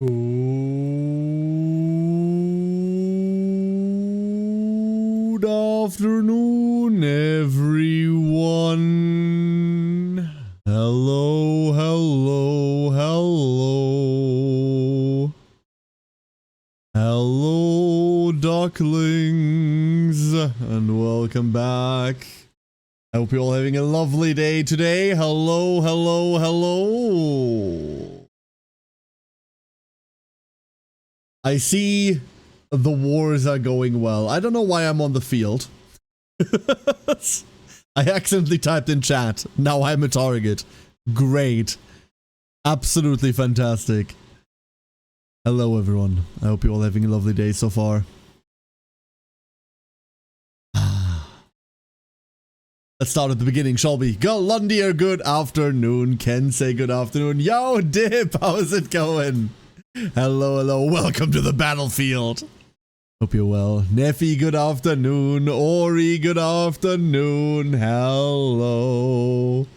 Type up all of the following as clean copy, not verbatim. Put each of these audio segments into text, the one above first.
Good afternoon, everyone. Hello, hello, hello. Hello, ducklings, and welcome back. I hope you're all having a lovely day today. Hello, hello, hello. I see the wars are going well. I don't know why I'm on the field. I accidentally typed in chat. Now I'm a target. Great. Absolutely fantastic. Hello, everyone. I hope you're all having a lovely day so far. Let's start at the beginning, shall we? Galundier, good afternoon. Ken, say good afternoon. Yo, Dip, how's it going? Hello, hello. Welcome to the battlefield. Hope you're well. Neffy, good afternoon. Ori, good afternoon. Hello.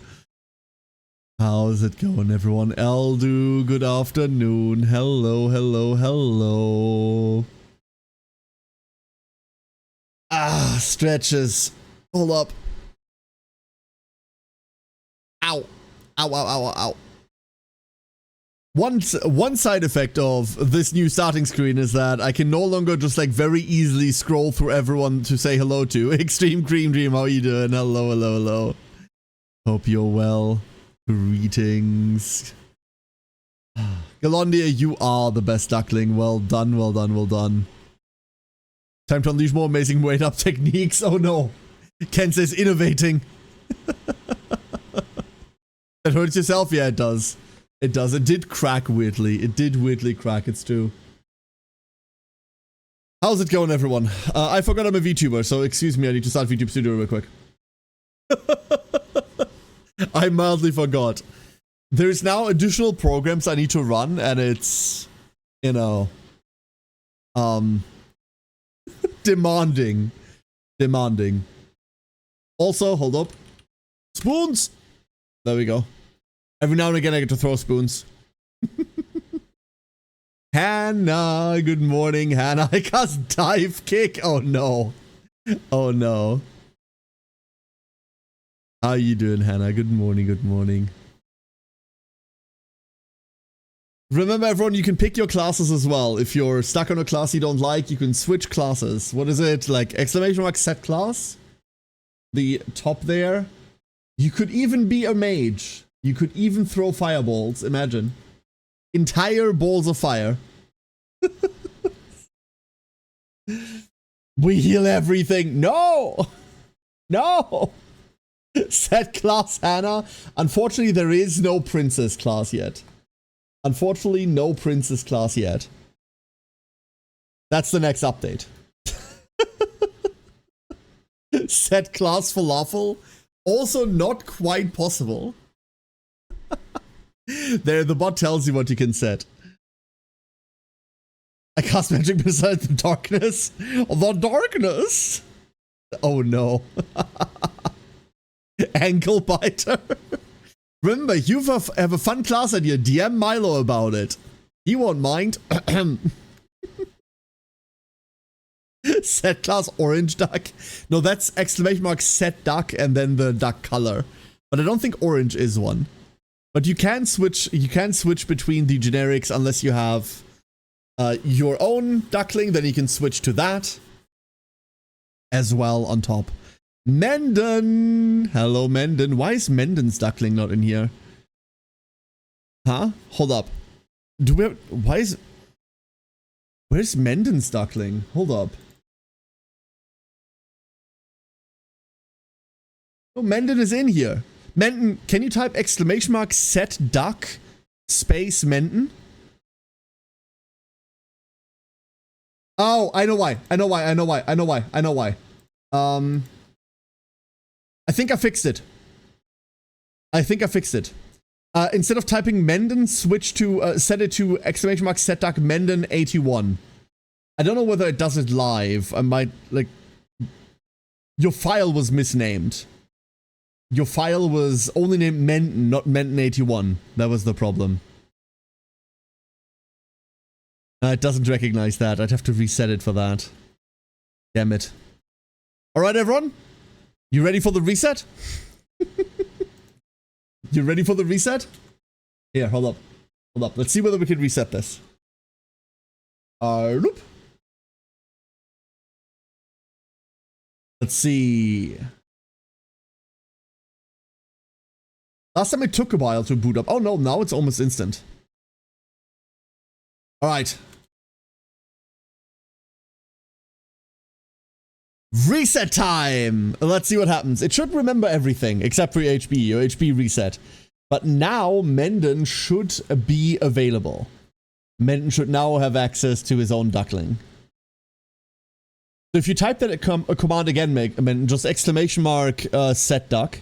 How's it going, everyone? Eldu, good afternoon. Hello, hello, hello. Ah, stretches. Hold up. Ow. Ow, ow, ow, ow. One side effect of this new starting screen is that I can no longer just like very easily scroll through everyone to say hello to. Extreme Cream Dream, how you doing? Hello, hello, hello. Hope you're well. Greetings. Galondia, you are the best duckling. Well done, well done, well done. Time to unleash more amazing weight up techniques. Oh no. Ken says innovating. That hurts yourself? Yeah, it does. It does. It did crack weirdly. It did weirdly crack. It's true. How's it going, everyone? I forgot I'm a VTuber, so excuse me. I need to start VTube Studio real quick. I mildly forgot. There's now additional programs I need to run, and it's, you know, demanding. Demanding. Also, hold up. Spoons! There we go. Every now and again I get to throw spoons. Hannah, good morning, Hannah. I cast dive kick. Oh no. Oh no. How you doing, Hannah? Good morning, good morning. Remember, everyone, you can pick your classes as well. If you're stuck on a class you don't like, you can switch classes. What is it? Like exclamation mark set class? The top there. You could even be a mage. You could even throw fireballs, imagine. Entire balls of fire. We heal everything. No! No! Set class, Hannah. Unfortunately, there is no princess class yet. Unfortunately, no princess class yet. That's the next update. Set class falafel. Also not quite possible. There, the bot tells you what you can set. I cast magic besides the darkness. The darkness? Oh no. Ankle biter. Remember, you have a fun class idea. DM Milo about it. He won't mind. Set class orange duck. No, that's exclamation mark set duck and then the duck color. But I don't think orange is one. But you can switch between the generics unless you have your own duckling, then you can switch to that as well on top. Menden! Hello, Menden. Why is Menden's duckling not in here? Huh? Hold up. Do we have, where's Menden's duckling? Hold up. Oh, Menden is in here. Menden, can you type exclamation mark set duck space Menden? Oh, I know why. I know why. I think I fixed it. Instead of typing Menden, switch to, set it to exclamation mark set duck Menden 81. I don't know whether it does it live. I might, like, your file was misnamed. Your file was only named Menden, not Menden 81. That was the problem. It doesn't recognize that. I'd have to reset it for that. Damn it. Alright, everyone? You ready for the reset? You ready for the reset? Here, hold up. Hold up. Let's see whether we can reset this. Loop. Let's see. Last time it took a while to boot up. Oh no, now it's almost instant. Alright. Reset time! Let's see what happens. It should remember everything except for your HP. Your HP reset. But now Menden should be available. Menden should now have access to his own duckling. So if you type that a command again, Menden, just exclamation mark set duck,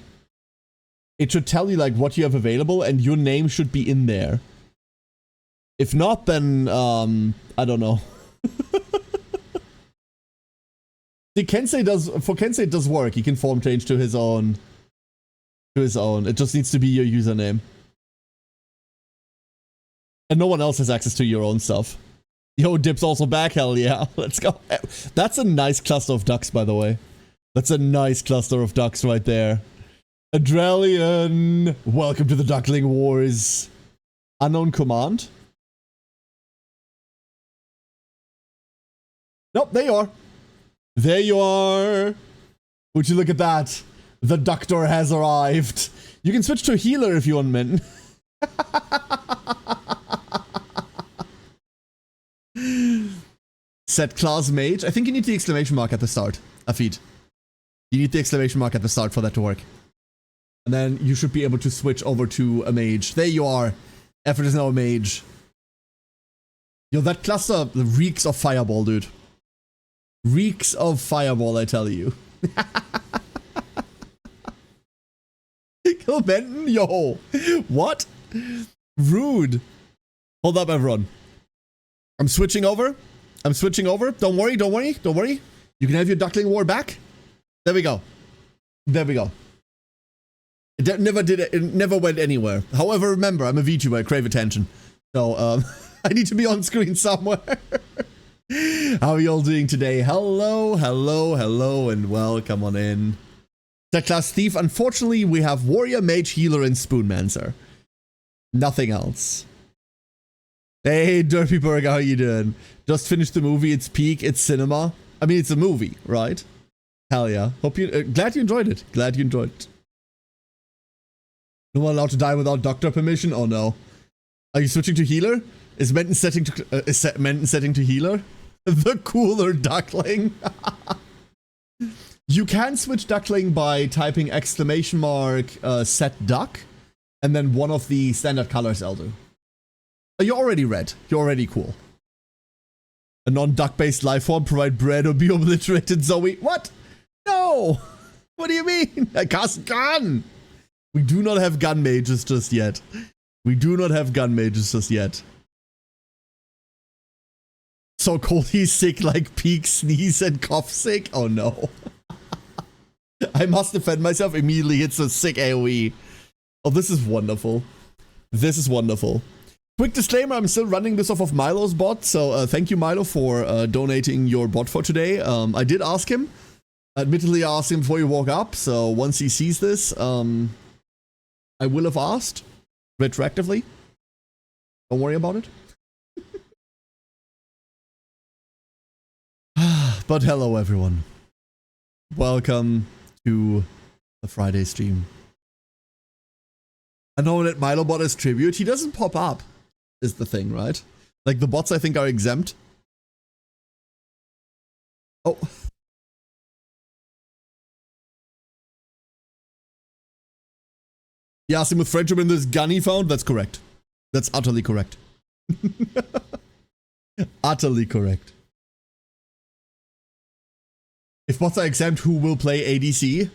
it should tell you like what you have available and your name should be in there. If not, then I don't know. See, Kensei does, for Kensei it does work. He can form change to his own. It just needs to be your username. And no one else has access to your own stuff. Yo, Dip's also back, hell yeah. Let's go. That's a nice cluster of ducks, by the way. That's a nice cluster of ducks right there. Adralian! Welcome to the Duckling Wars. Unknown command? Nope, there you are. There you are. Would you look at that? The doctor has arrived. You can switch to healer if you want, Menden. Set class mage. I think you need the exclamation mark at the start. Afid. You need the exclamation mark at the start for that to work. And then you should be able to switch over to a mage. There you are. Effort is now a mage. Yo, that cluster reeks of fireball, dude. Reeks of fireball, I tell you. Kill Menden? Yo. What? Rude. Hold up, everyone. I'm switching over. Don't worry. You can have your Duckling War back. There we go. It never went anywhere. However, remember, I'm a VTuber, I crave attention. So, I need to be on screen somewhere. How are y'all doing today? Hello, and welcome on in. Set class Thief. Unfortunately, we have Warrior, Mage, Healer, and Spoonmancer. Nothing else. Hey, Derpy Burger, how you doing? Just finished the movie, it's peak, it's cinema. I mean, it's a movie, right? Hell yeah. Hope you, glad you enjoyed it. No one allowed to die without doctor permission? Oh no. Are you switching to healer? Is Menden setting to healer? The cooler duckling. You can switch duckling by typing exclamation mark set duck and then one of the standard colors, Elder. You're already red. You're already cool. A non-duck-based life form, provide bread or be obliterated, Zoe. What? No! What do you mean? I cast gun! We do not have gun mages just yet. So cold he's sick like peak, sneeze, and cough sick? Oh no. I must defend myself, immediately hits a sick AoE. Oh, this is wonderful. Quick disclaimer, I'm still running this off of Milo's bot, so thank you, Milo, for donating your bot for today. I did ask him. Admittedly, I asked him before he woke up, so once he sees this, I will have asked retroactively. Don't worry about it. But hello, everyone. Welcome to the Friday stream. I know that Milo bot is tribute. He doesn't pop up, is the thing, right? Like, the bots, I think, are exempt. Oh. You asked him with friendship in this gun he found? That's correct. That's utterly correct. Utterly correct. If bots are exempt, who will play ADC?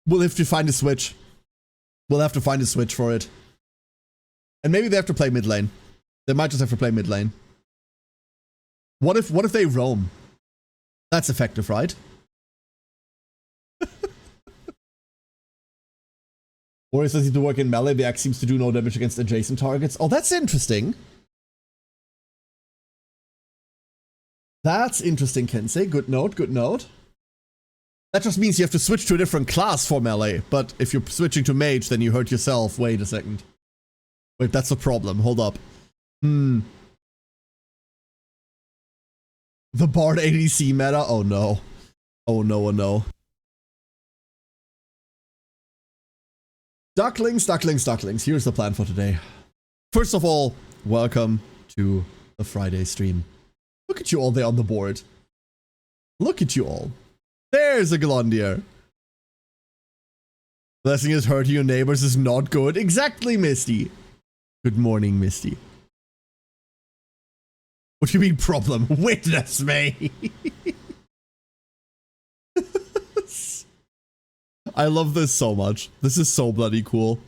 We'll have to find a switch. For it. And maybe they have to play mid lane. They might just have to play mid lane. What if they roam? That's effective, right? Or says to work in melee, the axe seems to do no damage against adjacent targets. Oh, that's interesting. That's interesting, Kensei. Good note, good note. That just means you have to switch to a different class for melee. But if you're switching to mage, then you hurt yourself. Wait a second. Wait, that's a problem. Hold up. The Bard ADC meta? Oh no. Oh no, oh no. Ducklings, ducklings, ducklings. Here's the plan for today. First of all, welcome to the Friday stream. Look at you all there on the board. Look at you all. There's a Glondir. Blessing is hurting your neighbors is not good. Exactly, Misty. Good morning, Misty. What do you mean problem? Witness me. I love this so much. This is so bloody cool.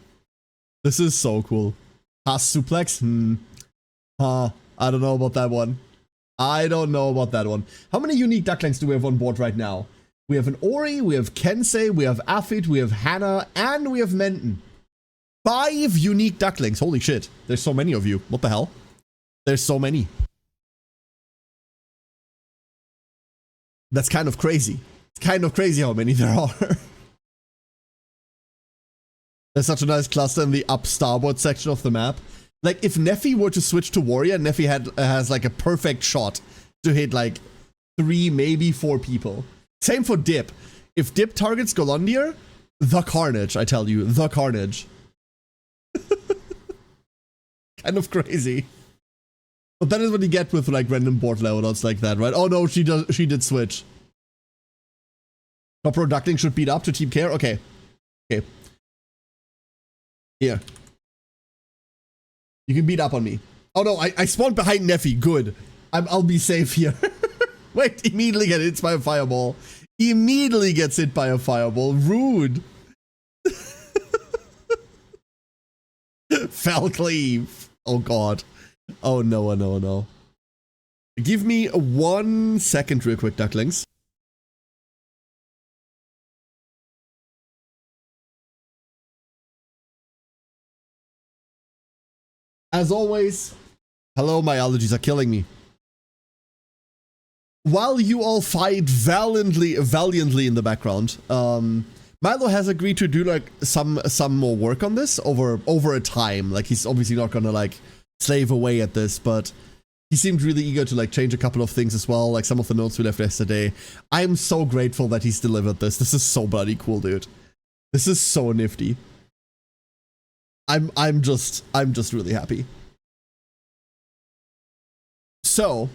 This is so cool. Pass suplex? I don't know about that one. I don't know about that one. How many unique ducklings do we have on board right now? We have an Ori, we have Kensei, we have Afid, we have Hannah, and we have Menten. 5 unique ducklings. Holy shit. There's so many of you. What the hell? There's so many. That's kind of crazy. It's kind of crazy how many there are. There's such a nice cluster in the up starboard section of the map. Like, if Neffy were to switch to Warrior, Neffy has like a perfect shot to hit like 3, maybe 4 people. Same for Dip. If Dip targets Golondir, the carnage, I tell you, the carnage. Kind of crazy. But that is what you get with like random board loadouts like that, right? Oh no, she did switch. Top Pro Duckling should beat up to Team Care? Okay. Okay. Here. You can beat up on me. Oh no, I spawned behind Neffy. Good. I'll be safe here. Wait, immediately get hit by a fireball. Immediately gets hit by a fireball. Rude. Fell cleave. Oh god. Oh no, oh no, oh no. Give me 1 second real quick, ducklings. As always, hello, my allergies are killing me. While you all fight valiantly in the background, Milo has agreed to do like some more work on this over a time. Like, he's obviously not gonna like slave away at this, but he seemed really eager to like change a couple of things as well, like some of the notes we left yesterday. I'm so grateful that he's delivered this. This is so bloody cool, dude. This is so nifty. I'm just really happy. So,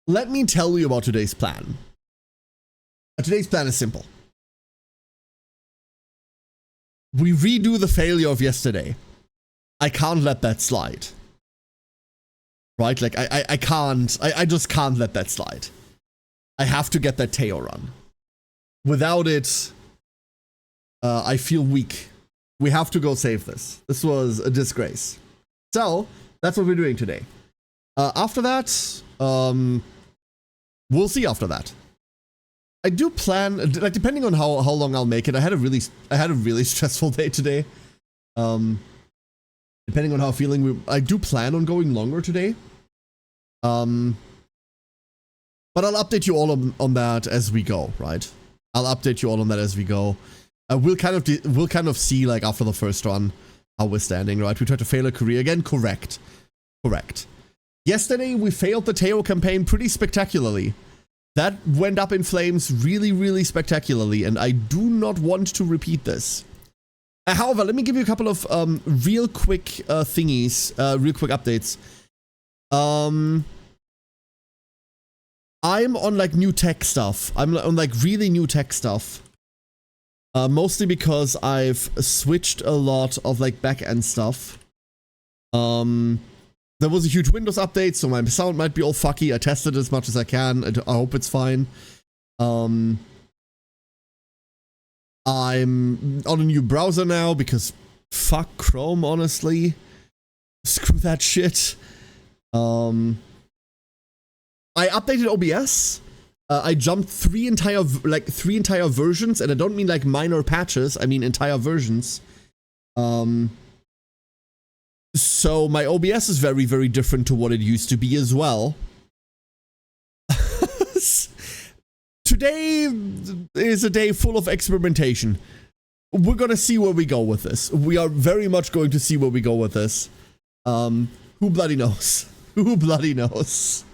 let me tell you about today's plan. Today's plan is simple. We redo the failure of yesterday. I can't let that slide. Right? Like, I just can't let that slide. I have to get that Teo run. Without it, I feel weak. We have to go save this. This was a disgrace. So, that's what we're doing today. After that, we'll see after that. I do plan, like, depending on how long I'll make it. I had a really stressful day today. Depending on how I'm feeling, I do plan on going longer today. But I'll update you all on that as we go, right? I'll update you all on that as we go. We'll kind of see, like, after the first run how we're standing, right? We tried to fail a career again. Correct. Yesterday we failed the Teo campaign pretty spectacularly. That went up in flames really spectacularly, and I do not want to repeat this. However, let me give you a couple of real quick real quick updates. I'm on like new tech stuff. I'm on like really new tech stuff. Mostly because I've switched a lot of like back-end stuff. There was a huge Windows update, so my sound might be all fucky. I tested it as much as I can. I hope it's fine. I'm on a new browser now because fuck Chrome, honestly. Screw that shit. I updated OBS. I jumped 3 entire versions, and I don't mean like minor patches, I mean entire versions. So my OBS is very, very different to what it used to be as well. Today is a day full of experimentation. We're gonna see where we go with this. We are very much going to see where we go with this. Who bloody knows? Who bloody knows?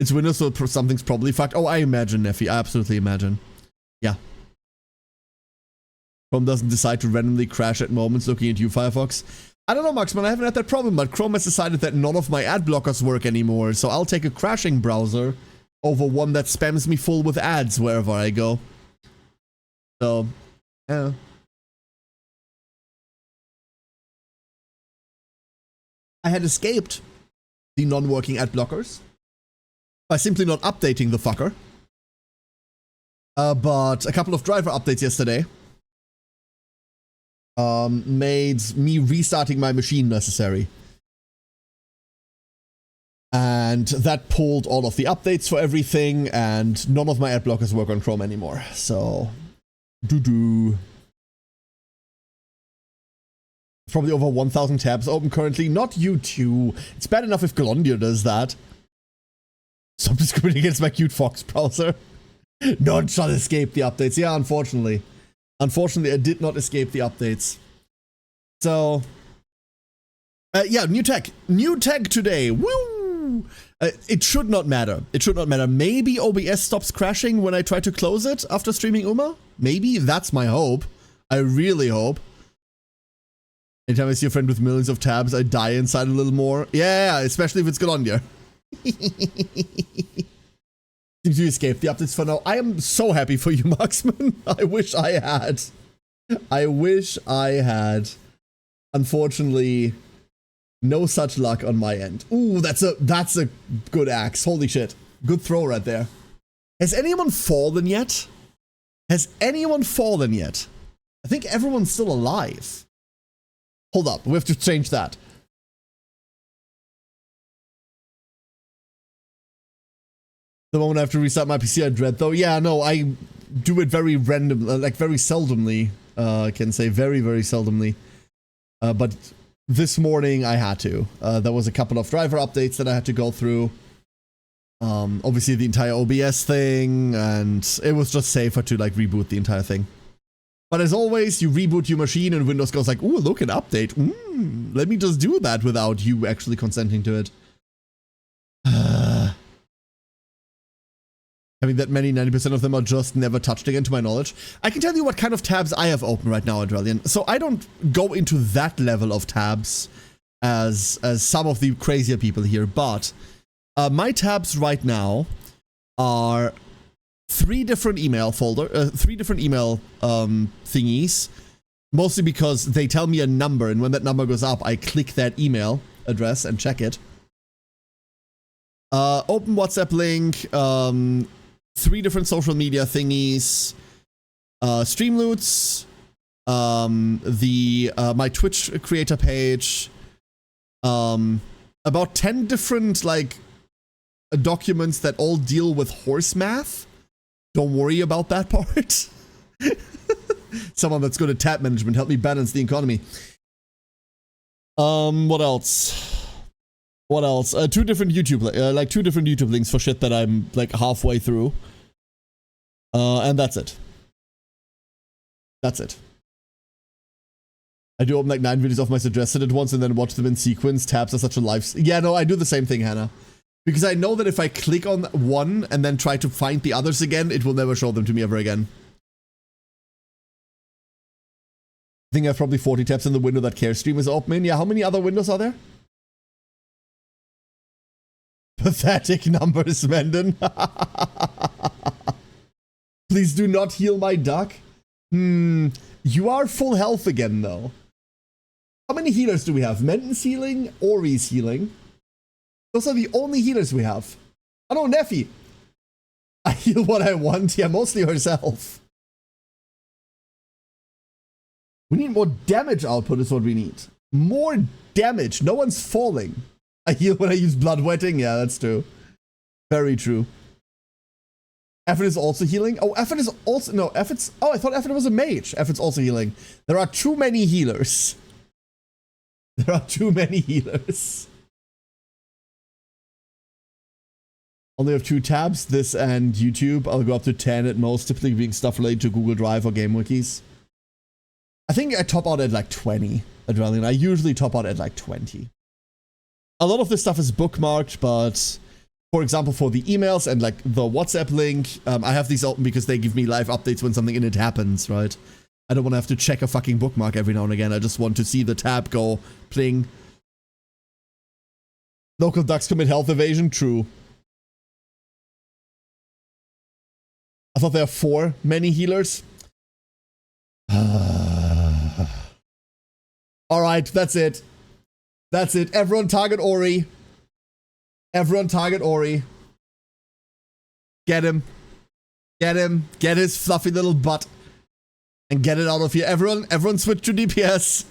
It's Windows, so something's probably fucked. Oh, I imagine, Neffy. I absolutely imagine. Yeah. Chrome doesn't decide to randomly crash at moments looking at you, Firefox. I don't know, Marksman, I haven't had that problem, but Chrome has decided that none of my ad blockers work anymore, so I'll take a crashing browser over one that spams me full with ads wherever I go. So, yeah. I had escaped the non-working ad blockers by simply not updating the fucker. But a couple of driver updates yesterday made me restarting my machine necessary. And that pulled all of the updates for everything, and none of my ad blockers work on Chrome anymore. So, doo-doo. Probably over 1,000 tabs open currently. Not YouTube. It's bad enough if Glondia does that. Stop discriminating against my cute Fox browser. None shall escape the updates. Yeah, unfortunately. Unfortunately, I did not escape the updates. So, yeah, new tech. New tech today. Woo! It should not matter. It should not matter. Maybe OBS stops crashing when I try to close it after streaming Uma? Maybe. That's my hope. I really hope. Anytime I see a friend with millions of tabs, I die inside a little more. Yeah, especially if it's Galondia. Did you escape the updates for now? I am so happy for you, Marksman. I wish I had. I wish I had. Unfortunately, no such luck on my end. Ooh, that's a good axe. Holy shit. Good throw right there. Has anyone fallen yet? Has anyone fallen yet? I think everyone's still alive. Hold up, we have to change that. The moment I have to restart my PC, I dread though. Yeah, no, I do it very random, like very seldomly. I can say very, very seldomly. But this morning I had to. There was a couple of driver updates that I had to go through. Obviously the entire OBS thing, and it was just safer to like reboot the entire thing. But as always, you reboot your machine and Windows goes like, ooh, look, an update. Let me just do that without you actually consenting to it. Having that many, 90% of them are just never touched again, to my knowledge. I can tell you what kind of tabs I have open right now, Adrelian. So I don't go into that level of tabs as some of the crazier people here, but my tabs right now are three different email thingies, mostly because they tell me a number, and when that number goes up, I click that email address and check it. Open WhatsApp link, three different social media thingies, Streamloots, my Twitch creator page, about 10 different like documents that all deal with horse math. Don't worry about that part. Someone that's good at tab management, help me balance the economy. What else? What else? Two different YouTube links for shit that I'm like halfway through. And that's it. That's it. I do open like 9 videos of my suggested at once and then watch them in sequence. Tabs are such a life. Yeah, no, I do the same thing, Hannah. Because I know that if I click on one and then try to find the others again, it will never show them to me ever again. I think I have probably 40 tabs in the window that CareStream is open in. Yeah, how many other windows are there? Pathetic numbers, Menden. Please do not heal my duck. You are full health again, though. How many healers do we have? Menden's healing, Ori's healing. Those are the only healers we have. Oh no, Neffy. I heal what I want. Yeah, mostly herself. We need more damage output is what we need. More damage. No one's falling. I heal when I use bloodwetting. Yeah, that's true. Very true. Effort is also healing. Oh, Effort is also... No, Effort's... Oh, I thought Effort was a mage. Effort's also healing. There are too many healers. There are too many healers. Only have 2 tabs, this and YouTube. I'll go up to 10 at most, typically being stuff related to Google Drive or game wikis. I think I top out at like 20 Adrenaline. I usually top out at like 20. A lot of this stuff is bookmarked, but for example, for the emails and like the WhatsApp link, I have these open because they give me live updates when something in it happens, right? I don't want to have to check a fucking bookmark every now and again. I just want to see the tab go pling. Local ducks commit health evasion, true. I thought there are 4 many healers. Alright, that's it. That's it. Everyone target Ori. Everyone target Ori. Get him. Get him. Get his fluffy little butt. And get it out of here. Everyone switch to DPS.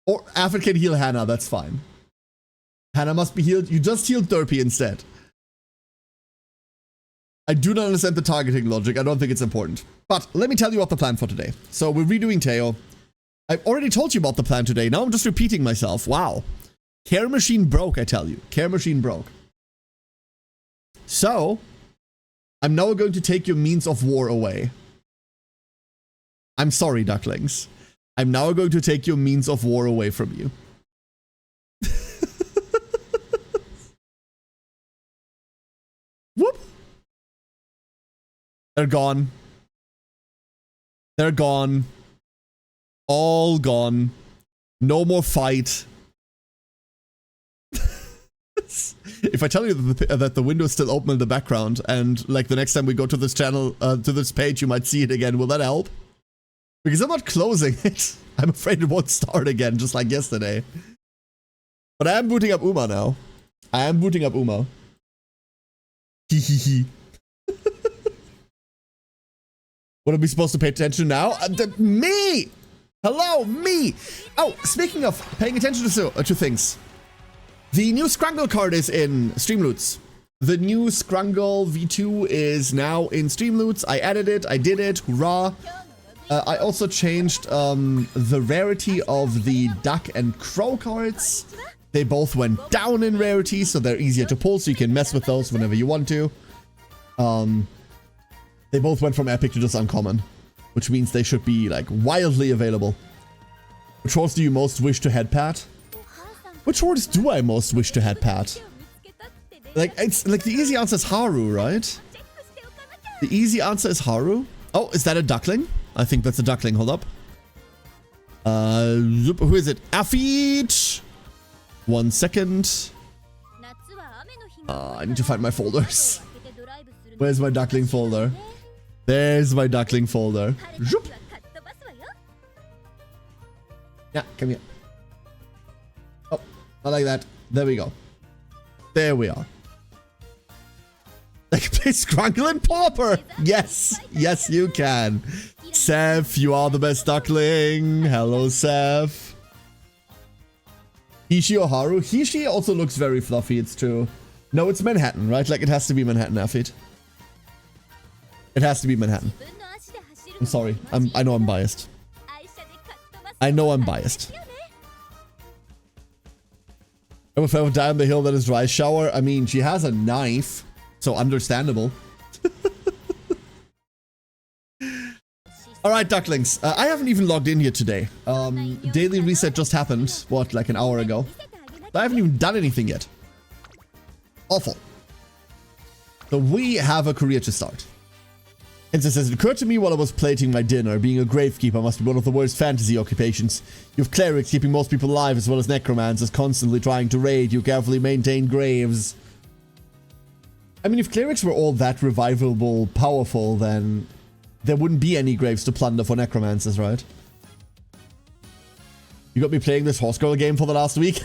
Or Aphid can heal Hannah, that's fine. Hannah must be healed. You just healed Derpy instead. I do not understand the targeting logic. I don't think it's important. But let me tell you what the plan for today. So we're redoing Teo. I've already told you about the plan today. Now I'm just repeating myself. Wow. Care Machine broke, I tell you. Care Machine broke. So, I'm now going to take your means of war away. I'm sorry, ducklings. I'm now going to take your means of war away from you. Whoop. They're gone. They're gone. All gone. No more fight. If I tell you that the window is still open in the background, and like the next time we go to this channel, to this page, you might see it again, will that help? Because I'm not closing it. I'm afraid it won't start again, just like yesterday. But I am booting up Uma now. I am booting up Uma. Hehehe. What are we supposed to pay attention now? Me! Hello, me! Oh, speaking of paying attention to things. The new Scrungle card is in Streamloots. The new Scrungle V2 is now in Streamloots. I added it, I did it, hurrah. I also changed the rarity of the Duck and Crow cards. They both went down in rarity, so they're easier to pull, so you can mess with those whenever you want to. They both went from epic to just uncommon, which means they should be like wildly available. Which horse do you most wish to head pat? Which horse do I most wish to head pat? Like, it's like the easy answer is Haru, right? The easy answer is Haru. Oh, is that a duckling? I think that's a duckling. Hold up. Who is it? Aphid! 1 second. I need to find my folders. Where's my duckling folder? There's my duckling folder. Zoop. Yeah, come here. Oh, I like that. There we go. There we are. I can play Scrungle and Pauper. Yes, yes you can. Seth, you are the best duckling. Hello, Seth. Hishi or Haru? Hishi also looks very fluffy, it's true. No, it's Manhattan, right? Like, it has to be Manhattan, Aphid. It has to be Manhattan. I'm sorry. I know I'm biased. I know I'm biased. I would ever die on the hill that is dry shower. I mean, she has a knife, so understandable. Alright, ducklings. I haven't even logged in here today. Daily reset just happened, what, like an hour ago? I haven't even done anything yet. Awful. So we have a career to start. And it says, it occurred to me while I was plating my dinner, being a gravekeeper must be one of the worst fantasy occupations. You have clerics keeping most people alive, as well as necromancers constantly trying to raid you, carefully maintain graves. I mean, if clerics were all that revivable powerful, then there wouldn't be any graves to plunder for necromancers, right? You got me playing this horse girl game for the last week?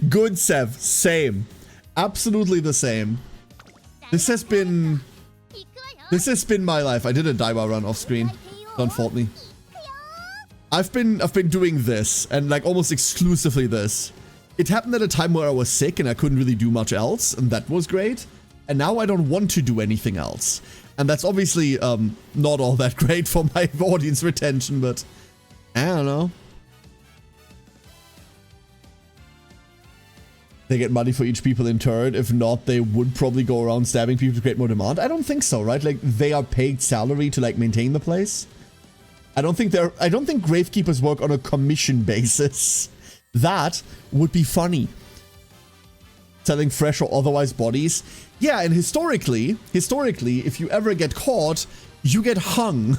Good, Sev. Same. Absolutely the same. This has been my life. I did a Daiwa run off screen. Don't fault me. I've been doing this, and like almost exclusively this. It happened at a time where I was sick and I couldn't really do much else, and that was great. And now I don't want to do anything else. And that's obviously not all that great for my audience retention, but I don't know. They get money for each people interred. If not, they would probably go around stabbing people to create more demand. I don't think so, right? Like, they are paid salary to, like, maintain the place. I don't think gravekeepers work on a commission basis. That would be funny. Selling fresh or otherwise bodies. Yeah, and historically, if you ever get caught, you get hung.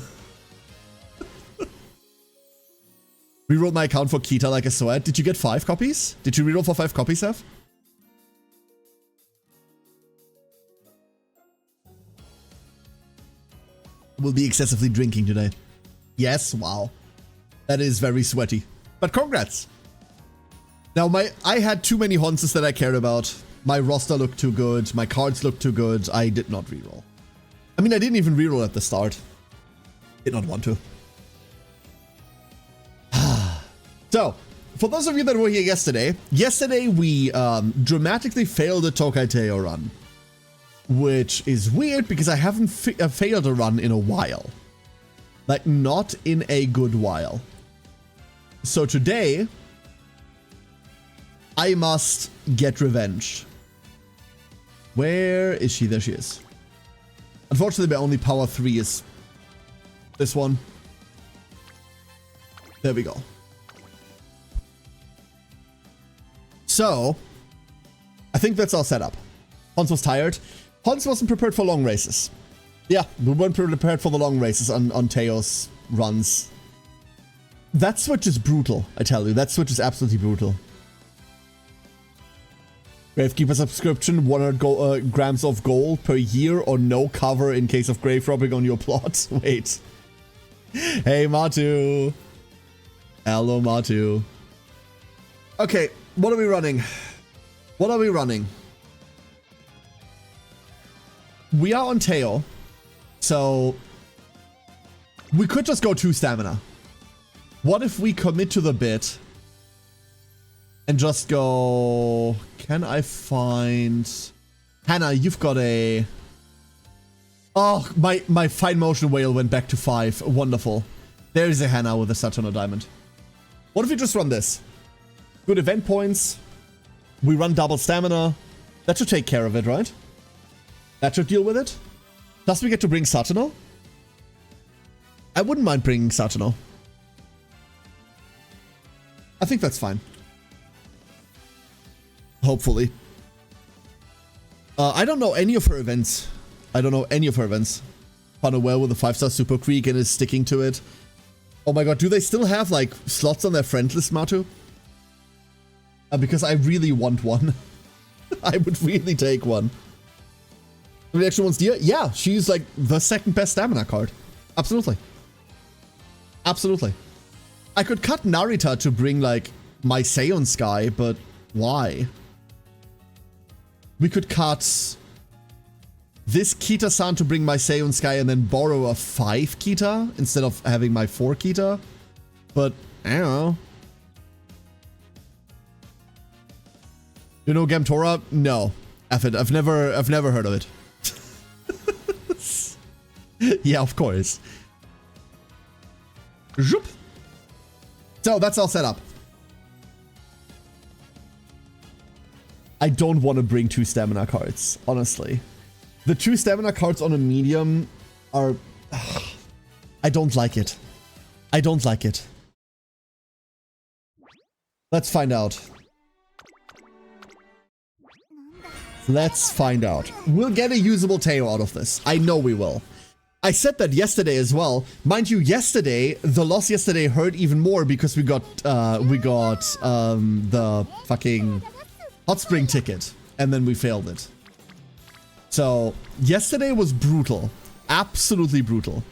Reroll my account for Kita like a sweat. Did you get 5 copies? Did you reroll for 5 copies, Seth? Will be excessively drinking today. Yes, wow. That is very sweaty. But congrats. Now, I had too many Honses that I cared about. My roster looked too good. My cards looked too good. I did not reroll. I mean, I didn't even reroll at the start. Did not want to. So, for those of you that were here yesterday we dramatically failed a Tokai Teo run. Which is weird because I haven't failed a run in a while. Like, not in a good while. So today, I must get revenge. Where is she? There she is. Unfortunately, my only power 3 is this one. There we go. So, I think that's all set up. Hans was tired. Hans wasn't prepared for long races. Yeah, we weren't prepared for the long races on Teo's runs. That switch is brutal, I tell you. That switch is absolutely brutal. Gravekeeper subscription, 100 grams of gold per year or no cover in case of grave robbing on your plot. Wait. Hey, Matu. Hello, Matu. Okay, what are we running? What are we running? We are on Teo, so we could just go 2 stamina. What if we commit to the bit and just go... Can I find... Hannah, you've got a... Oh, my fine motion whale went back to 5. Wonderful. There is a Hannah with a Saturn diamond. What if we just run this? Good event points. We run double stamina. That should take care of it, right? That should deal with it. Plus we get to bring Satano. I wouldn't mind bringing Satano. I think that's fine. Hopefully. I don't know any of her events. Unaware with a 5-star Super Creek and is sticking to it. Oh my god, do they still have like slots on their friend list, Matu? Because I really want one. I would really take one. Reaction wants Dia? Yeah, she's like the second best stamina card. Absolutely. Absolutely. I could cut Narita to bring like my Seon Sky, but why? We could cut this Kita-san to bring my Seon Sky and then borrow a 5 Kita instead of having my 4 Kita. But I don't know. You know Gamtora? No. I've never heard of it. Yeah, of course. Zoop. So that's all set up. I don't want to bring 2 stamina cards, honestly. The 2 stamina cards on a medium are... I don't like it. I don't like it. Let's find out. Let's find out. We'll get a usable Teo out of this. I know we will. I said that yesterday as well. Mind you, yesterday, the loss yesterday hurt even more because we got the fucking hot spring ticket and then we failed it. So yesterday was brutal. Absolutely brutal.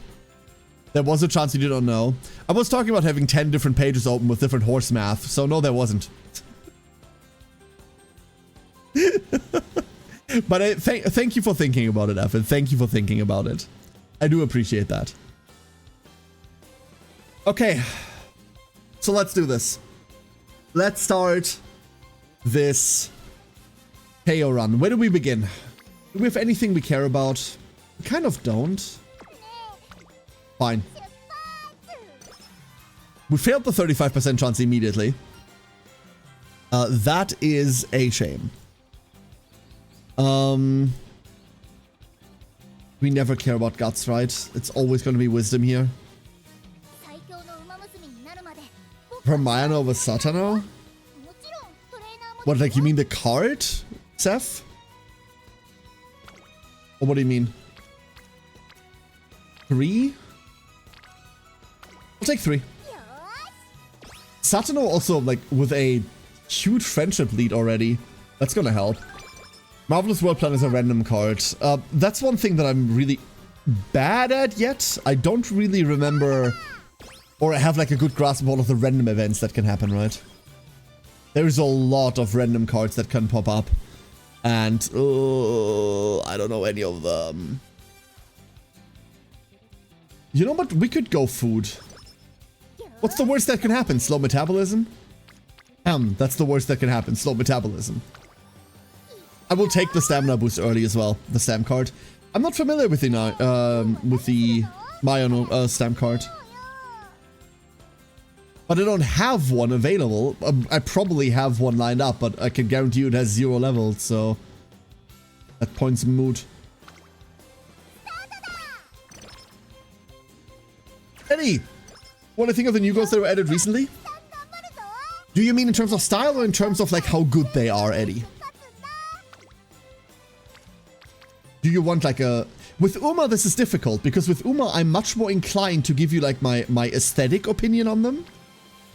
There was a chance you didn't know. I was talking about having 10 different pages open with different horse math. So no, there wasn't. But thank you for thinking about it, Evan. Thank you for thinking about it. I do appreciate that. Okay. So let's do this. Let's start this Teo run. Where do we begin? Do we have anything we care about? kind of don't. Fine. We failed the 35% chance immediately. That is a shame. We never care about guts, right? It's always going to be wisdom here. Hermione over Satano? What, like you mean the card, Seth? Or what do you mean? 3? I'll take 3. Satano also, like, with a huge friendship lead already. That's gonna help. Marvelous World Plan is a random card. That's one thing that I'm really bad at yet. I don't really remember or have like a good grasp of all of the random events that can happen, right? There's a lot of random cards that can pop up. And I don't know any of them. You know what? We could go food. What's the worst that can happen? Slow metabolism? That's the worst that can happen. Slow metabolism. I will take the stamina boost early as well. The stamp card. I'm not familiar with the Mayon stamp card. But I don't have one available. I probably have one lined up, but I can guarantee you it has 0 levels, so that point's moot. Eddie, what do you think of the new goals that were added recently? Do you mean in terms of style or in terms of like how good they are, Eddie? Do you want like a... With Uma, this is difficult, because with Uma, I'm much more inclined to give you like my aesthetic opinion on them.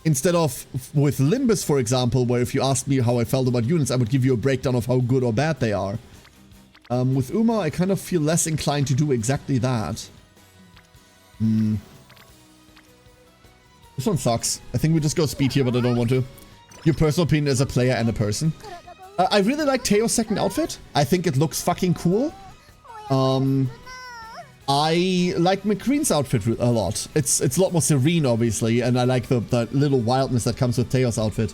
Instead of with Limbus, for example, where if you asked me how I felt about units, I would give you a breakdown of how good or bad they are. With Uma, I kind of feel less inclined to do exactly that. This one sucks. I think we just go speed here, but I don't want to. Your personal opinion as a player and a person. I really like Teo's second outfit. I think it looks fucking cool. I like McCrean's outfit a lot. It's a lot more serene, obviously, and I like the little wildness that comes with Teo's outfit.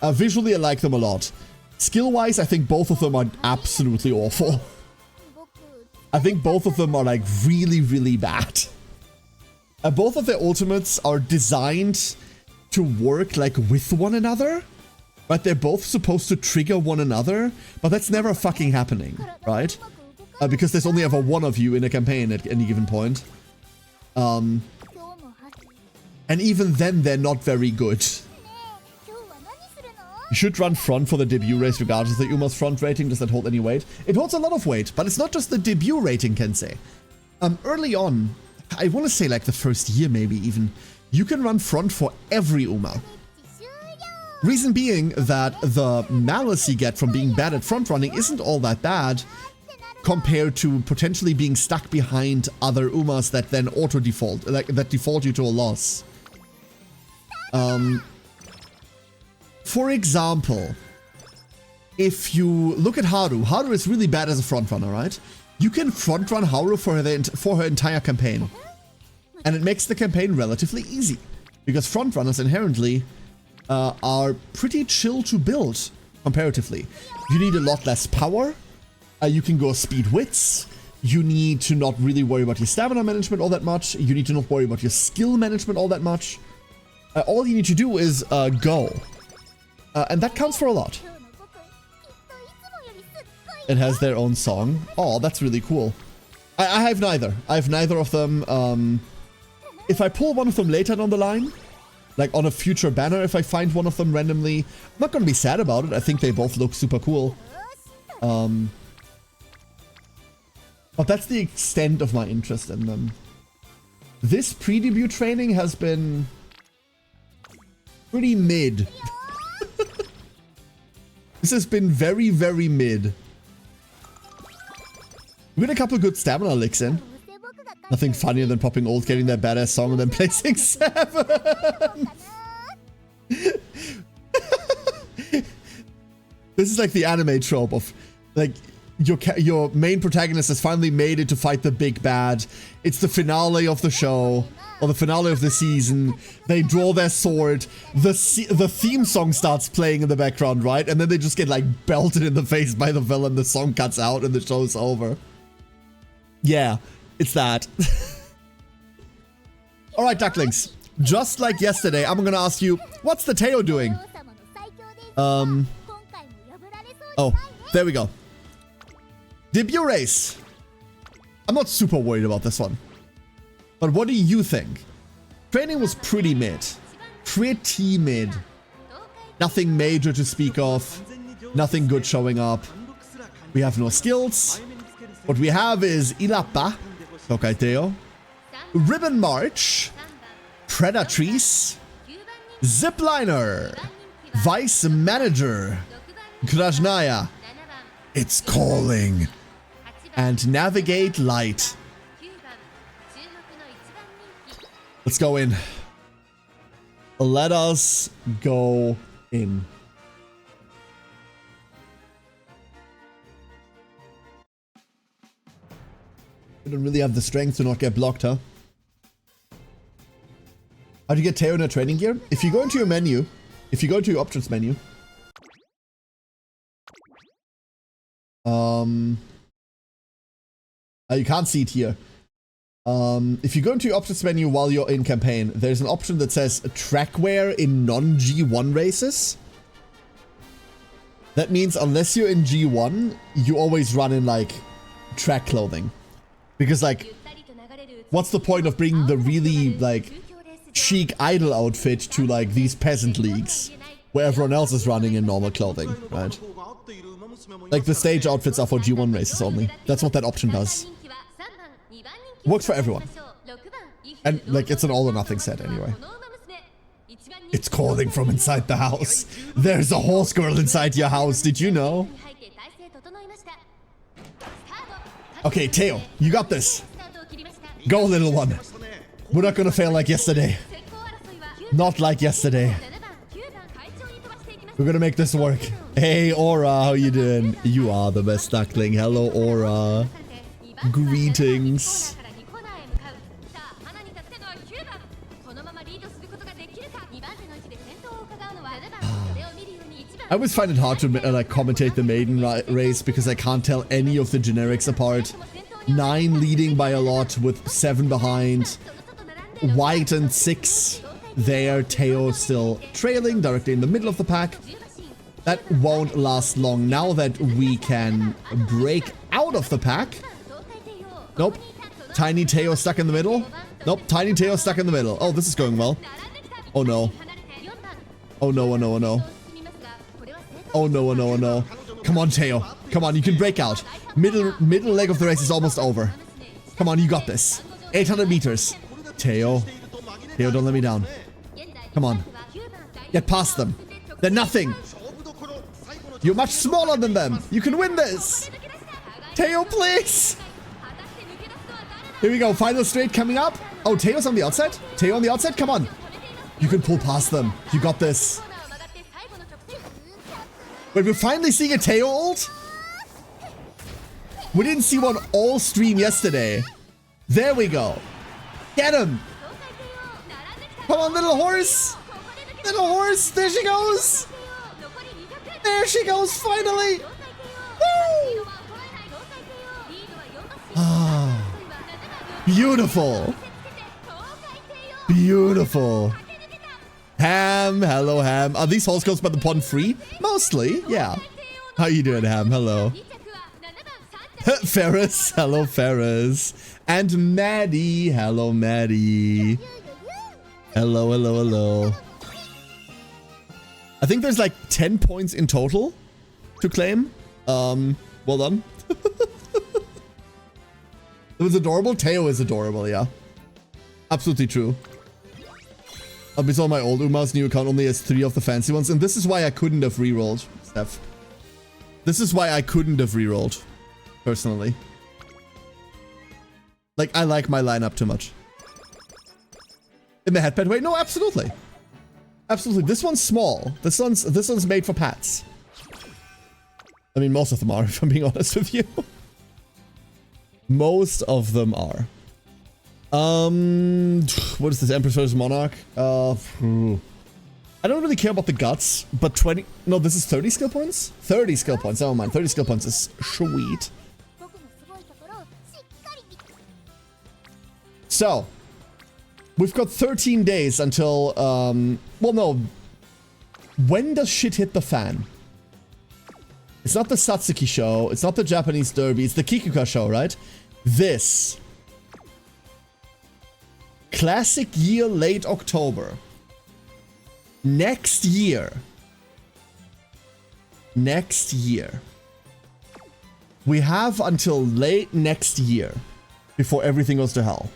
Visually, I like them a lot. Skill-wise, I think both of them are absolutely awful. I think both of them are, like, really, really bad. Both of their ultimates are designed to work, like, with one another. But they're both supposed to trigger one another, but that's never fucking happening, right? Because there's only ever one of you in a campaign at any given point. And even then, they're not very good. You should run front for the debut race regardless of the Uma's front rating. Does that hold any weight? It holds a lot of weight, but it's not just the debut rating, Kensei. Early on, I want to say like the first year maybe even, you can run front for every Uma. Reason being that the malice you get from being bad at front running isn't all that bad, compared to potentially being stuck behind other Umas that then auto-default, like that default you to a loss. For example, if you look at Haru, Haru is really bad as a frontrunner, right? You can frontrun Haru for her entire campaign. And it makes the campaign relatively easy, because frontrunners inherently are pretty chill to build, comparatively. You need a lot less power. You can go speed wits. You need to not really worry about your stamina management all that much. You need to not worry about your skill management all that much. All you need to do is go. And that counts for a lot. It has their own song. Oh, that's really cool. I have neither. I have neither of them. If I pull one of them later down the line, like on a future banner, if I find one of them randomly, I'm not going to be sad about it. I think they both look super cool. But that's the extent of my interest in them. This pre-debut training has been pretty mid. This has been very, very mid. We got a couple good stamina licks in. Nothing funnier than popping old, getting that badass song, and then placing 7. This is like the anime trope of, like, your main protagonist has finally made it to fight the big bad. It's the finale of the show, or the finale of the season. They draw their sword. The theme song starts playing in the background, right? And then they just get like belted in the face by the villain. The song cuts out and the show's over. Yeah, it's that. Alright, ducklings. Just like yesterday, I'm gonna ask you, what's the Teo doing? Oh, there we go. Debut race. I'm not super worried about this one. But what do you think? Training was pretty mid. Pretty mid. Nothing major to speak of. Nothing good showing up. We have no skills. What we have is Ilapa, Tokai Teo, Ribbon March, Predatrice, Zipliner, Vice Manager, Krasnaya, It's Calling, and Navigate Light. Let's go in. Let us go in. I don't really have the strength to not get blocked, huh? How do you get Teo in a training gear? If you go into your menu, if you go into your options menu, you can't see it here. If you go into your options menu while you're in campaign, there's an option that says track wear in non-G1 races. That means unless you're in G1, you always run in like track clothing. Because like, what's the point of bringing the really like chic idol outfit to like these peasant leagues where everyone else is running in normal clothing, right? Like the stage outfits are for G1 races only. That's what that option does. Works for everyone. And like it's an all or nothing set anyway. It's calling from inside the house. There's a horse girl inside your house, did you know? Okay, Teo, you got this. Go, little one. We're not gonna fail like yesterday. Not like yesterday. We're gonna make this work. Hey, Aura, how you doing? You are the best duckling. Hello, Aura. Greetings. I always find it hard to like commentate the maiden race because I can't tell any of the generics apart. 9 leading by a lot with 7 behind. White and 6 there. Teo still trailing directly in the middle of the pack. That won't last long now that we can break out of the pack. Nope. Tiny Teo stuck in the middle. Nope. Tiny Teo stuck in the middle. Oh, this is going well. Oh no. Oh no, oh no, oh no. Oh no, oh no, oh no. Come on, Teo. Come on, you can break out. Middle leg of the race is almost over. Come on, you got this. 800 meters. Teo. Teo, don't let me down. Come on. Get past them. They're nothing. You're much smaller than them. You can win this. Teo, please. Here we go. Final straight coming up. Oh, Teo's on the outside. Teo on the outside. Come on. You can pull past them. You got this. Wait, we're finally seeing a Teo ult? We didn't see one all stream yesterday. There we go. Get him. Come on, little horse. Little horse. There she goes. There she goes, finally. Woo. Ah, beautiful. Beautiful. Ham, hello Ham. Are these horse girls by the pond free? Mostly, yeah. How you doing, Ham? Hello. Ferris, hello Ferris. And Maddie, hello Maddie. Hello, hello, hello. I think there's like 10 points in total to claim. Well done. It was adorable. Teo is adorable, yeah. Absolutely true. I saw my old Uma's new account only has 3 of the fancy ones, and this is why I couldn't have rerolled, Steph. This is why I couldn't have rerolled, personally. Like, I like my lineup too much. In the headpad way? No, absolutely. Absolutely. This one's small. This one's made for pats. I mean, most of them are, if I'm being honest with you. Most of them are. What is this? Empress vs Monarch? I don't really care about the guts, but 20... No, this is 30 skill points? 30 skill points, never mind. 30 skill points is sweet. So, we've got 13 days until, well, no. When does shit hit the fan? It's not the Satsuki show. It's not the Japanese derby. It's the Kikuka show, right? This. Classic year, late October. Next year. Next year. We have until late next year before everything goes to hell.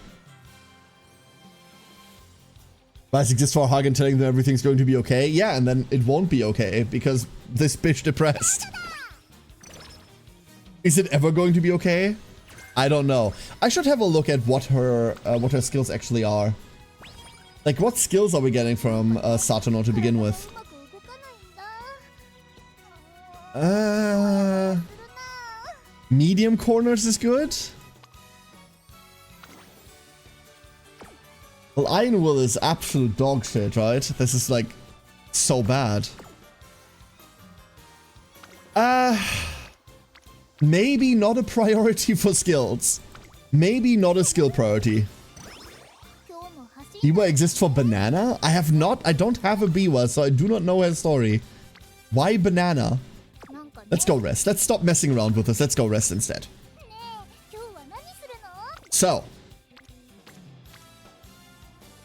Basic just for Hagen telling them everything's going to be okay. Yeah, and then it won't be okay because this bitch depressed. Is it ever going to be okay? I don't know. I should have a look at what her skills actually are. Like, what skills are we getting from Satono to begin with? Medium corners is good. Well, Iron Will is absolute dog shit, right? This is like so bad. Maybe not a priority for skills. Maybe not a skill priority. Biwa exists for banana? I don't have a Biwa, so I do not know her story. Why banana? Let's go rest. Let's stop messing around with this. Let's go rest instead. So.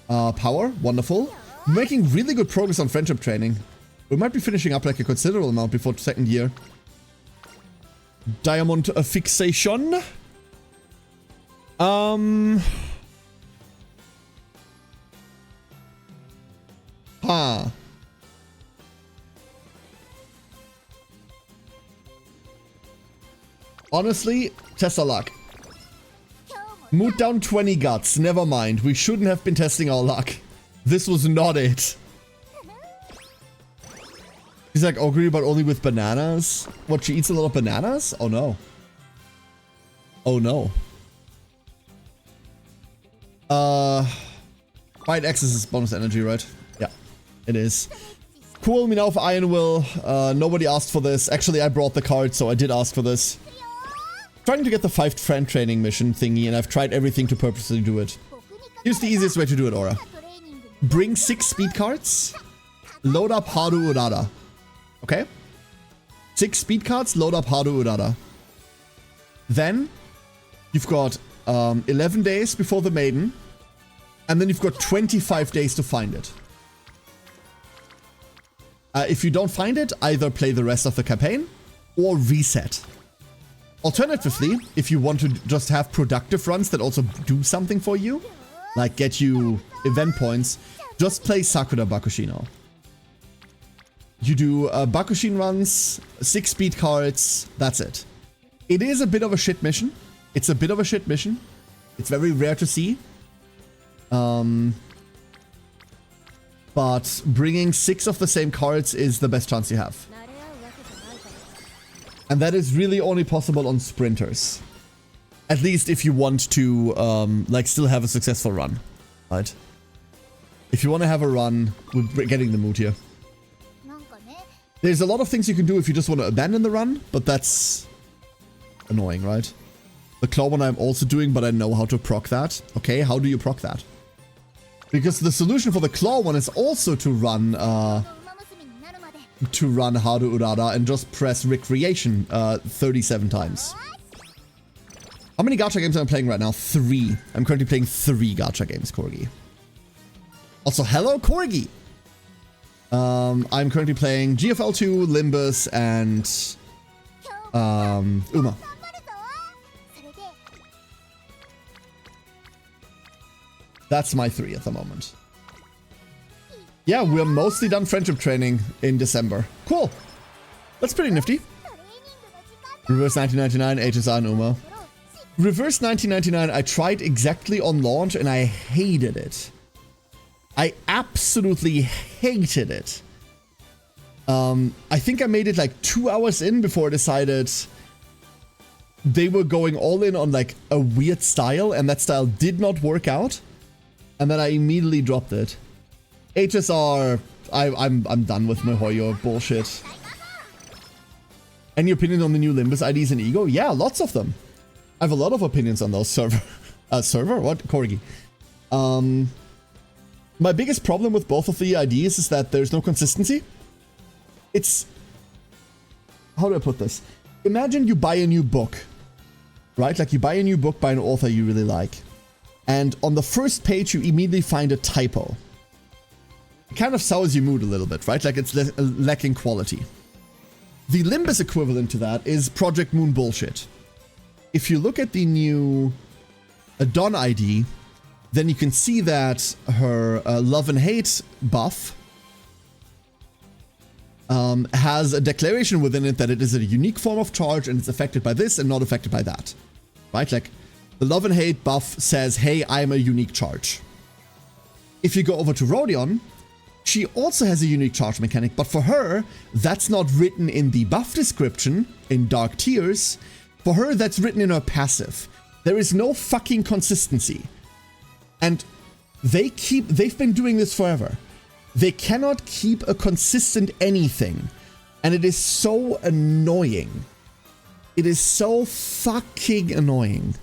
Power. Wonderful. Making really good progress on friendship training. We might be finishing up like a considerable amount before the second year. Diamond fixation. Honestly, test our luck. Mood down 20 guts. Never mind. We shouldn't have been testing our luck. This was not it. He's like Ogre, but only with bananas. What, she eats a lot of bananas? Oh no. Oh no. Fight Axis is bonus energy, right? Yeah, it is. Cool, me now for Iron Will. Nobody asked for this. Actually, I brought the card, so I did ask for this. Trying to get the 5 friend training mission thingy, and I've tried everything to purposely do it. Here's the easiest way to do it, Aura. Bring 6 speed cards. Load up Haru Urara. Okay? 6 speed cards, load up Haru Urara. Then, you've got 11 days before the maiden. And then you've got 25 days to find it. If you don't find it, either play the rest of the campaign or reset. Alternatively, if you want to just have productive runs that also do something for you, like get you event points, just play Sakura Bakushino. You do Bakushin runs, 6 speed cards, that's it. It is a bit of a shit mission. It's a bit of a shit mission. It's very rare to see. But bringing 6 of the same cards is the best chance you have. And that is really only possible on sprinters. At least if you want to, like, still have a successful run. Right? If you want to have a run, we're getting the mood here. There's a lot of things you can do if you just want to abandon the run, but that's annoying, right? The claw one I'm also doing, but I know how to proc that. Okay, how do you proc that? Because the solution for the claw one is also to run Haru Urara and just press Recreation 37 times. How many gacha games am I playing right now? 3. I'm currently playing 3 gacha games, Corgi. Also, hello, Corgi! I'm currently playing GFL 2, Limbus, and Uma. That's my 3 at the moment. Yeah, we're mostly done friendship training in December. Cool. That's pretty nifty. Reverse 1999, HSR and Uma. Reverse 1999, I tried exactly on launch and I hated it. I absolutely hated it. I think I made it like 2 hours in before I decided they were going all in on like a weird style and that style did not work out. And then I immediately dropped it. HSR, I'm done with MiHoYo bullshit. Any opinion on the new Limbus IDs and Ego? Yeah, lots of them. I have a lot of opinions on those server. Server? What? Corgi. My biggest problem with both of the ideas is that there's no consistency. It's... How do I put this? Imagine you buy a new book, right? Like you buy a new book by an author you really like. And on the first page, you immediately find a typo. It kind of sours your mood a little bit, right? Like it's lacking quality. The Limbus equivalent to that is Project Moon bullshit. If you look at the new Dawn ID, then you can see that her love and hate buff has a declaration within it that it is a unique form of charge and it's affected by this and not affected by that. Right? Like the love and hate buff says, hey, I'm a unique charge. If you go over to Rodion, she also has a unique charge mechanic, but for her, that's not written in the buff description in Dark Tears. For her, that's written in her passive. There is no fucking consistency. And they've been doing this forever. They cannot keep a consistent anything. And it is so annoying. It is so fucking annoying.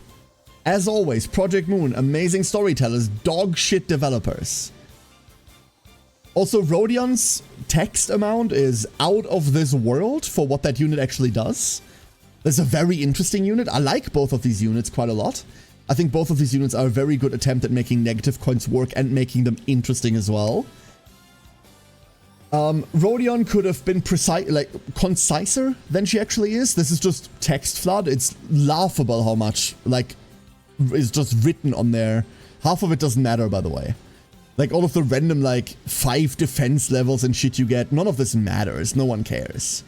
As always, Project Moon, amazing storytellers, dog shit developers. Also, Rodion's text amount is out of this world for what that unit actually does. There's a very interesting unit. I like both of these units quite a lot. I think both of these units are a very good attempt at making negative coins work and making them interesting as well. Rodion could have been conciser than she actually is. This is just text flood. It's laughable how much, is just written on there. Half of it doesn't matter, by the way. Like, all of the random, 5 defense levels and shit you get, none of this matters. No one cares.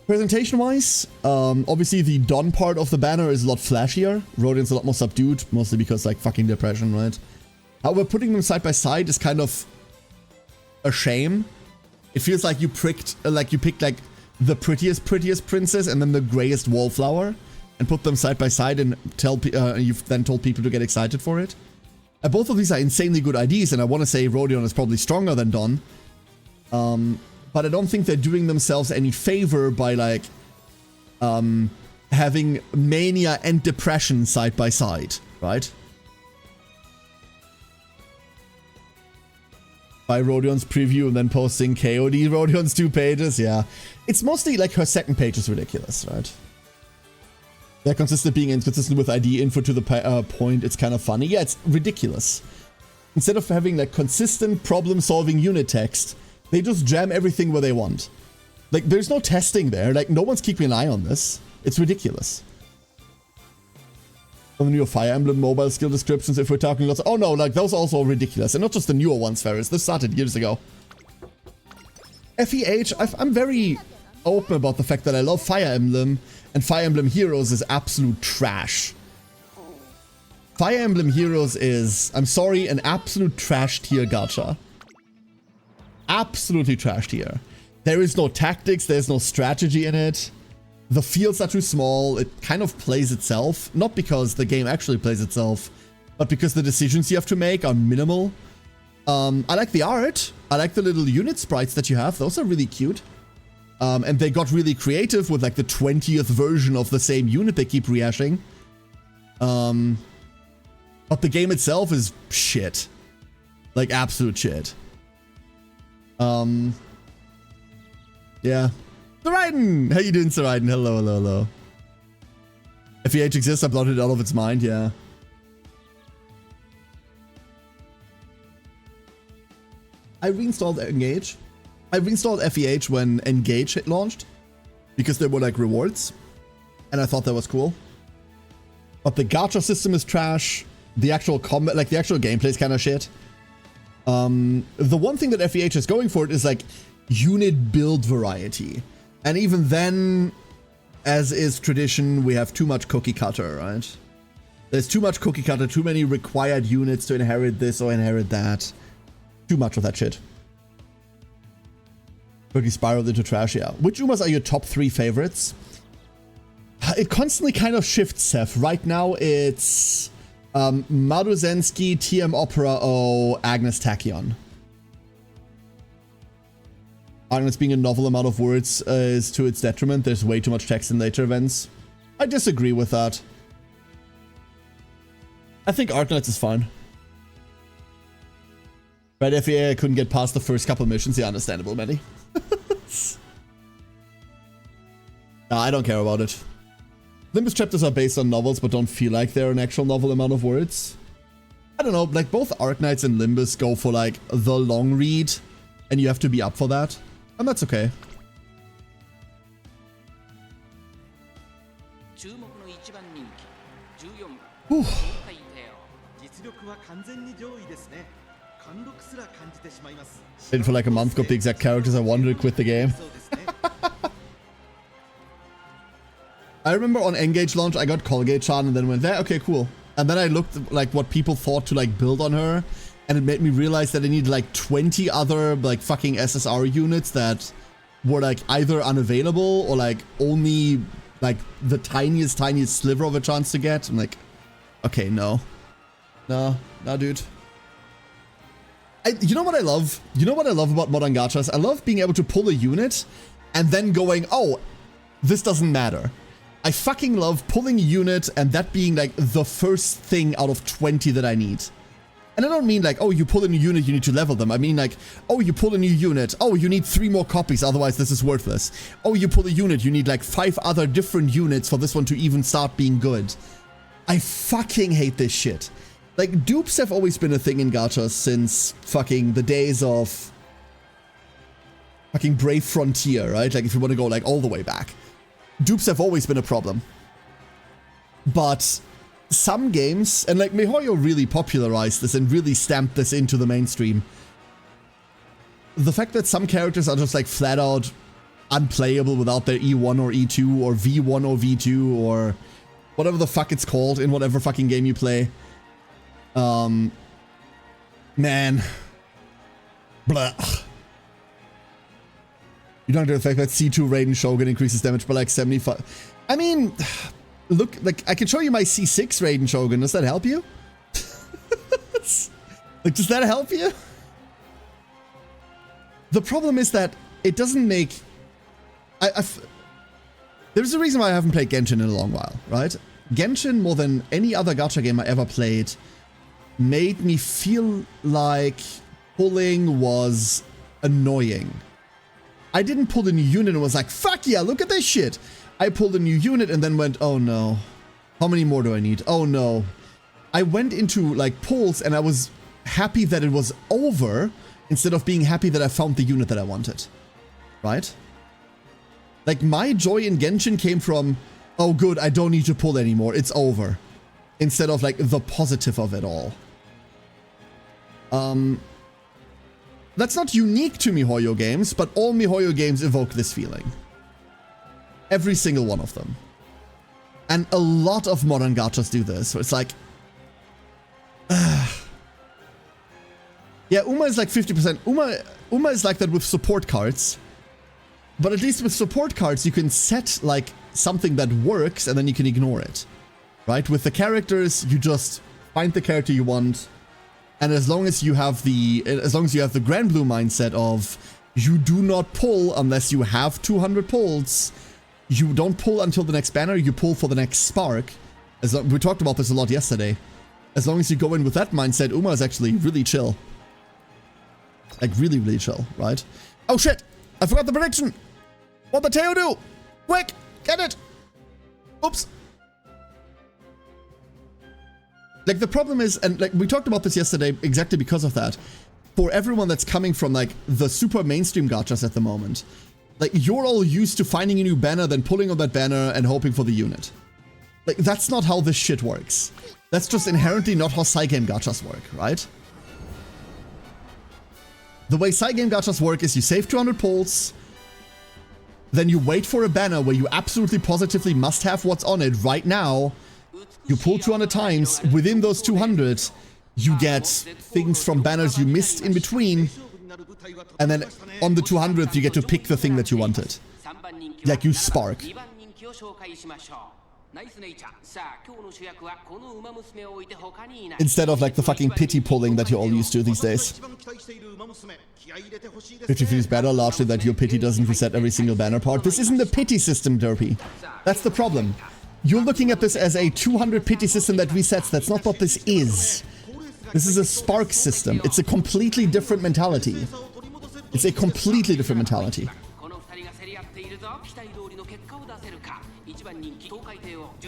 Presentation-wise, obviously the Dawn part of the banner is a lot flashier. Rodion's a lot more subdued, mostly because, fucking depression, right? However, putting them side by side is kind of a shame. It feels like you picked, the prettiest princess and then the grayest wallflower, and put them side by side and you've then told people to get excited for it. Both of these are insanely good ideas, and I want to say Rodion is probably stronger than Dawn. But I don't think they're doing themselves any favor by, having mania and depression side by side, right? By Rodion's preview and then posting KOD Rodion's 2 pages, yeah. It's mostly, her second page is ridiculous, right? They're consistent being inconsistent with ID info to the point. It's kind of funny. Yeah, it's ridiculous. Instead of having, consistent problem-solving unit text, they just jam everything where they want. There's no testing there. No one's keeping an eye on this. It's ridiculous. On the new Fire Emblem mobile skill descriptions, if we're talking lots... Oh no, those are also ridiculous. And not just the newer ones, Ferris. This started years ago. FEH, I'm very open about the fact that I love Fire Emblem, and Fire Emblem Heroes is absolute trash. Fire Emblem Heroes is, I'm sorry, an absolute trash tier gacha. Absolutely trash tier. There is no tactics, there's no strategy in it. The fields are too small, it kind of plays itself. Not because the game actually plays itself, but because the decisions you have to make are minimal. I like the art. I like the little unit sprites that you have. Those are really cute. And they got really creative with the 20th version of the same unit they keep rehashing. But the game itself is shit. Absolute shit. Yeah. Saraiden! How you doing, Saraiden? Hello, hello, hello. FEH exists, I blotted it out of its mind, yeah. I reinstalled Engage. I reinstalled FEH when Engage launched, because there were rewards, and I thought that was cool. But the gacha system is trash. The actual combat, the actual gameplay is kind of shit. The one thing that FEH is going for it is unit build variety. And even then, as is tradition, we have too much cookie cutter, right? There's too much cookie cutter, too many required units to inherit this or inherit that. Too much of that shit. Quickly spiraled into trash, yeah. Which Umas are your top 3 favorites? It constantly kind of shifts, Seth. Right now, it's Maduzensky, TM Opera O, Agnes Tachyon. Agnes being a novel amount of words is to its detriment. There's way too much text in later events. I disagree with that. I think Arknights is fine. Right, FAA I couldn't get past the first couple missions. Yeah, understandable, Manny. Nah, I don't care about it. Limbus chapters are based on novels, but don't feel like they're an actual novel amount of words. I don't know, like both Arknights and Limbus go for like the long read, and you have to be up for that. And that's okay. Whew. Waited for like a month, got the exact characters I wanted to quit the game. I remember on Engage launch, I got Colgate-chan and then went there, okay, cool. And then I looked like what people thought to like build on her, and it made me realize that I needed like 20 other like fucking SSR units that were like either unavailable or like only like the tiniest sliver of a chance to get. I'm like, okay, no, dude. You know what I love? You know what I love about modern gachas? I love being able to pull a unit and then going, oh, this doesn't matter. I fucking love pulling a unit and that being like the first thing out of 20 that I need. And I don't mean like, oh, you pull a new unit, you need to level them. I mean like, oh, you pull a new unit. Oh, you need 3 more copies, otherwise this is worthless. Oh, you pull a unit, you need like 5 other different units for this one to even start being good. I fucking hate this shit. Like, dupes have always been a thing in gachas since fucking the days of fucking Brave Frontier, right? Like, if you want to go like all the way back. Dupes have always been a problem. But some games, and like MiHoYo really popularized this and really stamped this into the mainstream. The fact that some characters are just like flat out unplayable without their E1 or E2 or V1 or V2 or whatever the fuck it's called in whatever fucking game you play. Man. Blah. You don't know the fact that C2 Raiden Shogun increases damage by like 75. I mean, look, like, I can show you my C6 Raiden Shogun. Does that help you? Like, does that help you? The problem is that it doesn't make... There's a reason why I haven't played Genshin in a long while, right? Genshin, more than any other gacha game I ever played, made me feel like pulling was annoying. I didn't pull a new unit and was like, fuck yeah, look at this shit. I pulled a new unit and then went, oh no. How many more do I need? Oh no. I went into like pulls and I was happy that it was over instead of being happy that I found the unit that I wanted. Right? Like my joy in Genshin came from, oh good, I don't need to pull anymore. It's over. Instead of like the positive of it all. That's not unique to MiHoYo games, but all MiHoYo games evoke this feeling. Every single one of them. And a lot of modern gachas do this, so it's like... Yeah, Uma is like 50%. Uma is like that with support cards. But at least with support cards, you can set like something that works and then you can ignore it. Right? With the characters, you just find the character you want. And as long as you have the Grand Blue mindset of you do not pull unless you have 200 pulls, you don't pull until the next banner, you pull for the next spark. We talked about this a lot yesterday. As long as you go in with that mindset, Uma is actually really chill. Like really, really chill, right? Oh shit! I forgot the prediction! What'd the Teo do? Quick! Get it! Oops! Like, the problem is, and like, we talked about this yesterday exactly because of that. For everyone that's coming from, like, the super mainstream gachas at the moment, like, you're all used to finding a new banner, then pulling on that banner and hoping for the unit. Like, that's not how this shit works. That's just inherently not how Cygame gachas work, right? The way Cygame gachas work is you save 200 pulls, then you wait for a banner where you absolutely positively must have what's on it right now. You pull 200 times, within those 200, you get things from banners you missed in between, and then on the 200th you get to pick the thing that you wanted. Like you spark. Instead of like the fucking pity pulling that you're all used to these days. Which feels better largely that your pity doesn't reset every single banner part. This isn't a pity system, Derpy. That's the problem. You're looking at this as a 200 pity system that resets. That's not what this is. This is a spark system. It's a completely different mentality. It's a completely different mentality.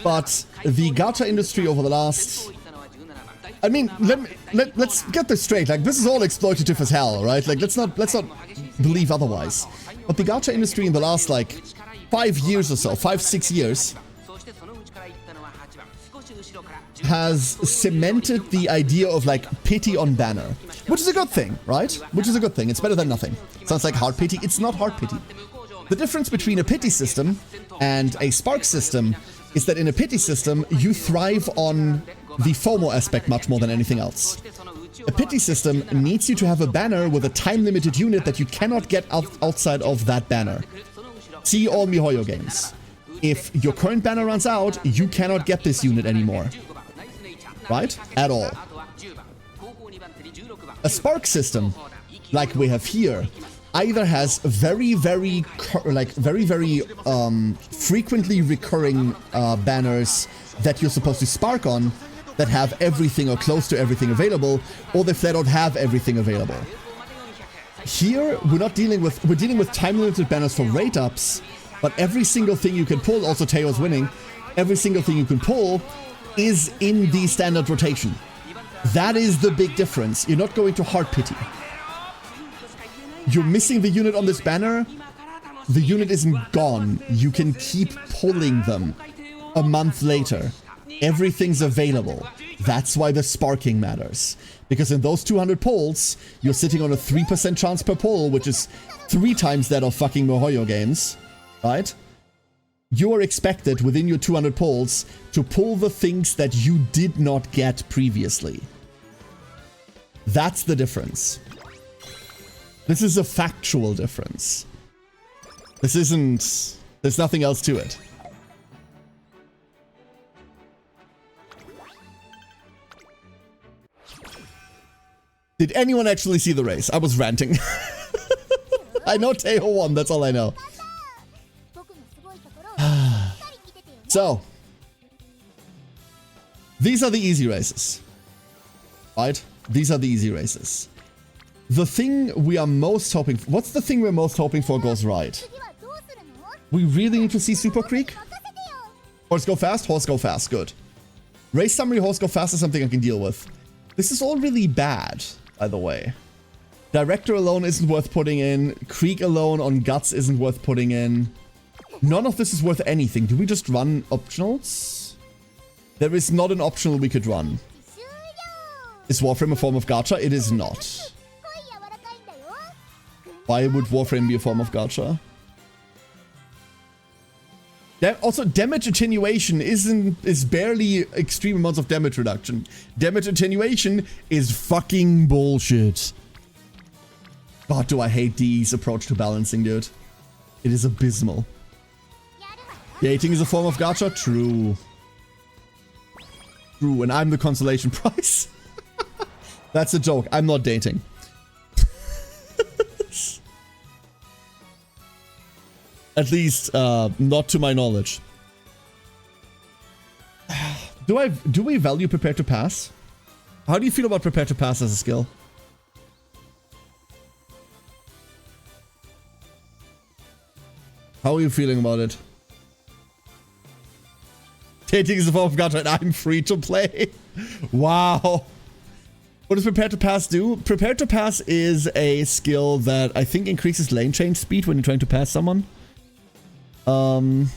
But the gacha industry over the last... I mean, let's get this straight. Like, this is all exploitative as hell, right? Like, let's not believe otherwise. But the gacha industry in the last, like, 5 years or so, 5-6 years, has cemented the idea of, like, pity on banner. Which is a good thing, right? Which is a good thing. It's better than nothing. Sounds like hard pity. It's not hard pity. The difference between a pity system and a spark system is that in a pity system, you thrive on the FOMO aspect much more than anything else. A pity system needs you to have a banner with a time-limited unit that you cannot get outside of that banner. See all MiHoYo games. If your current banner runs out, you cannot get this unit anymore. Right? At all. A spark system, like we have here, either has very frequently recurring banners that you're supposed to spark on that have everything or close to everything available, or they flat out have everything available. Here, we're dealing with time-limited banners for rate ups, but every single thing you can pull, also Teo's winning, every single thing you can pull is in the standard rotation. That is the big difference. You're not going to hard pity. You're missing the unit on this banner, the unit isn't gone. You can keep pulling them a month later. Everything's available. That's why the sparking matters. Because in those 200 pulls, you're sitting on a 3% chance per pull, which is 3 times that of fucking MiHoYo games, right? You are expected within your 200 pulls to pull the things that you did not get previously. That's the difference. This is a factual difference. This isn't... There's nothing else to it. Did anyone actually see the race? I was ranting. I know Teo won, that's all I know. So, these are the easy races. Right? These are the easy races. The thing we are most hoping for... What's the thing we're most hoping for goes right? We really need to see Super Creek? Horse go fast? Horse go fast. Good. Race summary, horse go fast is something I can deal with. This is all really bad, by the way. Director alone isn't worth putting in. Creek alone on Guts isn't worth putting in. None of this is worth anything. Do we just run optionals? There is not an optional we could run. Is Warframe a form of gacha? It is not. Why would Warframe be a form of gacha? Also, damage attenuation is barely extreme amounts of damage reduction. Damage attenuation is fucking bullshit. God, do I hate DE's approach to balancing, dude. It is abysmal. Dating is a form of gacha? True. True, and I'm the consolation prize. That's a joke. I'm not dating. At least, not to my knowledge. Do we value Prepare to Pass? How do you feel about Prepare to Pass as a skill? How are you feeling about it? Dating is a form of gacha and I'm free to play. Wow. What does Prepare to Pass do? Prepare to Pass is a skill that I think increases lane change speed when you're trying to pass someone. Do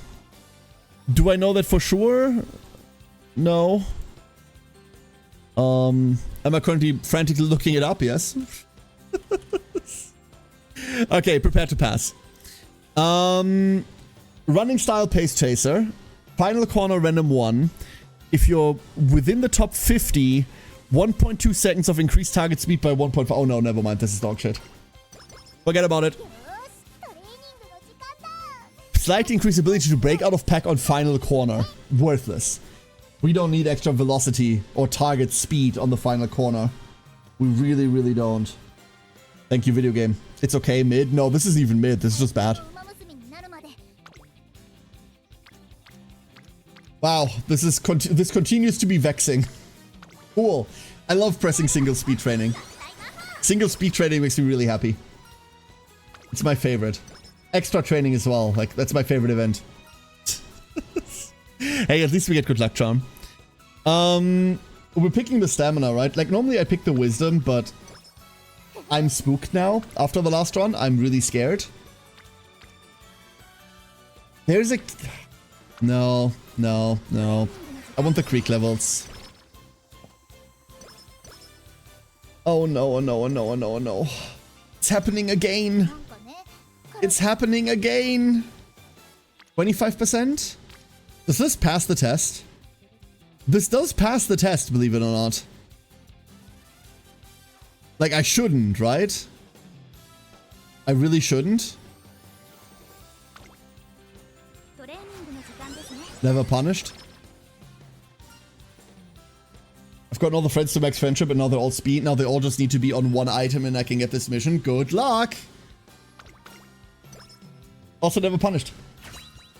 I know that for sure? No. Am I currently frantically looking it up? Yes. Okay, Prepare to Pass. Running style pace chaser. Final corner random 1. If you're within the top 50, 1.2 seconds of increased target speed by 1.5. Oh no, never mind. This is dog shit. Forget about it. Slightly increased ability to break out of pack on final corner. Worthless. We don't need extra velocity or target speed on the final corner. We really, really don't. Thank you, video game. It's okay, mid. No, this isn't even mid. This is just bad. Wow, this continues to be vexing. Cool. I love pressing single speed training. Single speed training makes me really happy. It's my favorite. Extra training as well. Like, that's my favorite event. Hey, at least we get good luck charm. We're picking the stamina, right? Like, normally I pick the wisdom, but I'm spooked now. After the last run, I'm really scared. There's a... No. I want the creek levels. Oh no. It's happening again. It's happening again. 25%? Does this pass the test? This does pass the test, believe it or not. Like, I shouldn't, right? I really shouldn't. Never punished. I've gotten all the friends to max friendship and now they're all speed. Now they all just need to be on one item and I can get this mission. Good luck! Also never punished.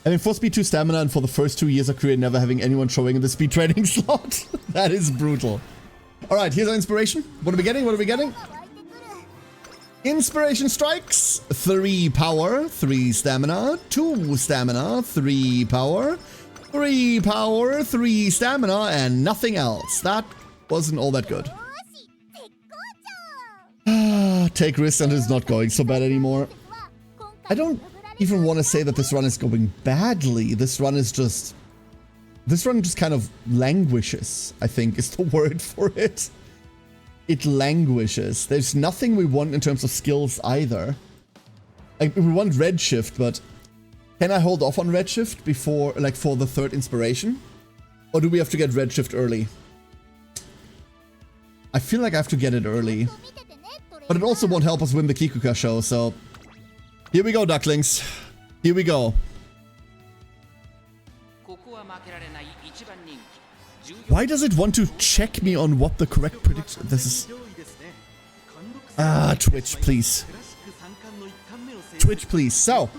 Having 4 speed 2 stamina and for the first 2 years of career never having anyone showing in the speed training slot. That is brutal. Alright, here's our inspiration. What are we getting? Inspiration strikes. 3 power, 3 stamina, 2 stamina, 3 power, 3 power, 3 stamina, and nothing else. That wasn't all that good. Take risks and it's not going so bad anymore. I don't even want to say that this run is going badly. This run just kind of languishes, I think is the word for it. It languishes. There's nothing we want in terms of skills either. Like, we want redshift, but can I hold off on redshift before, like, for the 3rd inspiration? Or do we have to get redshift early? I feel like I have to get it early. But it also won't help us win the Kikuka show, so... Here we go, ducklings. Here we go. Why does it want to check me on what the correct prediction... This is... Twitch, please. Twitch, please. So.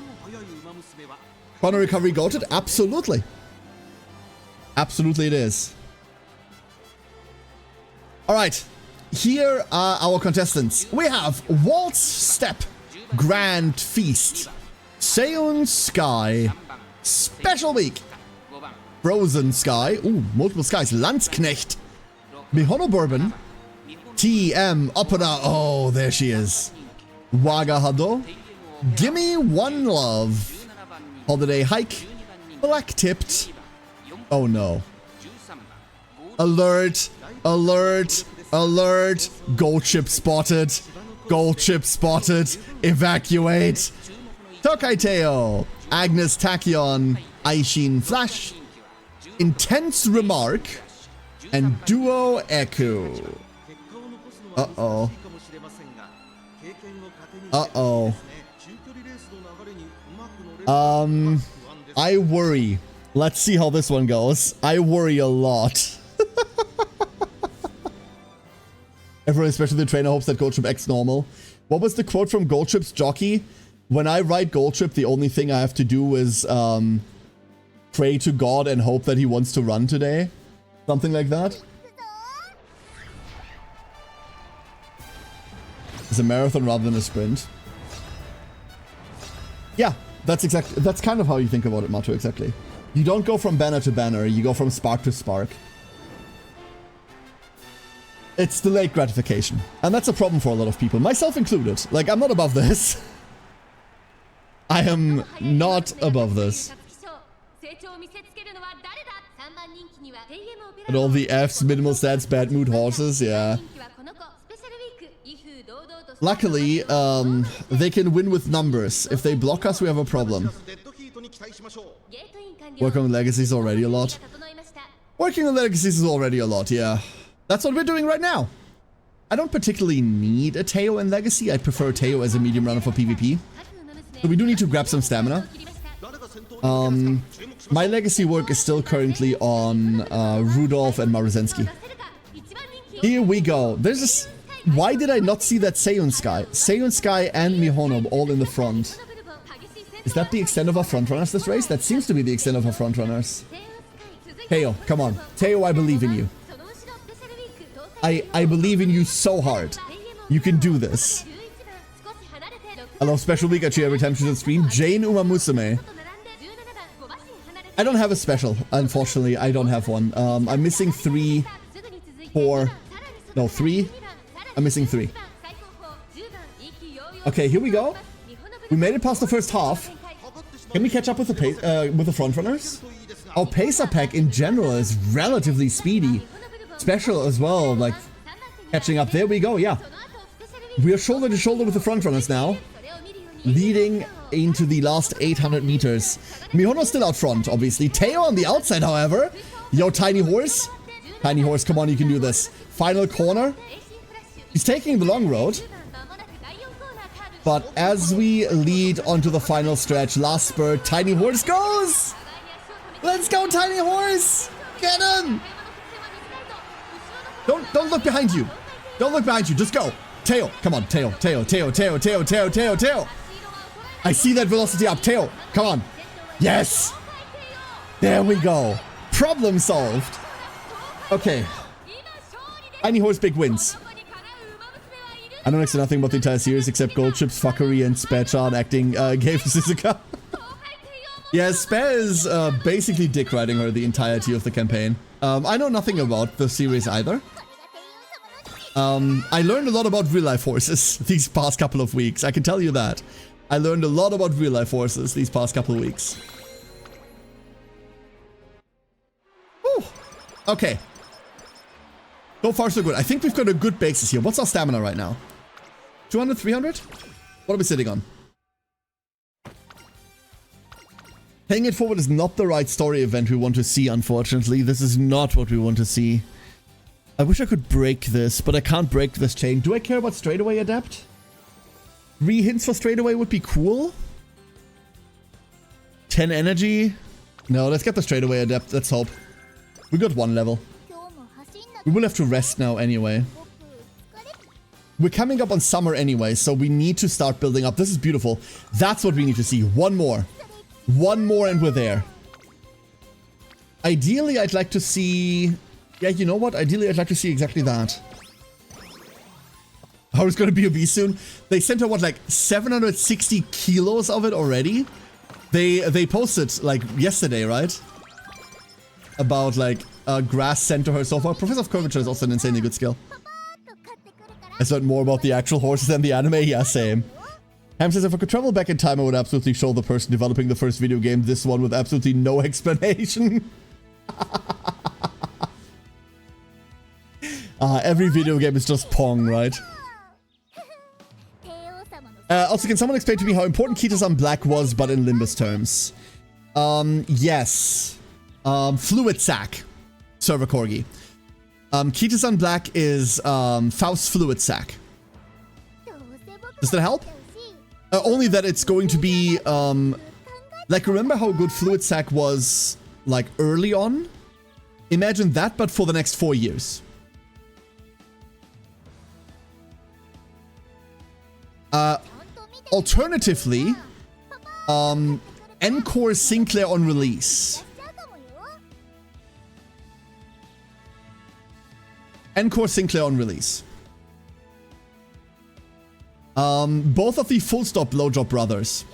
Chrono Recovery goated? Absolutely. Absolutely it is. Alright. Here are our contestants. We have Waltz Step, Grand Feast, Seon Sky, Special Week, Frozen Sky, ooh, multiple skies, Landsknecht, Mihono Bourbon, TM Opera, oh, there she is, Waga Hado, Gimme One Love, Holiday Hike, Black Tipped, oh no, Alert, Alert, Alert, Gold Chip spotted, Gold Chip spotted, Evacuate, Tokaiteo, Agnes Tachyon, Aishin Flash, Intense Remark, and Duo Echo. Uh-oh. Uh-oh. I worry. Let's see how this one goes. I worry a lot. Everyone, especially the trainer, hopes that Gold Trip X normal. What was the quote from Gold Trip's jockey? When I ride Gold Trip, the only thing I have to do is pray to God and hope that he wants to run today. Something like that. It's a marathon rather than a sprint. Yeah, that's kind of how you think about it, Mato, exactly. You don't go from banner to banner, you go from spark to spark. It's delayed gratification. And that's a problem for a lot of people, myself included. Like, I'm not above this. I am not above this. And all the Fs, minimal stats, bad mood horses, yeah. Luckily, they can win with numbers. If they block us, we have a problem. Working on legacies already a lot. Working on legacies is already a lot, yeah. That's what we're doing right now. I don't particularly need a Teo in Legacy. I prefer Teo as a medium runner for PvP. So we do need to grab some stamina. My Legacy work is still currently on Rudolph and Maruzensky. Here we go. There's this... Why did I not see that Seon Sky? Seon Sky and Mihono all in the front. Is that the extent of our frontrunners this race? That seems to be the extent of our frontrunners. Teo, come on. Teo, I believe in you. I believe in you so hard. You can do this. I love Special Pikachu every time she's on stream. Jane Umamusume. I don't have a special, unfortunately. I don't have one. I'm missing 3, 4... No, 3. I'm missing 3. Okay, here we go. We made it past the first half. Can we catch up with the front runners? Our Pacer pack in general is relatively speedy. Special as well, like catching up. There we go, yeah. We are shoulder to shoulder with the front runners now. Leading into the last 800 meters. Mihono's still out front, obviously. Teo on the outside, however. Yo, Tiny Horse. Tiny Horse, come on, you can do this. Final corner. He's taking the long road. But as we lead onto the final stretch, last spurt, Tiny Horse goes! Let's go, Tiny Horse! Get him! Don't look behind you. Don't look behind you, just go. Teo, come on, Teo. I see that velocity up. Teo, come on. Yes! There we go. Problem solved. Okay. Tiny Horse big wins. I know next to nothing about the entire series except Gold Chips, fuckery, and Spatchard acting gave Suzuka. Yeah, Spare is basically dick riding her the entirety of the campaign. I know nothing about the series either. I learned a lot about real life horses these past couple of weeks. I can tell you that. I learned a lot about real life horses these past couple of weeks. Whew. Okay. So far so good. I think we've got a good basis here. What's our stamina right now? 200, 300? What are we sitting on? Paying it forward is not the right story event we want to see, unfortunately. This is not what we want to see. I wish I could break this, but I can't break this chain. Do I care about straightaway adapt? 3 hints for straightaway would be cool. 10 energy. No, let's get the straightaway adapt. Let's hope. We got 1 level. We will have to rest now anyway. We're coming up on summer anyway, so we need to start building up. This is beautiful. That's what we need to see. 1 more. 1 more and we're there. Ideally, I'd like to see... Yeah, you know what? Ideally, I'd like to see exactly that. Haru's gonna be obese soon. They sent her, what, like 760 kilos of it already? They posted, like, yesterday, right? About, like, grass sent to her so far. Professor of Curvature is also an insanely good skill. I learned more about the actual horses than the anime. Yeah, same. Ham says, if I could travel back in time, I would absolutely show the person developing the first video game this one with absolutely no explanation. Every video game is just Pong, right? Also, can someone explain to me how important Kita-san Black was, but in Limbus terms? Yes. Fluid Sac. Server Corgi. Kita-san Black is Faust's Fluid Sac. Does that help? Only that it's going to be, like, remember how good Fluid Sac was, like, early on? Imagine that, but for the next 4 years. Alternatively, Encore Sinclair on release. Encore Sinclair on release. Both of the Full Stop Blowjob brothers.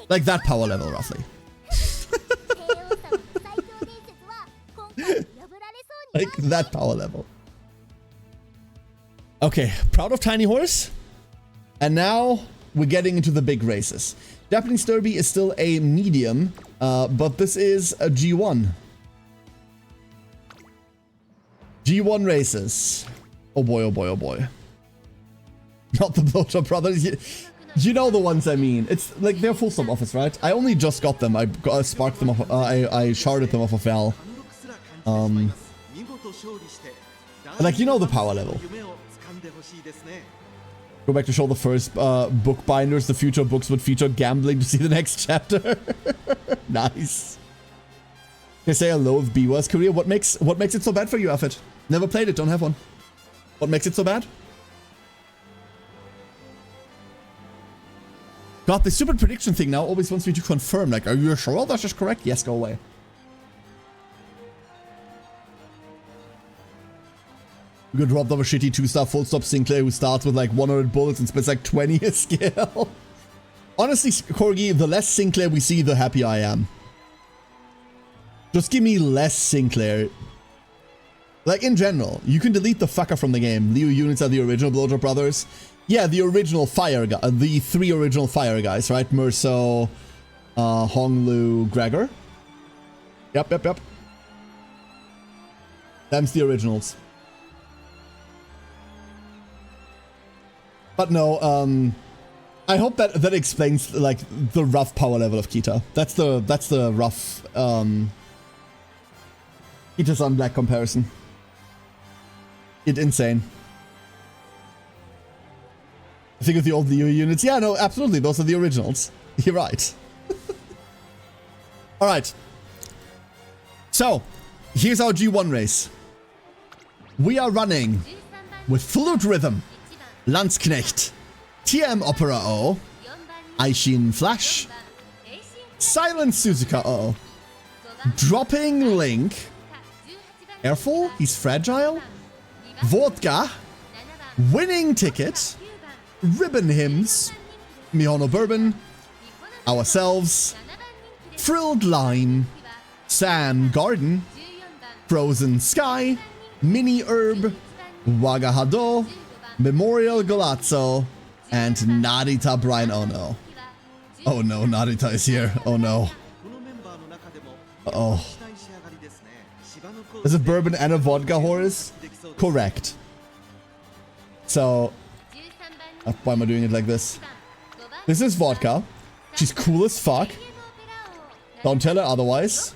Like that power level, roughly. Like that power level. Okay, proud of Tiny Horse. And now we're getting into the big races. Japanese Derby is still a medium, but this is a G1. G1 races. Oh boy, oh boy, oh boy. Not the Blowjob brothers. You know the ones I mean. It's like they're Full Stop Office, right? I only just got them. I sparked them off. I sharded them off of Val. Like, you know the power level. Go back to show the first bookbinders. The future books would feature gambling to see the next chapter. Nice. Can I say I loathe Biwa's career? What makes it so bad for you, Affit? Never played it, don't have one. What makes it so bad? God, the stupid prediction thing now always wants me to confirm. Like, are you sure this is correct? Yes, go away. We got robbed of a shitty 2-star full stop Sinclair who starts with like 100 bullets and spends like 20 a skill. Honestly, Corgi, the less Sinclair we see, the happier I am. Just give me less Sinclair. Like, in general, you can delete the fucker from the game. Leo units are the original Blowjob Brothers. Yeah, the original fire guy, the 3 original fire guys, right? Merso, Honglu, Gregor. Yep. Them's the originals. But no, I hope that explains like the rough power level of Kita. That's the rough Kita Sun Black comparison. It's insane. I think of the old Leo units. Yeah, no, absolutely. Those are the originals. You're right. All right. So, here's our G1 race. We are running with Flute Rhythm, Landsknecht, TM Opera O, Aishin Flash, Silent Suzuka O, Dropping Link, Careful, he's fragile, Vodka, Winning Ticket, Ribbon Hymns, Mihono Bourbon, Ourselves, Frilled Line, Sam Garden, Frozen Sky, Mini Herb, Wagahado, Memorial Golazzo, and Narita Brian Ono. Oh no, Narita is here. Oh no. Uh-oh. Is a bourbon and a vodka horse? Correct. So, why am I doing it like this? This is vodka. She's cool as fuck. Don't tell her otherwise.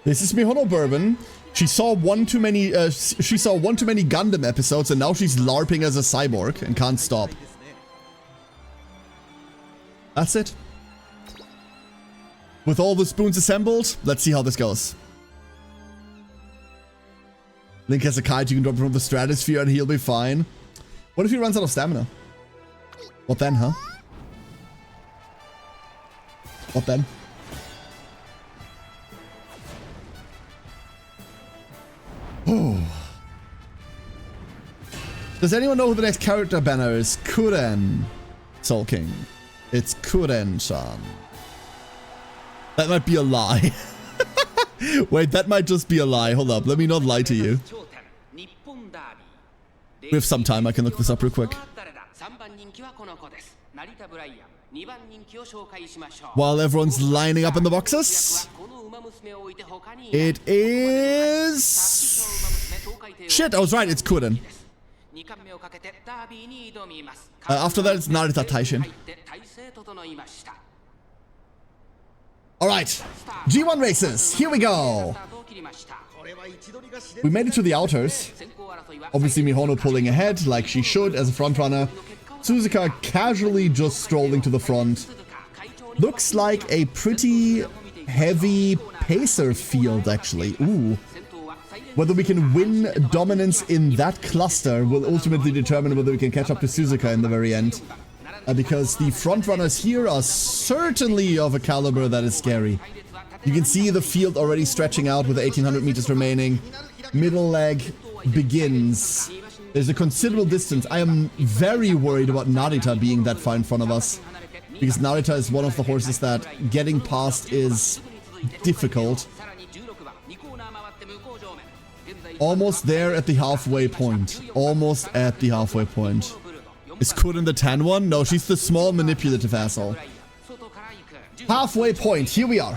This is Mihono Bourbon. She saw one too many Gundam episodes and now she's LARPing as a cyborg and can't stop. That's it. With all the spoons assembled, let's see how this goes. Link has a kite you can drop from the stratosphere and he'll be fine. What if he runs out of stamina? What then, huh? What then? Oh. Does anyone know who the next character banner is? Kuren. Soul King. It's Kuren-chan. That might be a lie. Wait, that might just be a lie. Hold up, let me not lie to you. We have some time, I can look this up real quick. While everyone's lining up in the boxes. It is... Shit, I was right, it's Kuren. After that, it's Narita Taishin. Alright, G1 races, here we go! We made it to the outers. Obviously Mihono pulling ahead, like she should as a frontrunner. Suzuka casually just strolling to the front. Looks like a pretty heavy pacer field, actually. Ooh. Whether we can win dominance in that cluster will ultimately determine whether we can catch up to Suzuka in the very end. Because the frontrunners here are certainly of a caliber that is scary. You can see the field already stretching out with 1800 meters remaining. Middle leg begins. There's a considerable distance. I am very worried about Narita being that far in front of us. Because Narita is one of the horses that getting past is difficult. Almost there at the halfway point. Almost at the halfway point. Is Kuren the tan one? No, she's the small manipulative asshole. Halfway point, here we are.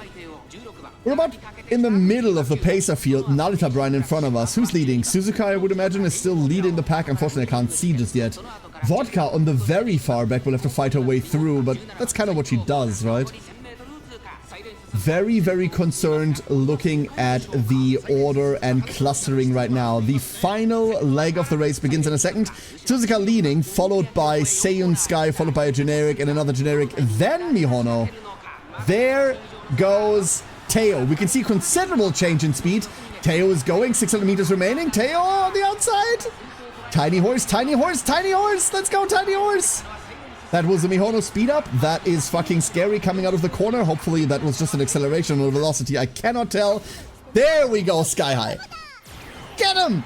We're about in the middle of the pacer field. Narita Brian in front of us. Who's leading? Suzuka, I would imagine, is still leading the pack. Unfortunately, I can't see just yet. Vodka on the very far back will have to fight her way through, but that's kind of what she does, right? Very, very concerned looking at the order and clustering right now. The final leg of the race begins in a second. Suzuka leading, followed by Seiyun Sky, followed by a generic and another generic, then Mihono. There goes Teo. We can see considerable change in speed. Teo is going, 600 meters remaining. Teo on the outside. Tiny horse, tiny horse, tiny horse. Let's go, tiny horse. That was a Mihono speed up. That is fucking scary coming out of the corner. Hopefully that was just an acceleration or velocity. I cannot tell. There we go, Sky High. Get him!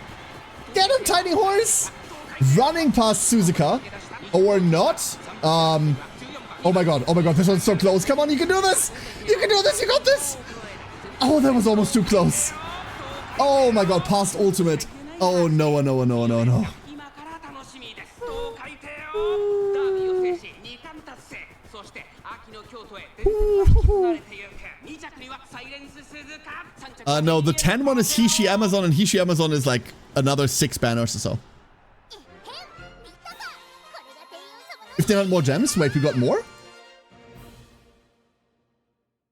Get him, Tiny Horse! Running past Suzuka. Or not. Oh my god, this one's so close. Come on, you can do this! You can do this, you got this! Oh, that was almost too close. Oh my god, past ultimate. Oh no, no, no, no, no. No, the 10 one is Hishi Amazon, and Hishi Amazon is like another 6 banners or so. If they had more gems, wait, we got more?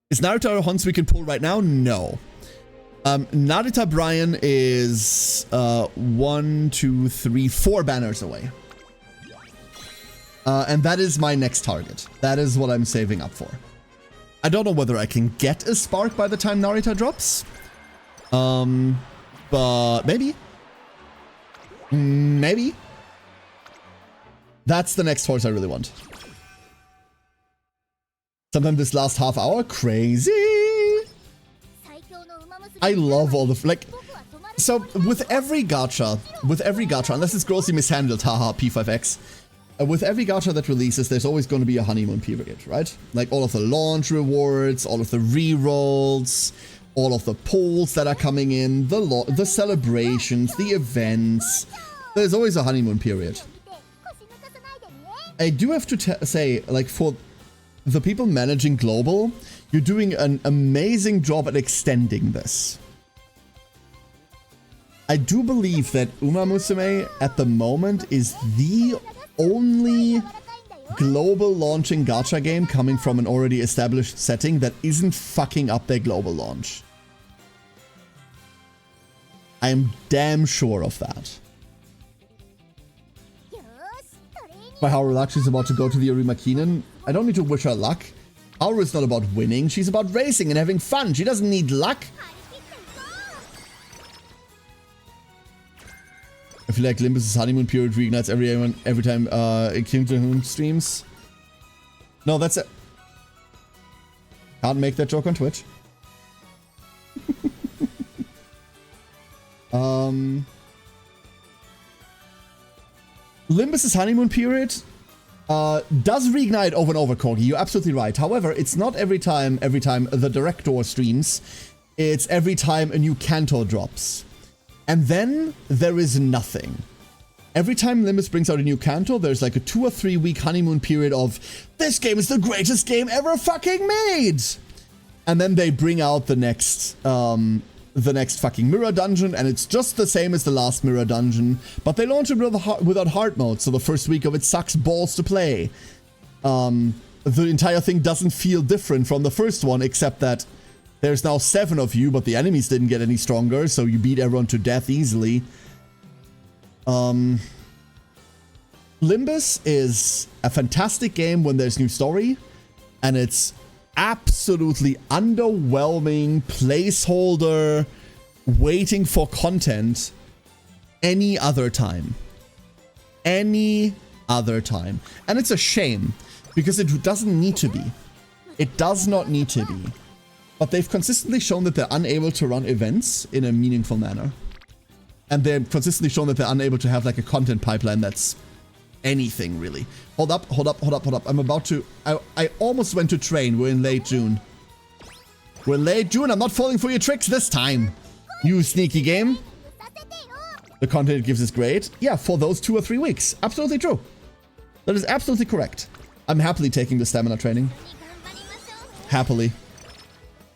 Is Narita or Hons we can pull right now? No. Narita Brian is 1, 2, 3, 4 banners away. And that is my next target. That is what I'm saving up for. I don't know whether I can get a spark by the time Narita drops. But maybe. Maybe. That's the next horse I really want. Sometime this last half hour, crazy. I love all the, like, so with every gacha, unless it's grossly mishandled, haha, P5X, with every gacha that releases, there's always going to be a honeymoon period, right? Like all of the launch rewards, all of the rerolls, all of the polls that are coming in, the celebrations, the events. There's always a honeymoon period. I do have to say, like, for the people managing global, you're doing an amazing job at extending this. I do believe that Uma Musume at the moment is the only global launching gacha game coming from an already established setting that isn't fucking up their global launch. I am damn sure of that. By Haru luck, she's about to go to the Arima Keenan. I don't need to wish her luck. Haru is not about winning, she's about racing and having fun. She doesn't need luck. I feel like Limbus' honeymoon period reignites every time Kim Jong-un streams. No, that's it. Can't make that joke on Twitch. Limbus' honeymoon period does reignite over and over, Corgi. You're absolutely right. However, it's not every time the director streams. It's every time a new Kanto drops. And then there is nothing. Every time Limbus brings out a new Kanto, there's like a 2 or 3 week honeymoon period of, this game is the greatest game ever fucking made! And then they bring out the next fucking mirror dungeon, and it's just the same as the last mirror dungeon, but they launch it without hard mode, so the first week of it sucks balls to play. The entire thing doesn't feel different from the first one, except that there's now 7 of you, but the enemies didn't get any stronger, so you beat everyone to death easily. Limbus is a fantastic game when there's new story, and it's absolutely underwhelming placeholder waiting for content any other time. Any other time. And it's a shame, because it doesn't need to be. It does not need to be. But they've consistently shown that they're unable to run events in a meaningful manner. And they've consistently shown that they're unable to have like a content pipeline that's anything, really. Hold up. I'm about to... I almost went to train. We're in late June. We're late June. I'm not falling for your tricks this time. You sneaky game. The content it gives is great. Yeah, for those 2 or 3 weeks. Absolutely true. That is absolutely correct. I'm happily taking the stamina training. Happily.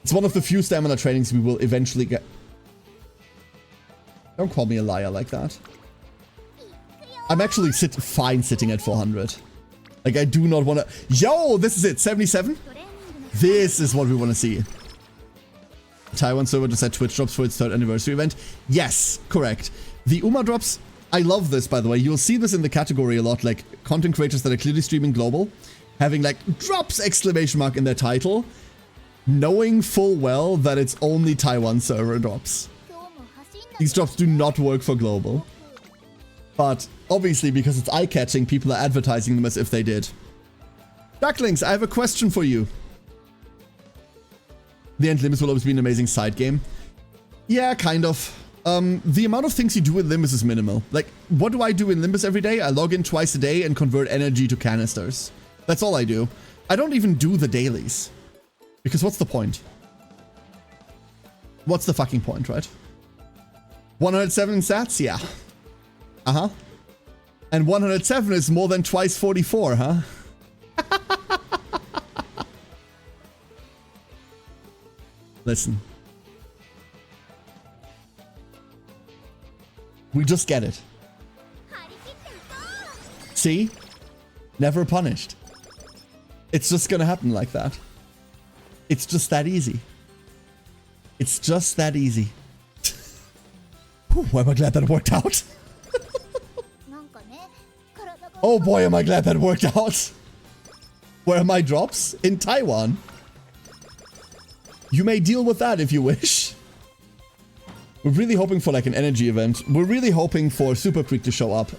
It's one of the few stamina trainings we will eventually get. Don't call me a liar like that. I'm actually fine sitting at 400. Like, I do not want to... Yo, this is it. 77? This is what we want to see. Taiwan server just had Twitch drops for its 3rd anniversary event. Yes, correct. The Uma drops... I love this, by the way. You'll see this in the category a lot. Like, content creators that are clearly streaming global. Having, like, drops exclamation mark in their title. Knowing full well that it's only Taiwan server drops. These drops do not work for global. But obviously, because it's eye-catching, people are advertising them as if they did. Ducklings, I have a question for you. The End Limits will always be an amazing side game. Yeah, kind of. The amount of things you do in Limbus is minimal. Like, what do I do in Limbus every day? I log in twice a day and convert energy to canisters. That's all I do. I don't even do the dailies. Because what's the point? What's the fucking point, right? 107 stats? Yeah. Uh-huh. And 107 is more than twice 44, huh? Listen. We just get it. See? Never punished. It's just gonna happen like that. It's just that easy. It's just that easy. Whew, am I glad that it worked out? Oh boy, am I glad that it worked out. Where are my drops? In Taiwan. You may deal with that if you wish. We're really hoping for like an energy event. We're really hoping for Super Creek to show up.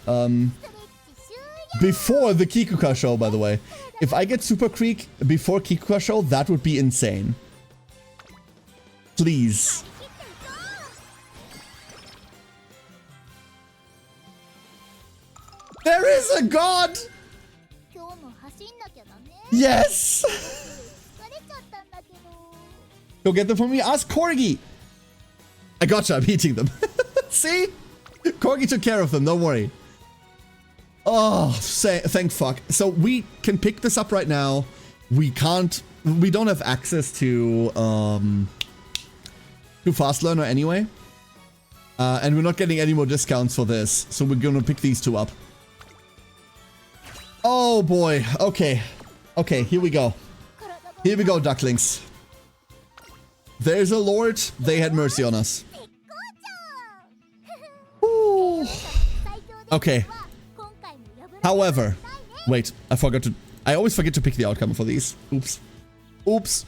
Before the Kikuka show, by the way. If I get Super Creek before Kikuka show, that would be insane. Please. There is a god! Yes! Go get them for me. Ask Corgi! I gotcha, I'm eating them. See? Corgi took care of them, don't worry. Oh, thank fuck. So we can pick this up right now. We don't have access to Fast Learner anyway. And we're not getting any more discounts for this. So we're gonna pick these two up. Oh boy, okay. Okay, here we go. Here we go, ducklings. There's a lord. They had mercy on us. Ooh. Okay. However, wait, I always forget to pick the outcome for these. Oops. Oops.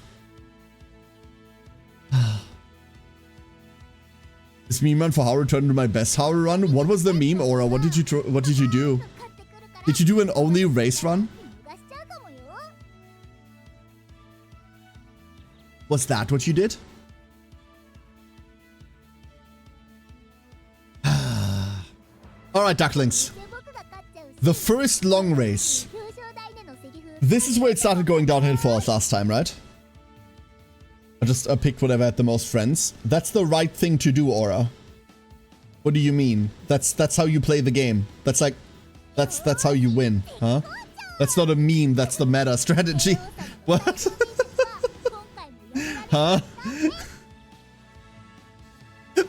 This meme run for Haru turned into my best Haru run. What was the meme, Aura? What did you do? Did you do an only race run? Was that what you did? Alright, ducklings. The first long race. This is where it started going downhill for us last time, right? I just picked whatever had the most friends. That's the right thing to do, Aura. What do you mean? That's how you play the game. That's like... That's how you win, huh? That's not a meme, that's the meta strategy. What? Huh?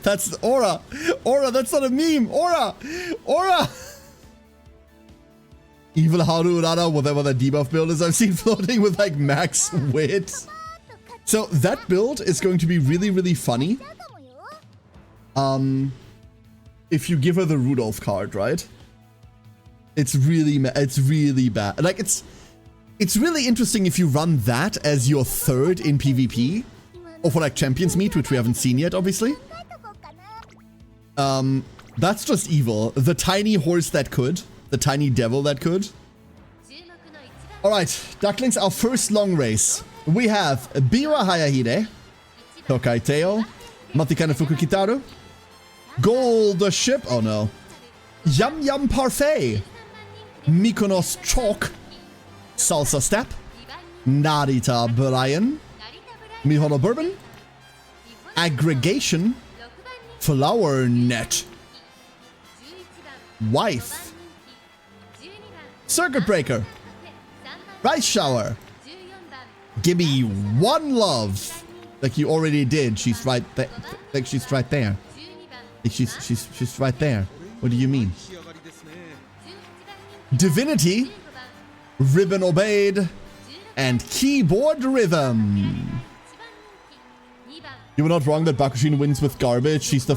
That's Aura! Aura, that's not a meme! Aura! Aura! Evil Haru Urara, whatever that debuff build is I've seen floating with like max wit. So that build is going to be really, really funny. If you give her the Rudolph card, right? It's really bad. Like it's really interesting if you run that as your third in PvP. Or for like Champions Meet, which we haven't seen yet, obviously. That's just evil. The tiny horse that could. The tiny devil that could. Alright, ducklings, our first long race. We have Biwa Hayahide, Tokai Teo, Matikana Fukukitaru, Gold Ship, oh no, Yum Yum Parfait, Mykonos Chalk, Salsa Step, Narita Brian, Mihono Bourbon, Aggregation, Flower Net, Wife, Circuit Breaker, Rice Shower, Gimme One Love, like you already did. She's right there. Like she's right there. Like she's right there. What do you mean? Divinity, Ribbon Obeyed, and Keyboard Rhythm. You were not wrong that Bakushin wins with garbage. She's the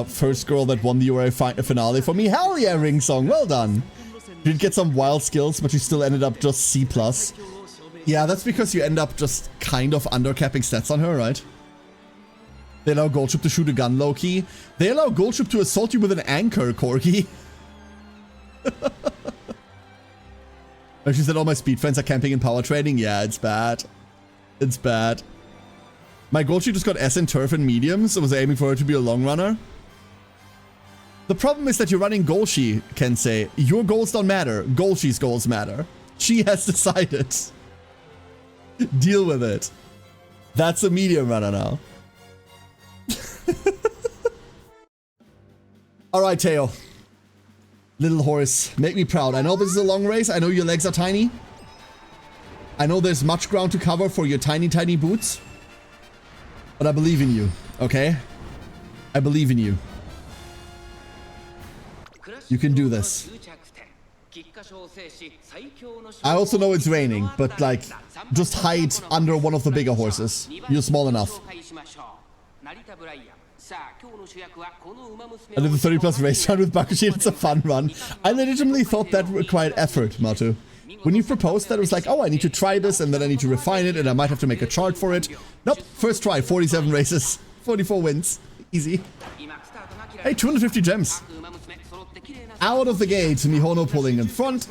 first girl that won the URA finale for me. Hell yeah, Ring Song. Well done. She did get some wild skills, but she still ended up just C+. Yeah, that's because you end up just kind of undercapping stats on her, right? They allow Goldship to shoot a gun low-key. They allow Goldship to assault you with an anchor, Corgi. She said all my speed friends are camping in power trading. Yeah, it's bad. It's bad. My Goldship just got S in turf and medium, so was aiming for her to be a long runner. The problem is that you're running Golshi, Kensei. Your goals don't matter. Golshi's goals matter. She has decided. Deal with it. That's a medium runner now. Alright, Teo. Little horse, make me proud. I know this is a long race. I know your legs are tiny. I know there's much ground to cover for your tiny, tiny boots. But I believe in you, okay? I believe in you. You can do this. I also know it's raining, but like, just hide under one of the bigger horses. You're small enough. I did the 30 plus race run with Bakushi. It's a fun run. I legitimately thought that required effort, Matu. When you proposed that, it was like, oh, I need to try this and then I need to refine it and I might have to make a chart for it. Nope, first try, 47 races, 44 wins. Easy. Hey, 250 gems. Out of the gate, Mihono pulling in front.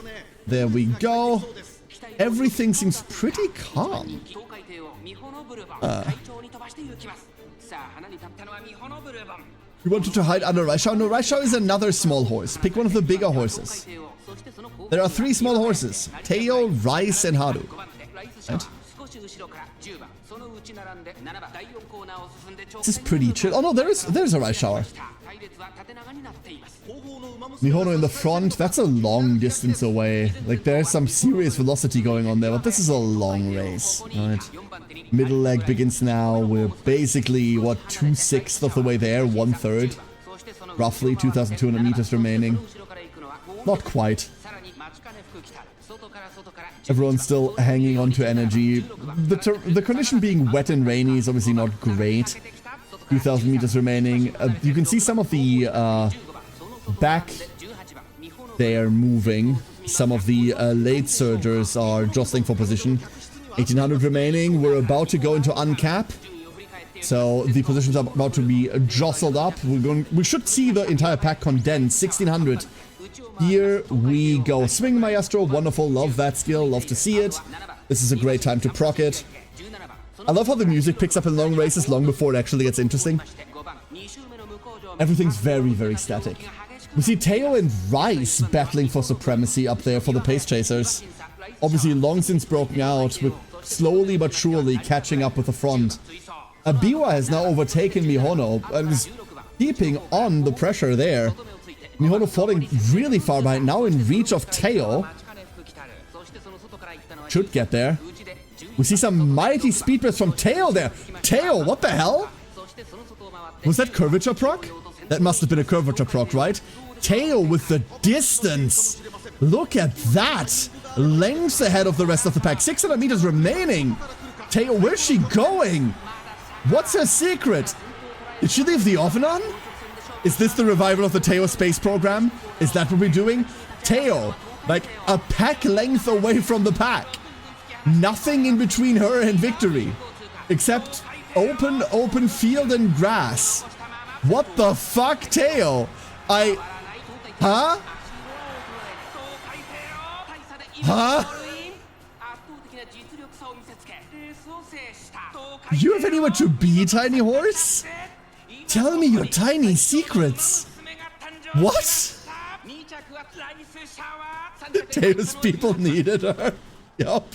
There we go. Everything seems pretty calm. You wanted to hide under Raishao? No, Raishao is another small horse. Pick one of the bigger horses. There are 3 small horses. Teo, Rice, and Haru. Right? This is pretty chill. Oh no, there's a Raishao. Mihono in the front. That's a long distance away. Like, there's some serious velocity going on there, but this is a long race. Right? Middle leg begins now. We're basically, what, 2/6 of the way there, 1/3. Roughly 2,200 meters remaining. Not quite. Everyone's still hanging on to energy. The condition being wet and rainy is obviously not great. 2,000 meters remaining. You can see some of the back there moving. Some of the late surgers are jostling for position. 1,800 remaining. We're about to go into uncap. So the positions are about to be jostled up. We should see the entire pack condense. 1,600. Here we go. Swing Maestro, wonderful. Love that skill. Love to see it. This is a great time to proc it. I love how the music picks up in long races long before it actually gets interesting. Everything's very, very static. We see Teo and Rice battling for supremacy up there for the pace chasers. Obviously long since broken out, with slowly but surely catching up with the front. Abiwa has now overtaken Mihono and is keeping on the pressure there. Mihono falling really far behind, now in reach of Teo. Should get there. We see some mighty speed bursts from Teo there. Teo, what the hell? Was that curvature proc? That must have been a curvature proc, right? Teo with the distance. Look at that. Lengths ahead of the rest of the pack. 600 meters remaining. Teo, where's she going? What's her secret? Did she leave the oven on? Is this the revival of the Teo space program? Is that what we're doing? Teo, like a pack length away from the pack. Nothing in between her and victory. Except open field and grass. What the fuck, Teo? Huh? Huh? You have anywhere to be, tiny horse? Tell me your tiny secrets. What? Teo's people needed her. Yup.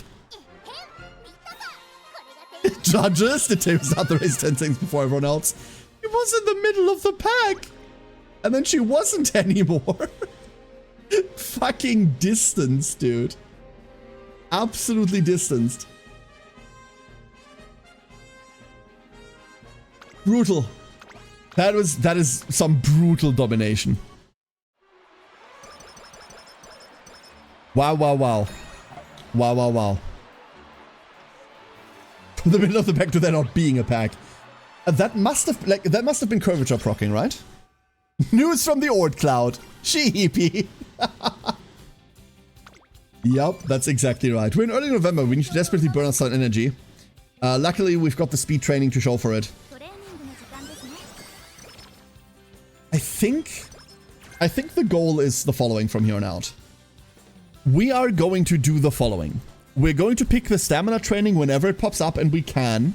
Judges, did Teo start the race 10 seconds before everyone else? He was in the middle of the pack. And then she wasn't anymore. Fucking distance, dude. Absolutely distanced. Brutal. That is some brutal domination. Wow, wow, wow. Wow, wow, wow. From the middle of the pack to there not being a pack. That must have been curvature procking, right? News from the Ord Cloud. Sheepy. Yup, that's exactly right. We're in early November. We need to desperately burn our sun energy. Luckily, we've got the speed training to show for it. I think the goal is the following from here on out. We are going to do the following. We're going to pick the stamina training whenever it pops up, and we can.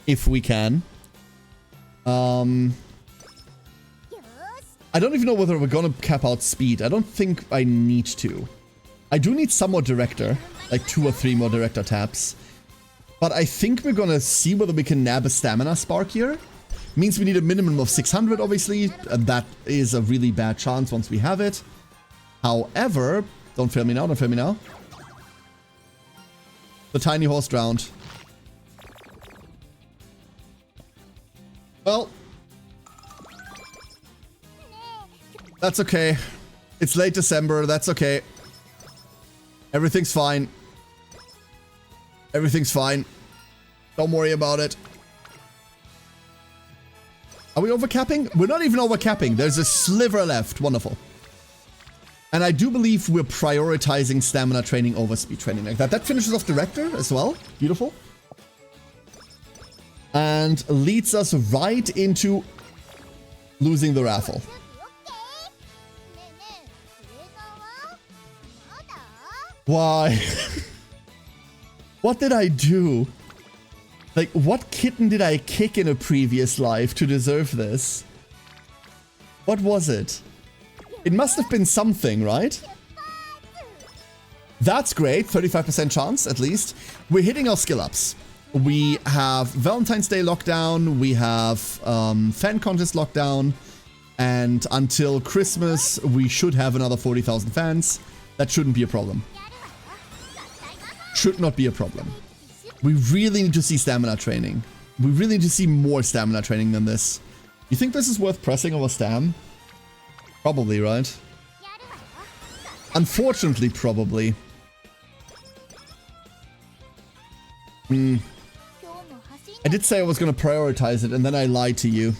If we can. I don't even know whether we're gonna cap out speed. I don't think I need to. I do need some more director, like 2 or 3 more director taps. But I think we're gonna see whether we can nab a stamina spark here. Means we need a minimum of 600, obviously, and that is a really bad chance once we have it. However, don't fail me now, don't fail me now. The tiny horse drowned. Well, that's okay. It's late December, that's okay. Everything's fine. Everything's fine. Don't worry about it. Are we overcapping? We're not even overcapping. There's a sliver left. Wonderful. And I do believe we're prioritizing stamina training over speed training like that. That finishes off Director as well. Beautiful. And leads us right into losing the raffle. Why? What did I do? Like, what kitten did I kick in a previous life to deserve this? What was it? It must have been something, right? That's great. 35% chance, at least. We're hitting our skill ups. We have Valentine's Day lockdown. We have fan contest lockdown. And until Christmas, we should have another 40,000 fans. That shouldn't be a problem. Should not be a problem. We really need to see stamina training. We really need to see more stamina training than this. You think this is worth pressing over Stam? Probably, right? Unfortunately, probably. I did say I was going to prioritize it, and then I lied to you.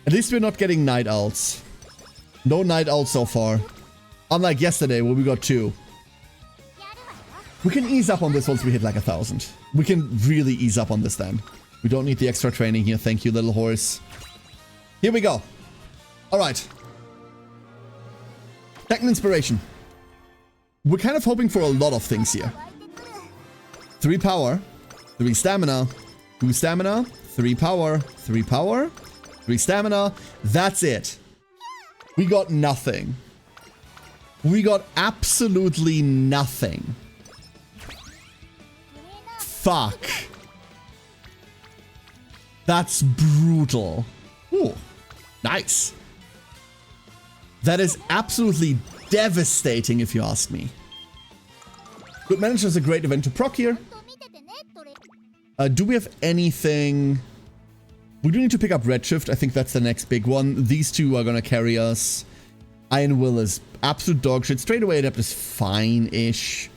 At least we're not getting Night Owls. No Night Owls so far. Unlike yesterday, where we got 2. We can ease up on this once we hit like 1,000. We can really ease up on this then. We don't need the extra training here. Thank you, little horse. Here we go. Alright. Techno Inspiration. We're kind of hoping for a lot of things here. 3 power, 3 stamina, 2 stamina, 3 power, 3 power, 3 stamina. That's it. We got nothing. We got absolutely nothing. Fuck. That's brutal. Ooh, nice. That is absolutely devastating if you ask me. Good Manager is a great event to proc here. Do we have anything? We do need to pick up Redshift. I think that's the next big one. These 2 are going to carry us. Iron Will is absolute dog shit. Straightaway Adept is fine-ish.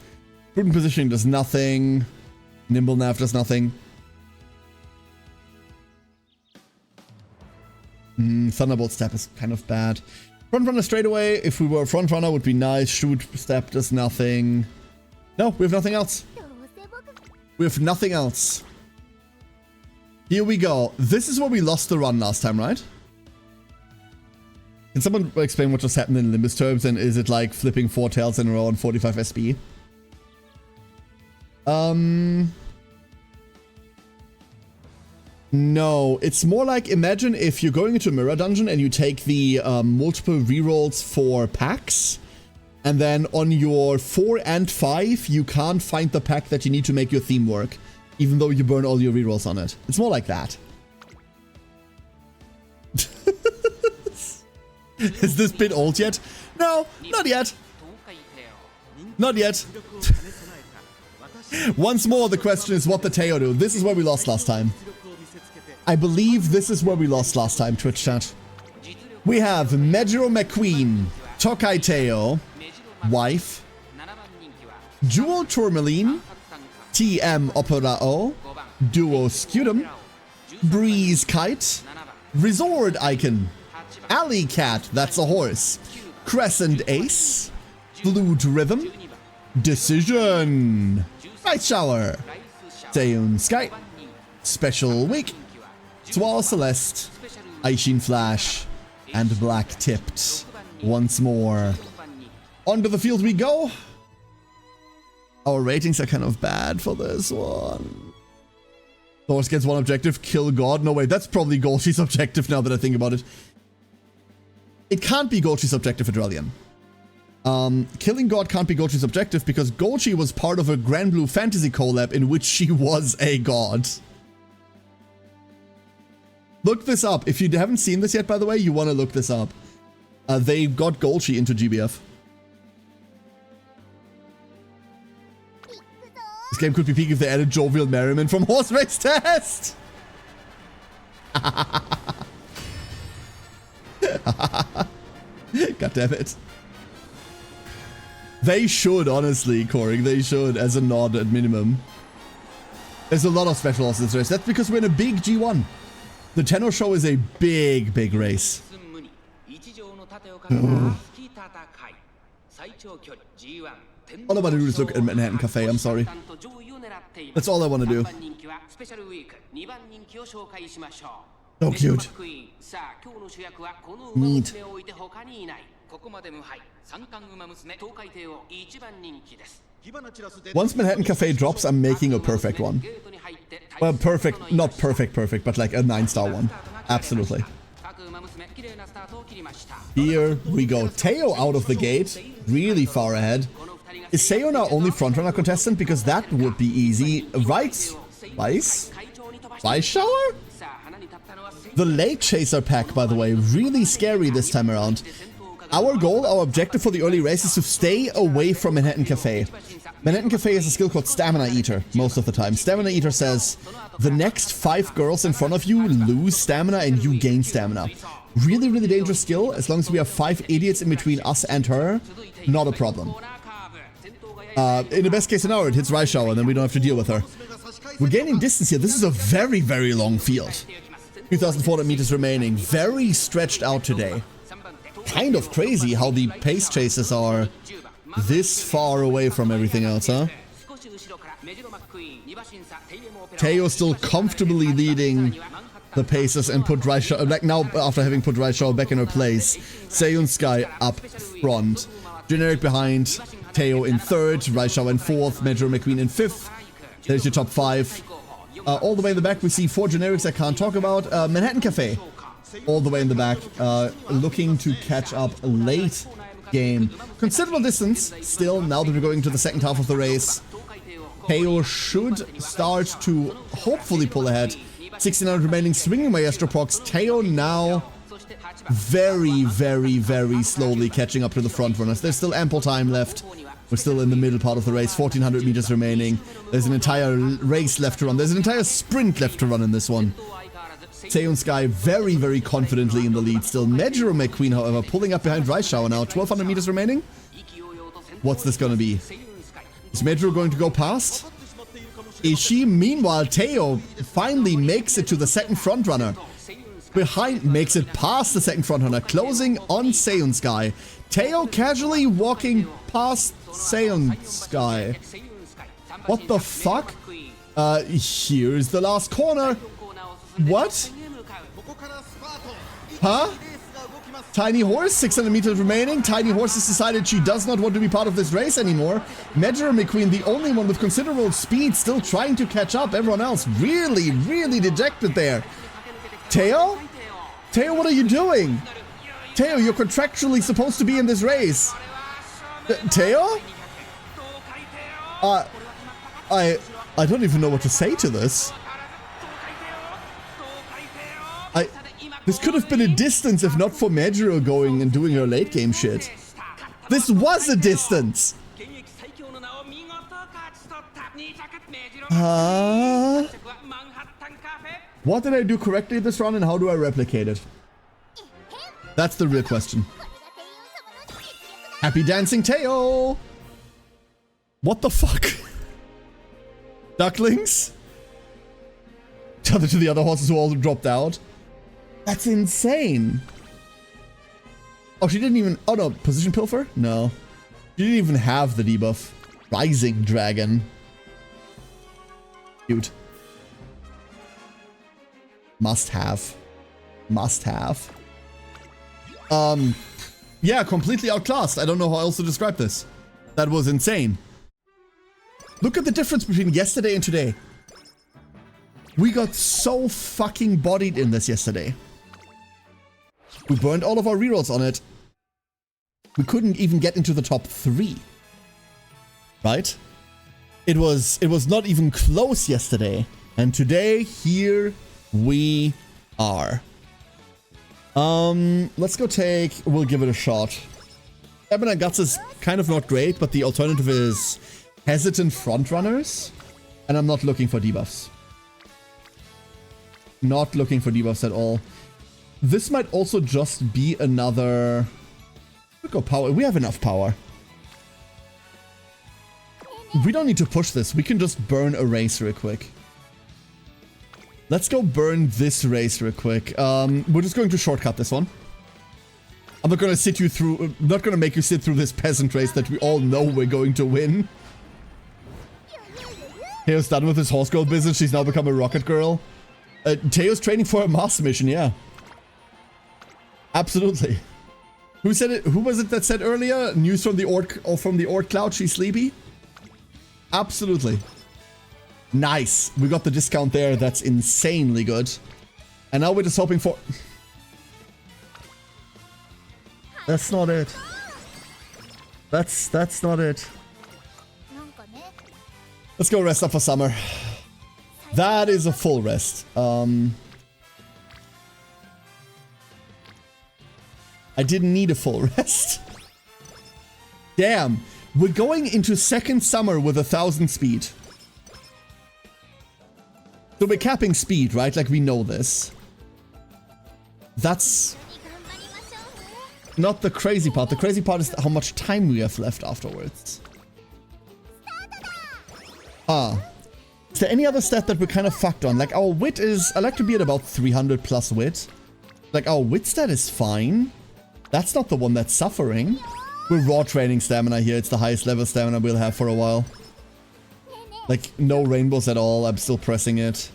Prudent Positioning does nothing. Nimble Nav does nothing. Thunderbolt Step is kind of bad. Frontrunner Straightaway, if we were a Frontrunner, would be nice. Shoot Step does nothing. No, we have nothing else. We have nothing else. Here we go. This is where we lost the run last time, right? Can someone explain what just happened in Limbus terms, and is it like flipping 4 tails in a row on 45 SB? No, it's more like, imagine if you're going into a mirror dungeon and you take the multiple rerolls for packs, and then on your 4 and 5, you can't find the pack that you need to make your theme work, even though you burn all your rerolls on it. It's more like that. Is this bit old yet? No, not yet. Not yet. Once more, the question is what the Teo do. This is where we lost last time. I believe this is where we lost last time, Twitch chat. We have Mejiro McQueen, Tokai Teo, Wife, Jewel Tourmaline, TM Operao, Duo Scutum, Breeze Kite, Resort Icon, Alley Cat, that's a horse, Crescent Ace, Flute Rhythm, Decision, Ice Shower, Seiyun Sky, Special Week, Twal Celeste, Aishin Flash, and Black Tipped. Once more. Onto the field we go. Our ratings are kind of bad for this one. Horse gets 1 objective, kill God. No way, that's probably Golshi's objective now that I think about it. It can't be Golchi's objective, Adrelian. Killing God can't be Golchi's objective because Golchi was part of a Grand Blue Fantasy collab in which she was a god. Look this up. If you haven't seen this yet, by the way, you want to look this up. They got Golchi into GBF. This game could be peak if they added Jovial Merriman from Horse Race Test! God damn it. They should, honestly, Coring. They should, as a nod at minimum. There's a lot of special loss in this race. That's because we're in a big G1. The Tenno Show is a big, big race. All I want to do is look at Manhattan Cafe, I'm sorry. That's all I want to do. So cute. Neat. Once Manhattan Cafe drops, I'm making a perfect one. Well, perfect, not perfect, but like a 9-star one. Absolutely. Here we go. Teo out of the gate, really far ahead. Is Seo now only frontrunner contestant? Because that would be easy. Vice Shower? The late chaser pack, by the way, really scary this time around. Our goal, our objective for the early race is to stay away from Manhattan Cafe. Manhattan Cafe has a skill called Stamina Eater, most of the time. Stamina Eater says, the next 5 girls in front of you lose stamina and you gain stamina. Really, really dangerous skill. As long as we have 5 idiots in between us and her, not a problem. In the best case scenario, it hits Raishao and then we don't have to deal with her. We're gaining distance here. This is a very, very long field. 2,400 meters remaining. Very stretched out today. Kind of crazy how the pace chases are this far away from everything else, huh? Teo still comfortably leading the paces and put Raishao, like now after having put Raishao back in her place. Seiyun Sky up front. Generic behind. Teo in 3rd. Raishao in 4th. Major McQueen in 5th. There's your top 5. All the way in the back we see 4 generics I can't talk about. Manhattan Cafe. All the way in the back. Looking to catch up late game. Considerable distance still now that we're going into the second half of the race. Teo should start to hopefully pull ahead. 1600 remaining, swinging my Astropox. Teo now very, very, very slowly catching up to the front runners. There's still ample time left. We're still in the middle part of the race. 1400 meters remaining. There's an entire race left to run. There's an entire sprint left to run in this one. Seiyun Sky very, very confidently in the lead still. Major McQueen, however, pulling up behind Raishao now. 1200 meters remaining. What's this going to be? Is Major going to go past? Is she? Meanwhile, Teo finally makes it to the second frontrunner. Behind, makes it past the second frontrunner, closing on Seiyun Sky. Teo casually walking past Seiyun Sky. What the fuck? Here's the last corner. What? Huh? Tiny Horse, 600 meters remaining. Tiny Horse has decided she does not want to be part of this race anymore. Major McQueen, the only one with considerable speed, still trying to catch up. Everyone else really, really dejected there. Teo? Teo, what are you doing? Teo, you're contractually supposed to be in this race. Teo? I don't even know what to say to this. This could have been a distance if not for Majuro going and doing her late game shit. This was a distance! What did I do correctly this round and how do I replicate it? That's the real question. Happy dancing, Teo! What the fuck? Ducklings? Tethered to the other horses who all dropped out. That's insane. Oh, she didn't even... Oh, no. Position Pilfer? No. She didn't even have the debuff. Rising Dragon. Cute. Must have. Must have. Yeah, completely outclassed. I don't know how else to describe this. That was insane. Look at the difference between yesterday and today. We got so fucking bodied in this yesterday. We burned all of our rerolls on it. We couldn't even get into the top 3. Right? It was not even close yesterday. And today, here we are. Let's go take... We'll give it a shot. Stamina Guts is kind of not great, but the alternative is hesitant frontrunners. And I'm not looking for debuffs. Not looking for debuffs at all. This might also just be another... We'll go power. We have enough power. We don't need to push this. We can just burn a race real quick. Let's go burn this race real quick. We're just going to shortcut this one. I'm not going to sit you through... not going to make you sit through this peasant race that we all know we're going to win. Teo's done with his horse girl business. She's now become a rocket girl. Teo's training for a Mars mission, yeah. Absolutely. Who said it? Who was it that said earlier? News from the Orc or from the Orc Cloud, she's sleepy? Absolutely. Nice. We got the discount there. That's insanely good. And now we're just hoping for... That's not it. That's not it. Let's go rest up for summer. That is a full rest. I didn't need a full rest. Damn. We're going into second summer with 1,000 speed. So we're capping speed, right? Like we know this. That's not the crazy part. The crazy part is how much time we have left afterwards. Is there any other stat that we're kind of fucked on? Like our wit is... I like to be at about 300 plus wit. Like our wit stat is fine. That's not the one that's suffering. We're raw training stamina here. It's the highest level stamina we'll have for a while. Like no rainbows at all. I'm still pressing it.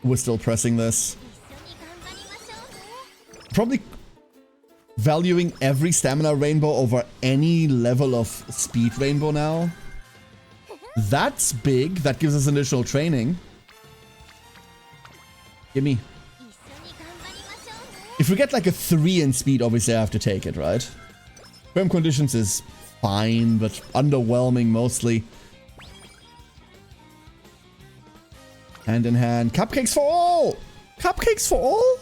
We're still pressing this. Probably valuing every stamina rainbow over any level of speed rainbow now. That's big. That gives us additional training. Gimme. If we get like a 3 in speed, obviously I have to take it, right? Firm conditions is fine, but underwhelming mostly. Hand in hand. Cupcakes for all! Cupcakes for all?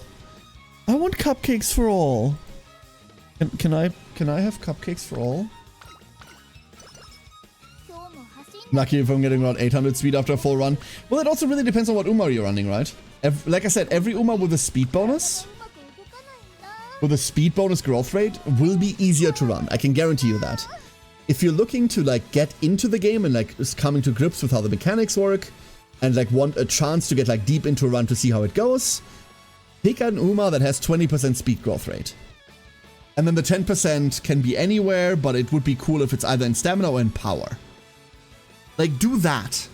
I want cupcakes for all. Can I have cupcakes for all? Lucky if I'm getting around 800 speed after a full run. Well, it also really depends on what Uma you're running, right? Like I said, every Uma with a speed bonus, with a speed bonus growth rate, will be easier to run. I can guarantee you that. If you're looking to like get into the game and like just coming to grips with how the mechanics work, and like want a chance to get like deep into a run to see how it goes, pick an Uma that has 20% speed growth rate. And then the 10% can be anywhere, but it would be cool if it's either in stamina or in power. Like, do that.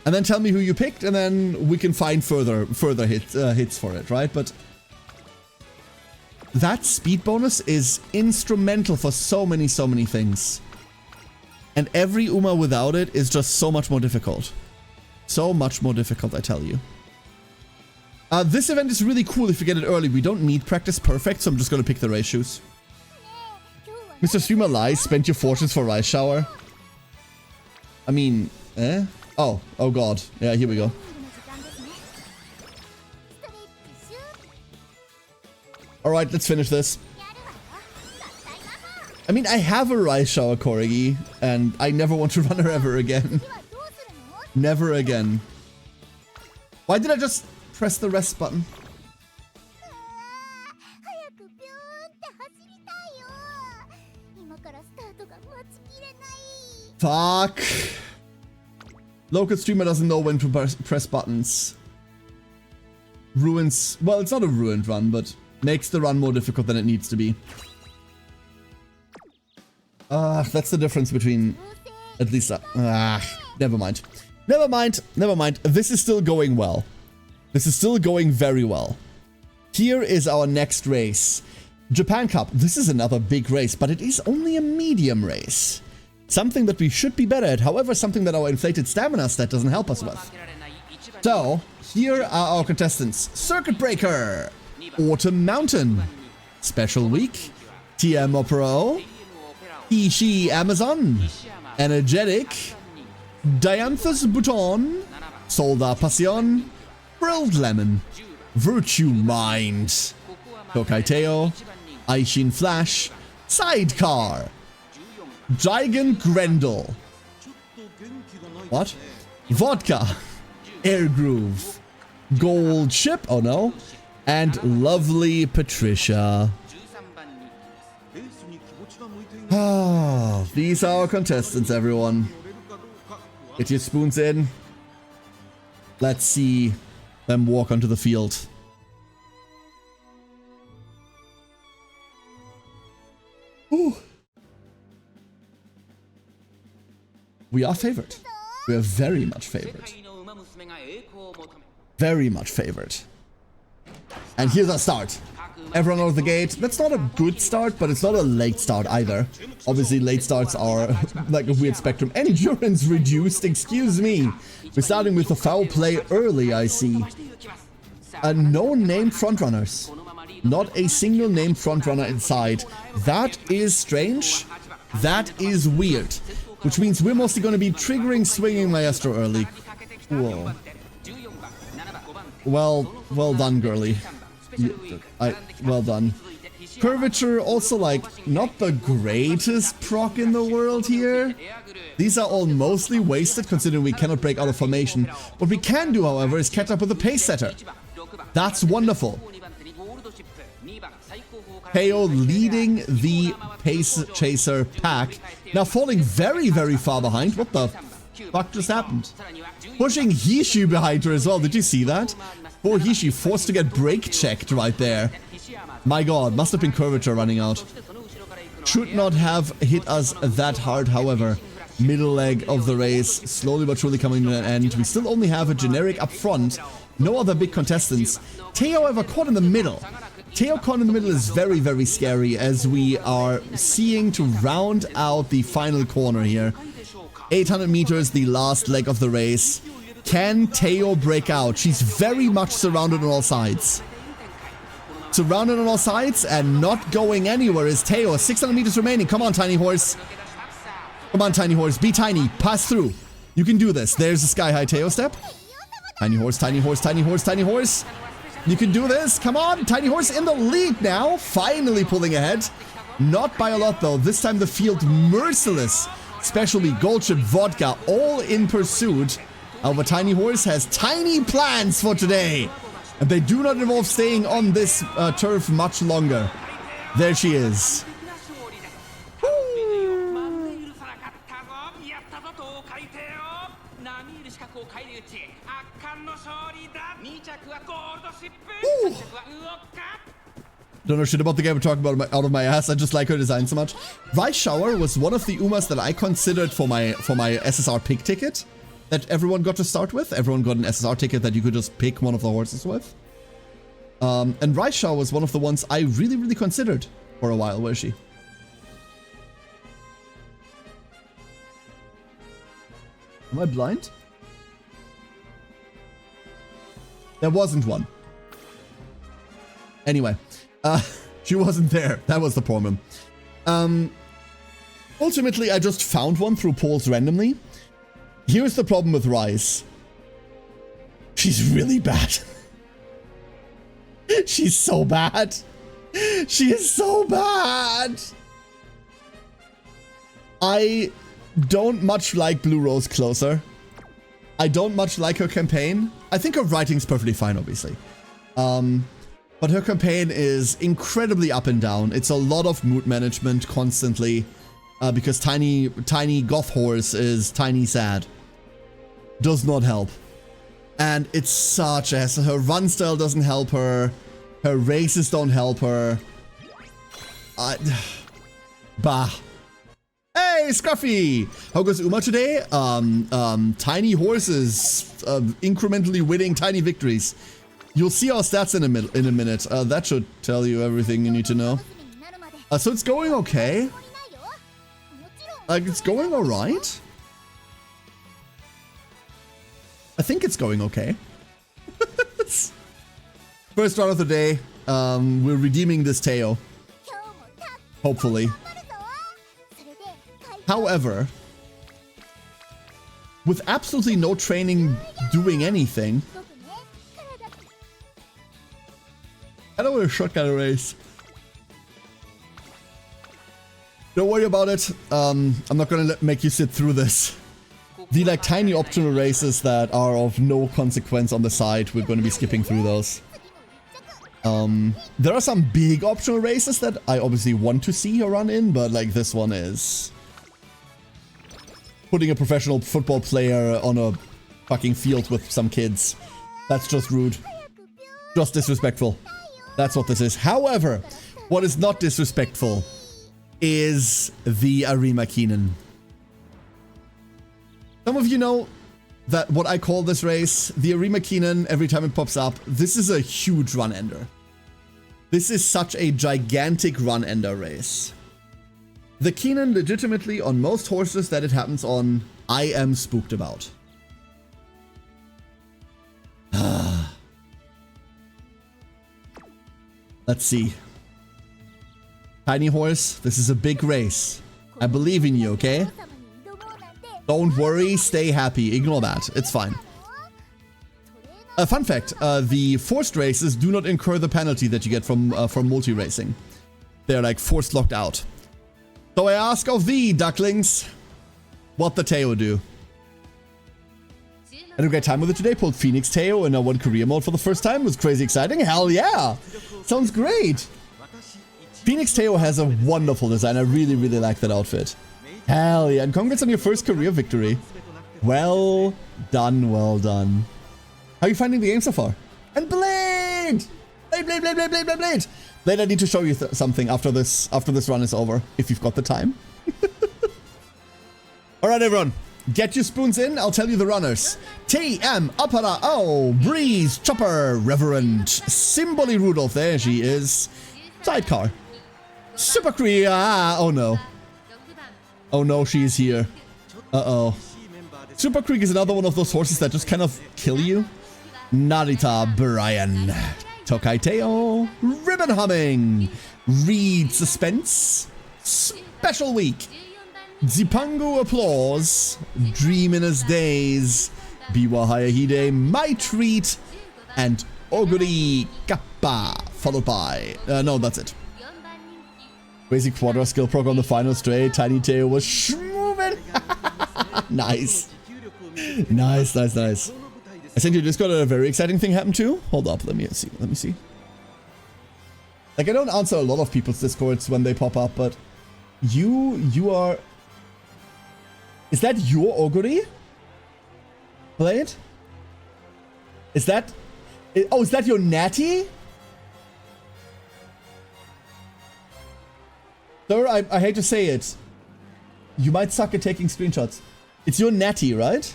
And then tell me who you picked, and then we can find further hits for it, right? But that speed bonus is instrumental for so many things. And every Uma without it is just so much more difficult. So much more difficult, I tell you. This event is really cool if you get it early. We don't need practice perfect, so I'm just gonna pick the race shoes. Mr. Streamer lies, spent your fortunes for Rice Shower. I mean, eh? Oh god. Yeah, here we go. Alright, let's finish this. I mean, I have a Rice Shower Corgi, and I never want to run her ever again. Never again. Why did I just press the rest button? Fuck. Local streamer doesn't know when to press buttons. Ruins... Well, it's not a ruined run, but makes the run more difficult than it needs to be. That's the difference between... At least... never mind. Never mind. Never mind. This is still going well. This is still going very well. Here is our next race. Japan Cup. This is another big race, but it is only a medium race. Something that we should be better at, however, something that our inflated stamina stat doesn't help us with. So, here are our contestants. Circuit Breaker, Autumn Mountain, Special Week, TM Opera, Ishii Amazon, Energetic, Dianthus Bouton, Solda Passion, Frilled Lemon, Virtue Mind, Tokaiteo, Aishin Flash, Sidecar, Gigant Grendel, what? Vodka, Air Groove, Gold Ship, oh no, and Lovely Patricia. Ah, these are our contestants, everyone. Get your spoons in. Let's see them walk onto the field. Ooh. We are favored. We are very much favored. Very much favored. And here's our start. Everyone out of the gate. That's not a good start, but it's not a late start either. Obviously, late starts are like a weird spectrum. Endurance reduced, excuse me. We're starting with the foul play early, I see. No named frontrunners. Not a single named frontrunner inside. That is strange. That is weird. Which means we're mostly going to be triggering Swinging Maestro early. Cool. Well done, girly. Well done. Curvature, also like, not the greatest proc in the world here. These are all mostly wasted considering we cannot break out of formation. What we can do, however, is catch up with the pace setter. That's wonderful. KO leading the pace chaser pack. Now falling very, very far behind. What the fuck just happened? Pushing Hishu behind her as well. Did you see that? Poor Hishu forced to get brake checked right there. My god, must have been curvature running out. Should not have hit us that hard, however. Middle leg of the race, slowly but surely coming to an end. We still only have a generic up front. No other big contestants. Teo, however, caught in the middle. Teo caught in the middle is very, very scary as we are seeing to round out the final corner here. 800 meters, the last leg of the race. Can Teo break out? She's very much surrounded on all sides. Surrounded on all sides and not going anywhere is Teo. 600 meters remaining. Come on, Tiny Horse. Come on, Tiny Horse. Be tiny. Pass through. You can do this. There's a sky high Teo step. Tiny Horse, Tiny Horse, Tiny Horse, Tiny Horse. You can do this. Come on. Tiny Horse in the lead now. Finally pulling ahead. Not by a lot, though. This time the field merciless. Especially Gold Ship, Vodka, all in pursuit. However, Tiny Horse has tiny plans for today. And they do not involve staying on this turf much longer. There she is. Don't know shit about the game I'm talking about out of my ass. I just like her design so much. Rice Shower was one of the Umas that I considered for my SSR pick ticket that everyone got to start with. Everyone got an SSR ticket that you could just pick one of the horses with. And Rice Shower was one of the ones I really, really considered for a while. Where is she? Am I blind? There wasn't one. Anyway. She wasn't there. That was the problem. Ultimately, I just found one through polls randomly. Here's the problem with Rice. She's really bad. She's so bad. She is so bad. I don't much like Blue Rose Closer. I don't much like her campaign. I think her writing's perfectly fine, obviously. But her campaign is incredibly up and down. It's a lot of mood management constantly. Because tiny goth horse is tiny sad. Does not help. And it's such a hassle. Her run style doesn't help her. Her races don't help her. Bah. Hey, Scruffy! How goes Uma today? Tiny horses incrementally winning tiny victories. You'll see our stats in a minute. That should tell you everything you need to know. So it's going okay. Like, it's going alright. I think it's going okay. First run of the day. We're redeeming this Teo. Hopefully. However, with absolutely no training doing anything. I don't want a shotgun race. Don't worry about it. I'm not gonna make you sit through this. The like tiny optional races that are of no consequence on the side, we're gonna be skipping through those. There are some big optional races that I obviously want to see her run in, but like this one is putting a professional football player on a fucking field with some kids. That's just rude. Just disrespectful. That's what this is. However, what is not disrespectful is the Arima Keenan. Some of you know that what I call this race, the Arima Keenan, every time it pops up, this is a huge run ender. This is such a gigantic run ender race. The Keenan legitimately on most horses that it happens on, I am spooked about. Let's see. Tiny horse, this is a big race. I believe in you, okay? Don't worry, stay happy. Ignore that. It's fine. Fun fact, the forced races do not incur the penalty that you get from multi-racing. They're like forced locked out. So I ask of thee, ducklings, what the Teo do. I had a great time with it today. Pulled Phoenix Teo in a 1 career mode for the first time. It was crazy exciting. Hell yeah! Sounds great! Phoenix Teo has a wonderful design. I really, really like that outfit. Hell yeah, and congrats on your first career victory. Well done, well done. How are you finding the game so far? And Blade! Blade! Blade, I need to show you something after this run is over, if you've got the time. Alright everyone, get your spoons in, I'll tell you the runners. TM, Appara, oh, Breeze, Chopper, Reverend, Symboli Rudolph, there she is. Sidecar. Super Kriya, oh no. Oh no, she is here. Uh-oh. Super Creek is another one of those horses that just kind of kill you. Narita Brian. Tokai Teo. Ribbon Humming. Reed Suspense. Special Week. Zipangu Applause. Dream in His Days. Biwa Hayahide. My Treat. And Oguri Kappa. Followed by... no, that's it. Crazy Quadra skill proc on the final straight. Tiny Teo was schmoving. Nice. Nice. I sent you a Discord and a very exciting thing happened too. Hold up, let me see. Like, I don't answer a lot of people's Discords when they pop up, but you are... Is that your Oguri? Blade? Is that... Oh, is that your Natty? Sir, I hate to say it. You might suck at taking screenshots. It's your Natty, right?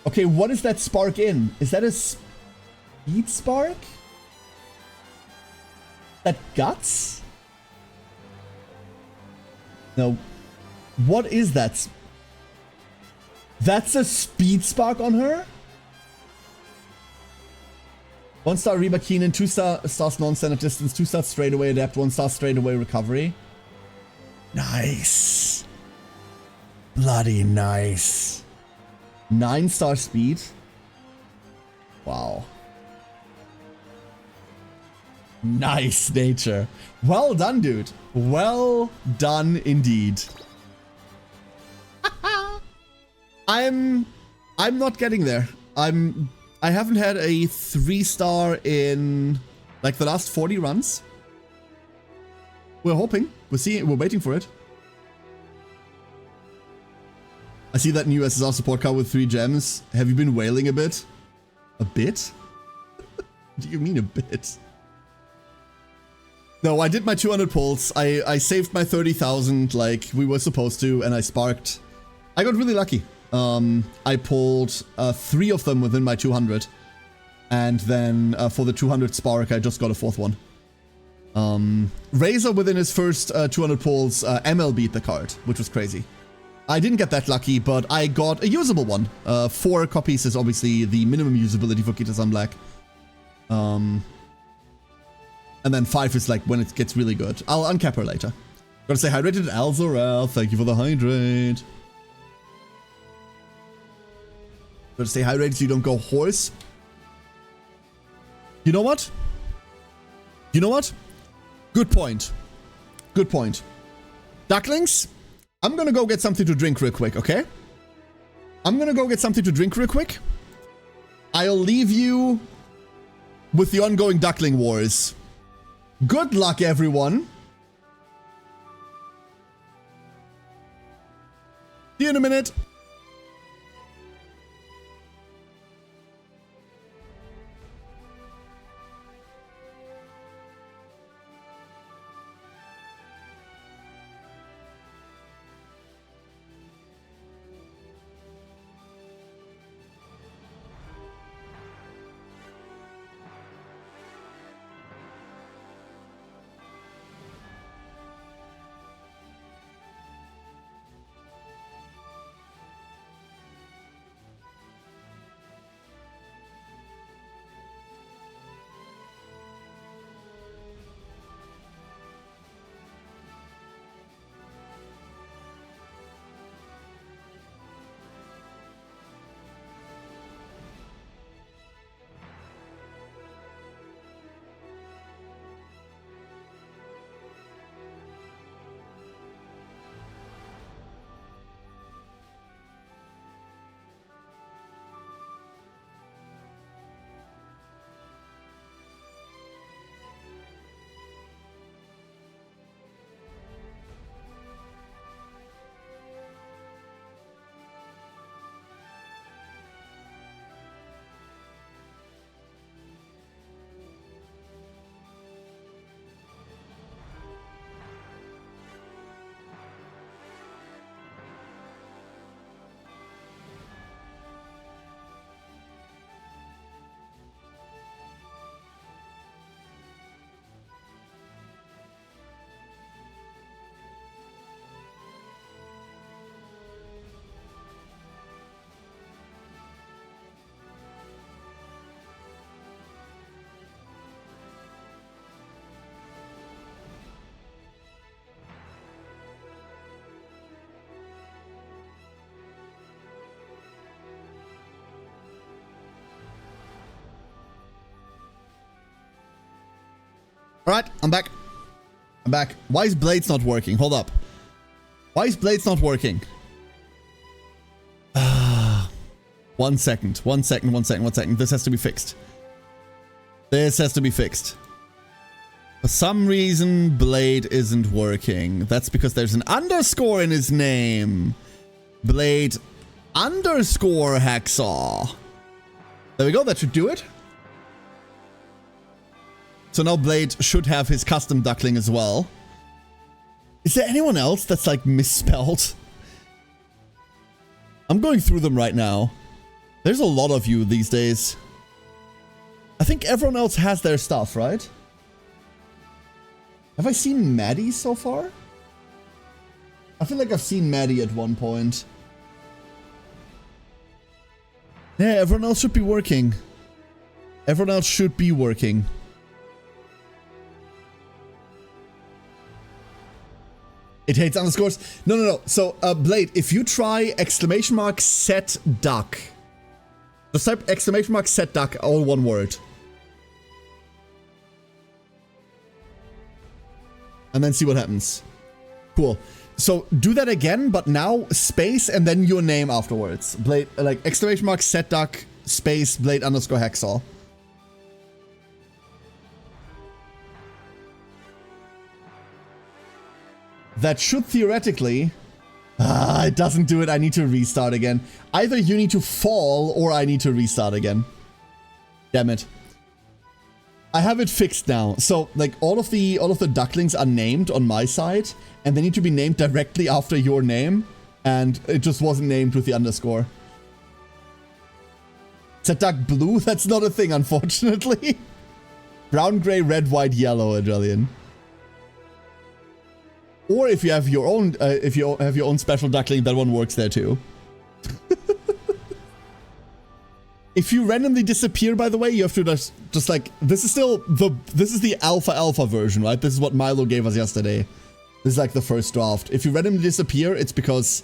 Okay, what is that spark in? Is that a speed spark? That guts? No. What is that? That's a speed spark on her? 1-star Reba Keenan, 2-star non-standard distance, 2-star straightaway adapt, 1-star straightaway recovery. Nice. Bloody nice. 9-star speed. Wow. Nice nature. Well done, dude. Well done indeed. I'm not getting there. I haven't had a 3-star in like the last 40 runs. We're hoping. We're waiting for it. I see that new SSR support card with 3 gems. Have you been wailing a bit? A bit? What do you mean a bit? No, I did my 200 pulls. I saved my 30,000 like we were supposed to, and I sparked. I got really lucky. I pulled 3 of them within my 200. And then for the 200 spark, I just got a 4th one. Razor within his first 200 pulls, ML beat the card, which was crazy. I didn't get that lucky, but I got a usable one. 4 copies is obviously the minimum usability for Kita-san Black. And then 5 is like when it gets really good. I'll uncap her later. Gotta say hydrated Alzorel. Thank you for the hydrate. Gotta stay hydrated so you don't go hoarse. You know what? You know what? Good point. Good point. Ducklings, I'm gonna go get something to drink real quick, okay? I'm gonna go get something to drink real quick. I'll leave you with the ongoing duckling wars. Good luck, everyone. See you in a minute. Alright, I'm back. I'm back. Why is Blades not working? Hold up. Why is Blades not working? 1 second. 1 second, 1 second, 1 second. This has to be fixed. This has to be fixed. For some reason, Blade isn't working. That's because there's an underscore in his name. Blade underscore Hacksaw. There we go. That should do it. So now Blade should have his custom duckling as well. Is there anyone else that's like misspelled? I'm going through them right now. There's a lot of you these days. I think everyone else has their stuff, right? Have I seen Maddie so far? I feel like I've seen Maddie at one point. Yeah, everyone else should be working. Everyone else should be working. It hates underscores. No. So, Blade, if you try !set duck. Just type !set duck, all one word. And then see what happens. Cool. So, do that again, but now space and then your name afterwards. Blade, like !set duck, space, Blade underscore Hacksaw. That should theoretically... it doesn't do it. I need to restart again. Either you need to fall or I need to restart again. Damn it. I have it fixed now. So, like, all of the ducklings are named on my side, and they need to be named directly after your name, and it just wasn't named with the underscore. Is that duck blue? That's not a thing, unfortunately. Brown, gray, red, white, yellow, Adrelian. Or if you have your own special duckling, that one works there too. If you randomly disappear, by the way, you have to just like, this is the alpha version, right? This is what Milo gave us yesterday. This is like the first draft. If you randomly disappear, it's because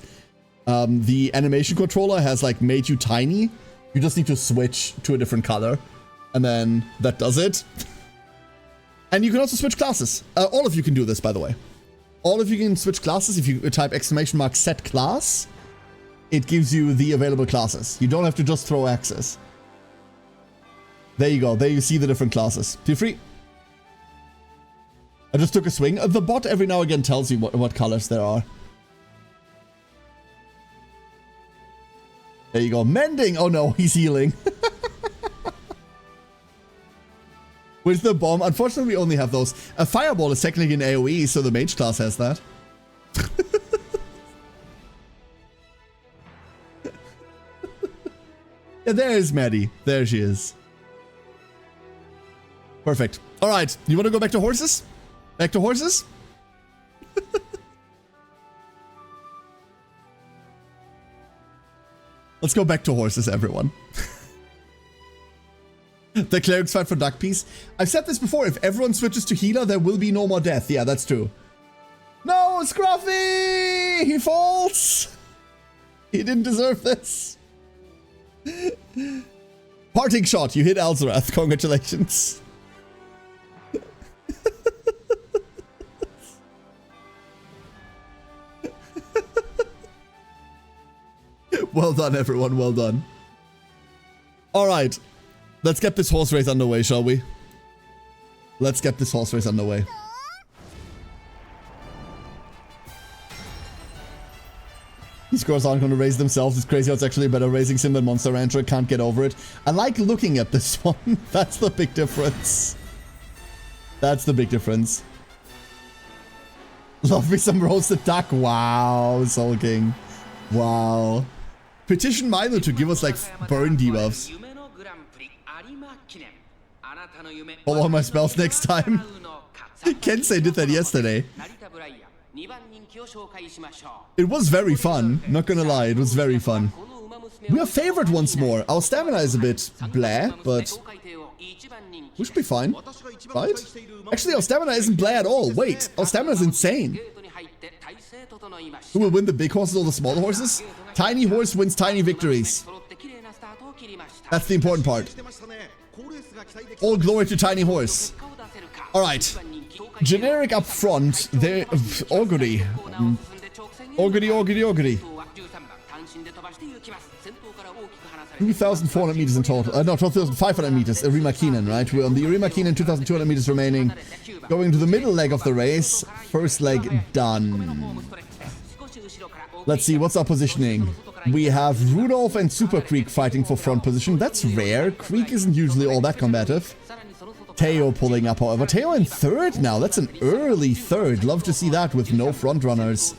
the animation controller has like made you tiny. You just need to switch to a different color. And then that does it. And you can also switch classes. All of you can do this, by the way. All of you can switch classes. If you type !set class, it gives you the available classes. You don't have to just throw axes. There you go. There you see the different classes. Feel free. I just took a swing. The bot every now and again tells you what colors there are. There you go. Mending. Oh no, he's healing. With the bomb, unfortunately we only have those. A fireball is technically an AoE, so the mage class has that. Yeah, there's Maddie. There she is. Perfect. Alright, you want to go back to horses? Back to horses? Let's go back to horses, everyone. The clerics fight for duck piece. I've said this before, if everyone switches to healer, there will be no more death. Yeah, that's true. No, Scruffy! He falls! He didn't deserve this. Parting shot, you hit Alzarath. Congratulations. Well done, everyone. Well done. Alright. Let's get this horse race underway, shall we? Let's get this horse race underway. These girls aren't going to raise themselves. It's crazy how it's actually a better racing sim than Monster Rancher. Can't get over it. I like looking at this one. That's the big difference. That's the big difference. Love me some roasted duck. Wow, Soul King. Wow. Petition Milo to give us like burn debuffs. Follow all my spells next time. Kensei did that yesterday. It was very fun. Not gonna lie, it was very fun. We are favored once more. Our stamina is a bit blah, but we should be fine, right? Actually, our stamina isn't blah at all. Wait, our stamina is insane. Who will win, the big horses or the small horses? Tiny horse wins tiny victories. That's the important part. All glory to tiny horse. Alright. Generic up front. There. Augury. Augury. 2,400 meters in total. No, 12,500 meters. Arima Keenan, right? We're on the Arima Keenan, 2,200 meters remaining. Going to the middle leg of the race. First leg done. Let's see, what's our positioning? We have Rudolph and Super Creek fighting for front position. That's rare. Creek isn't usually all that combative. Teo pulling up, however. Teo in third now. That's an early third. Love to see that with no front runners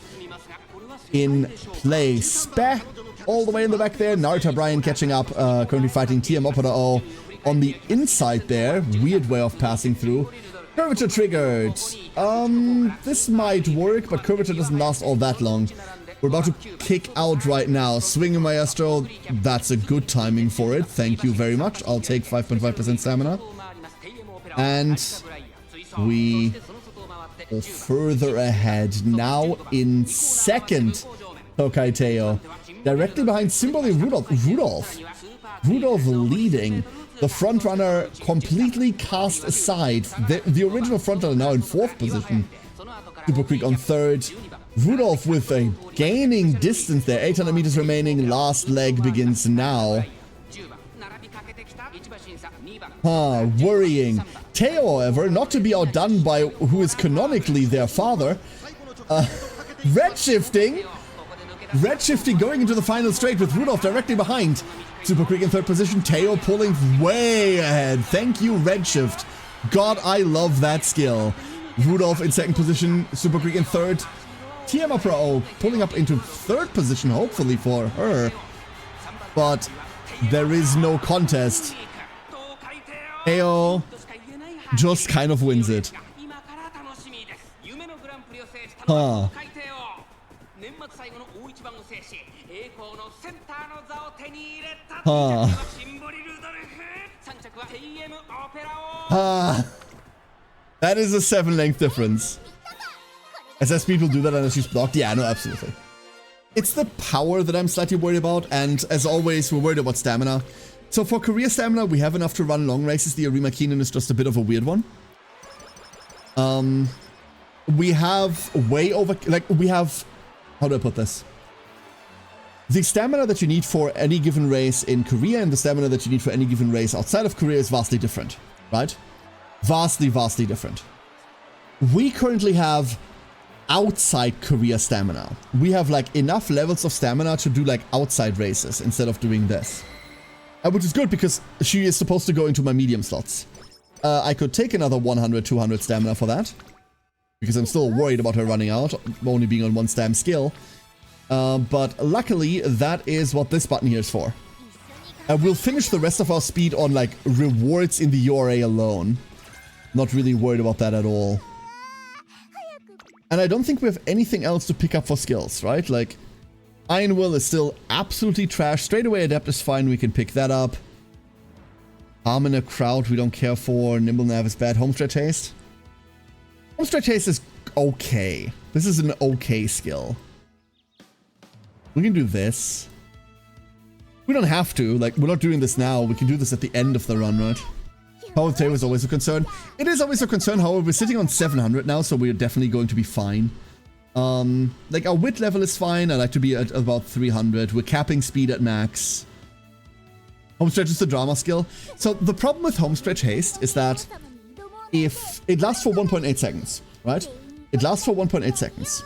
in play. Speh all the way in the back there. Naruto Brian catching up. Currently fighting TM Opera O on the inside there. Weird way of passing through. Curvature triggered. This might work, but curvature doesn't last all that long. We're about to kick out right now. Swing Maestro. That's a good timing for it. Thank you very much. I'll take 5.5% stamina. And we are further ahead. Now in second, Tokai Teo. Directly behind Simberly Rudolph. Rudolph leading. The front runner completely cast aside. The original front runner now in fourth position. Super Creek on third. Rudolph with a gaining distance there. 800 meters remaining. Last leg begins now. Worrying. Teo, however, not to be outdone by who is canonically their father. Redshifting. Redshifting going into the final straight with Rudolph directly behind. Super Creek in third position. Teo pulling way ahead. Thank you, Redshift. God, I love that skill. Rudolph in second position. Super Creek in third. TM Pro pulling up into third position, hopefully for her. But there is no contest. Teo just kind of wins it. Huh. Huh. Huh. That is a 7-length difference. SS people do that unless she's blocked? Yeah, no, absolutely. It's the power that I'm slightly worried about, and as always, we're worried about stamina. So for career stamina, we have enough to run long races. The Arima Keenan is just a bit of a weird one. We have way over... Like, we have... How do I put this? The stamina that you need for any given race in Korea and the stamina that you need for any given race outside of Korea is vastly different, right? Vastly, vastly different. We currently have outside Korea stamina. We have like enough levels of stamina to do like outside races instead of doing this. Which is good because she is supposed to go into my medium slots. I could take another 100, 200 stamina for that. Because I'm still worried about her running out, only being on 1 stam skill. But luckily, that is what this button here is for. We'll finish the rest of our speed on like rewards in the URA alone. Not really worried about that at all. And I don't think we have anything else to pick up for skills, right? Like, Iron Will is still absolutely trash. Straight away Adept is fine, we can pick that up. Harm in a Crowd we don't care for. Nimble Nav is bad. Homestretch Haste? Homestretch Haste is okay. This is an okay skill. We can do this. We don't have to. Like, we're not doing this now. We can do this at the end of the run, right? Power of Tail is always a concern. It is always a concern, however, we're sitting on 700 now, so we're definitely going to be fine. Like, our wit level is fine. I like to be at about 300. We're capping speed at max. Homestretch is the drama skill. So, the problem with Homestretch Haste is that if it lasts for 1.8 seconds, right? It lasts for 1.8 seconds.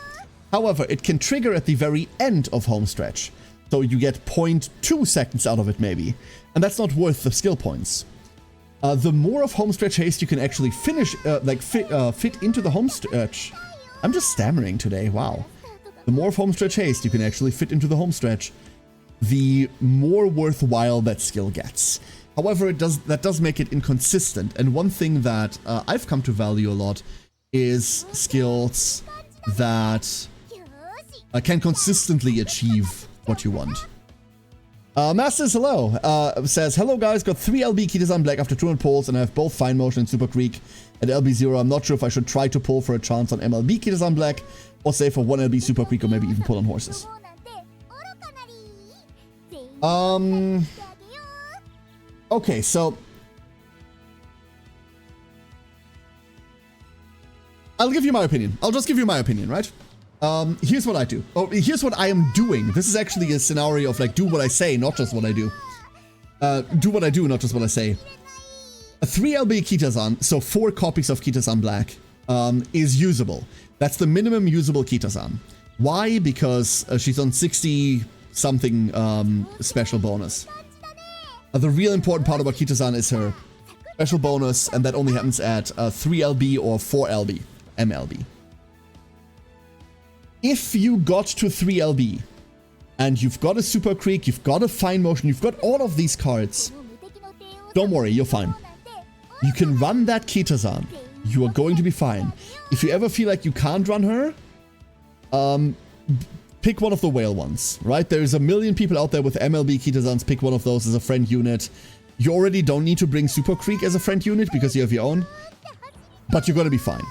However, it can trigger at the very end of Homestretch. So you get 0.2 seconds out of it, maybe. And that's not worth the skill points. The more of Homestretch Haste you can actually finish, fit into the Homestretch. I'm just stammering today, wow. The more of Homestretch Haste you can actually fit into the Homestretch, the more worthwhile that skill gets. However, that does make it inconsistent. And one thing that I've come to value a lot is skills that can consistently achieve what you want. Masters, hello. Says, hello guys, got 3 LB Kitazan Black after 200 pulls, and I have both Fine Motion and Super Creek at LB0. I'm not sure if I should try to pull for a chance on MLB Kitazan Black, or say for 1 LB Super Creek, or maybe even pull on horses. Okay, so I'll give you my opinion. I'll just give you my opinion, right? Here's what I do. Oh, here's what I am doing. This is actually a scenario of like, do what I say, not just what I do. Do what I do, not just what I say. A 3 LB Kitazan, so 4 copies of Kitazan Black, is usable. That's the minimum usable Kitazan. Why? Because she's on 60-something special bonus. The real important part about Kitazan is her special bonus, and that only happens at 3 LB or 4 LB, MLB. If you got to 3 LB, and you've got a Super Creek, you've got a Fine Motion, you've got all of these cards, don't worry, you're fine. You can run that Kitazan. You are going to be fine. If you ever feel like you can't run her, pick one of the whale ones, right? There's a million people out there with MLB Kitazans. Pick one of those as a friend unit. You already don't need to bring Super Creek as a friend unit because you have your own, but you're going to be fine.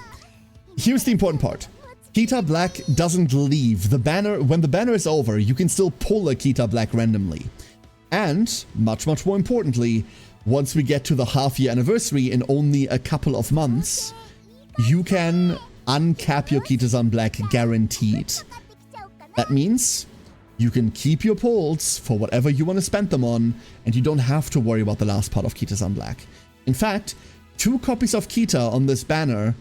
Here's the important part. Kita Black doesn't leave. The banner, when the banner is over, you can still pull a Kita Black randomly. And, much more importantly, once we get to the half-year anniversary in only a couple of months, you can uncap your Kitazan Black guaranteed. That means you can keep your pulls for whatever you want to spend them on, and you don't have to worry about the last part of Kitazan Black. In fact, 2 copies of Kita on this banner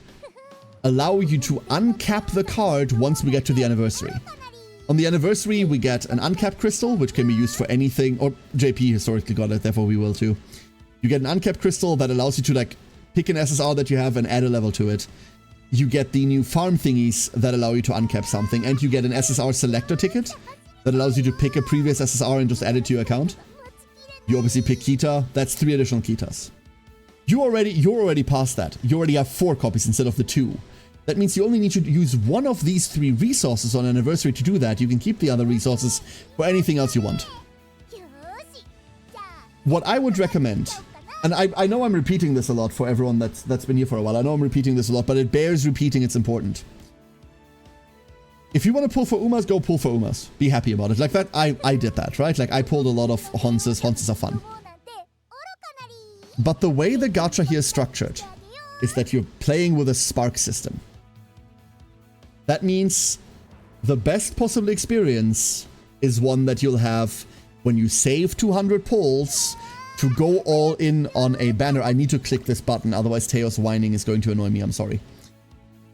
allow you to uncap the card once we get to the anniversary. On the anniversary, we get an uncapped crystal, which can be used for anything, or JP historically got it, therefore we will too. You get an uncapped crystal that allows you to like pick an SSR that you have and add a level to it. You get the new farm thingies that allow you to uncap something, and you get an SSR selector ticket that allows you to pick a previous SSR and just add it to your account. You obviously pick Kita, that's 3 additional Kitas. You're already past that. You already have 4 copies instead of the 2. That means you only need to use one of these 3 resources on anniversary to do that. You can keep the other resources for anything else you want. What I would recommend, and I know I'm repeating this a lot for everyone that's been here for a while. I know I'm repeating this a lot, but it bears repeating. It's important. If you want to pull for Umas, go pull for Umas. Be happy about it. Like that, I did that, right? Like I pulled a lot of Honses. Honses are fun. But the way the gacha here is structured is that you're playing with a spark system. That means the best possible experience is one that you'll have when you save 200 pulls to go all in on a banner. I need to click this button, otherwise Teo's whining is going to annoy me. I'm sorry.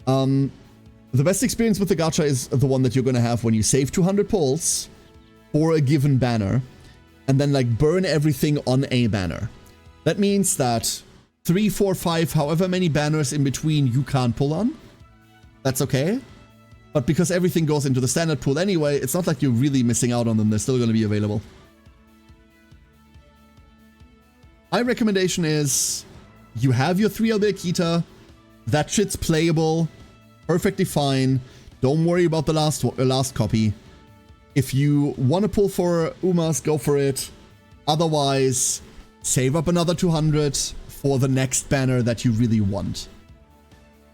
The best experience with the gacha is the one that you're going to have when you save 200 pulls for a given banner and then like burn everything on a banner. That means that 3, 4, 5, however many banners in between you can't pull on. That's okay. But because everything goes into the standard pool anyway, it's not like you're really missing out on them. They're still going to be available. My recommendation is you have your 3 Albeakita. That shit's playable. Perfectly fine. Don't worry about the last copy. If you want to pull for Umas, go for it. Otherwise, save up another 200 for the next banner that you really want.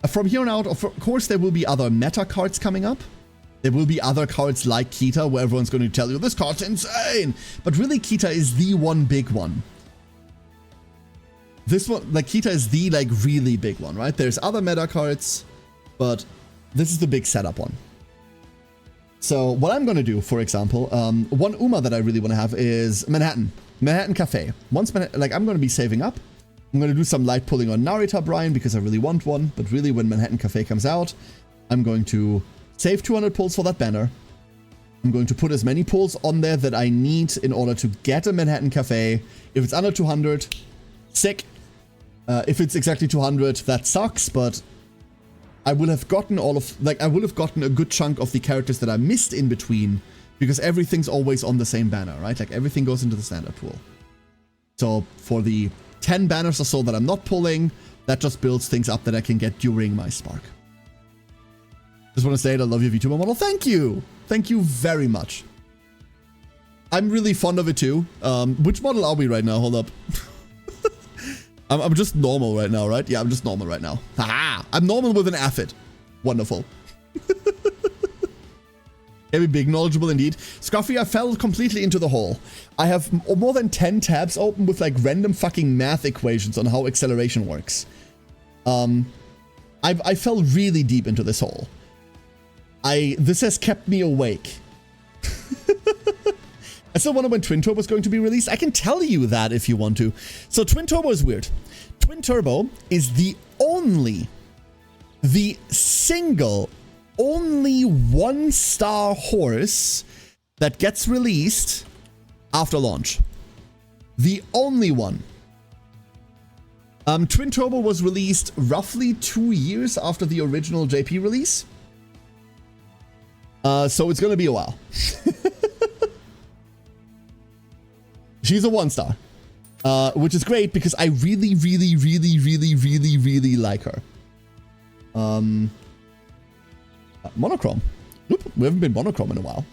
From here on out, of course, there will be other meta cards coming up. There will be other cards like Kita, where everyone's going to tell you, this card's insane! But really, Kita is the one big one. This one, like, Kita is the, like, really big one, right? There's other meta cards, but this is the big setup one. So, what I'm going to do, for example, one Uma that I really want to have is Manhattan. Manhattan Cafe. Once, like, I'm going to be saving up. I'm going to do some light pulling on Narita Brian because I really want one, but really when Manhattan Cafe comes out, I'm going to save 200 pulls for that banner. I'm going to put as many pulls on there that I need in order to get a Manhattan Cafe. If it's under 200, sick. If it's exactly 200, that sucks, but I will have gotten I will have gotten a good chunk of the characters that I missed in between because everything's always on the same banner, right? Like everything goes into the standard pool. So for the 10 banners or so that I'm not pulling, that just builds things up that I can get during my Spark. Just want to say I love your VTuber model. Thank you! Thank you very much. I'm really fond of it too. Which model are we right now? Hold up. I'm just normal right now, right? Yeah, I'm just normal right now. Haha! I'm normal with an affid. Wonderful. Very big, knowledgeable indeed. Scruffy, I fell completely into the hole. I have more than 10 tabs open with like random fucking math equations on how acceleration works. I fell really deep into this hole. This has kept me awake. I still wonder when Twin Turbo is going to be released. I can tell you that if you want to. So Twin Turbo is weird. Twin Turbo is the single, only 1-star horse that gets released after launch. The only one. Twin Turbo was released roughly 2 years after the original JP release. So it's gonna be a while. She's a 1-star, which is great because I really, really, really, really, really, really like her. Monochrome. Nope, we haven't been monochrome in a while.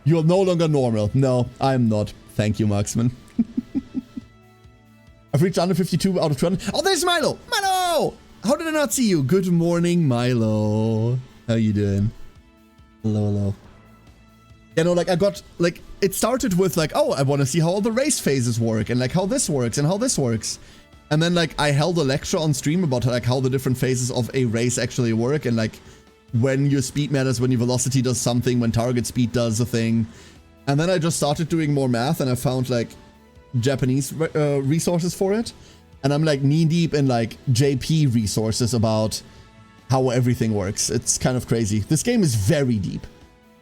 You're no longer normal. No, I'm not. Thank you, Marksman. I've reached under 52 out of 200. Oh, there's Milo! Milo! How did I not see you? Good morning, Milo. How you doing? Hello, hello. You know, like I got, like, it started with like, oh, I want to see how all the race phases work and like how this works and how this works. And then like I held a lecture on stream about like how the different phases of a race actually work and like when your speed matters, when your velocity does something, when target speed does a thing. And then I just started doing more math and I found like Japanese resources for it. And I'm like knee deep in like JP resources about how everything works. It's kind of crazy. This game is very deep.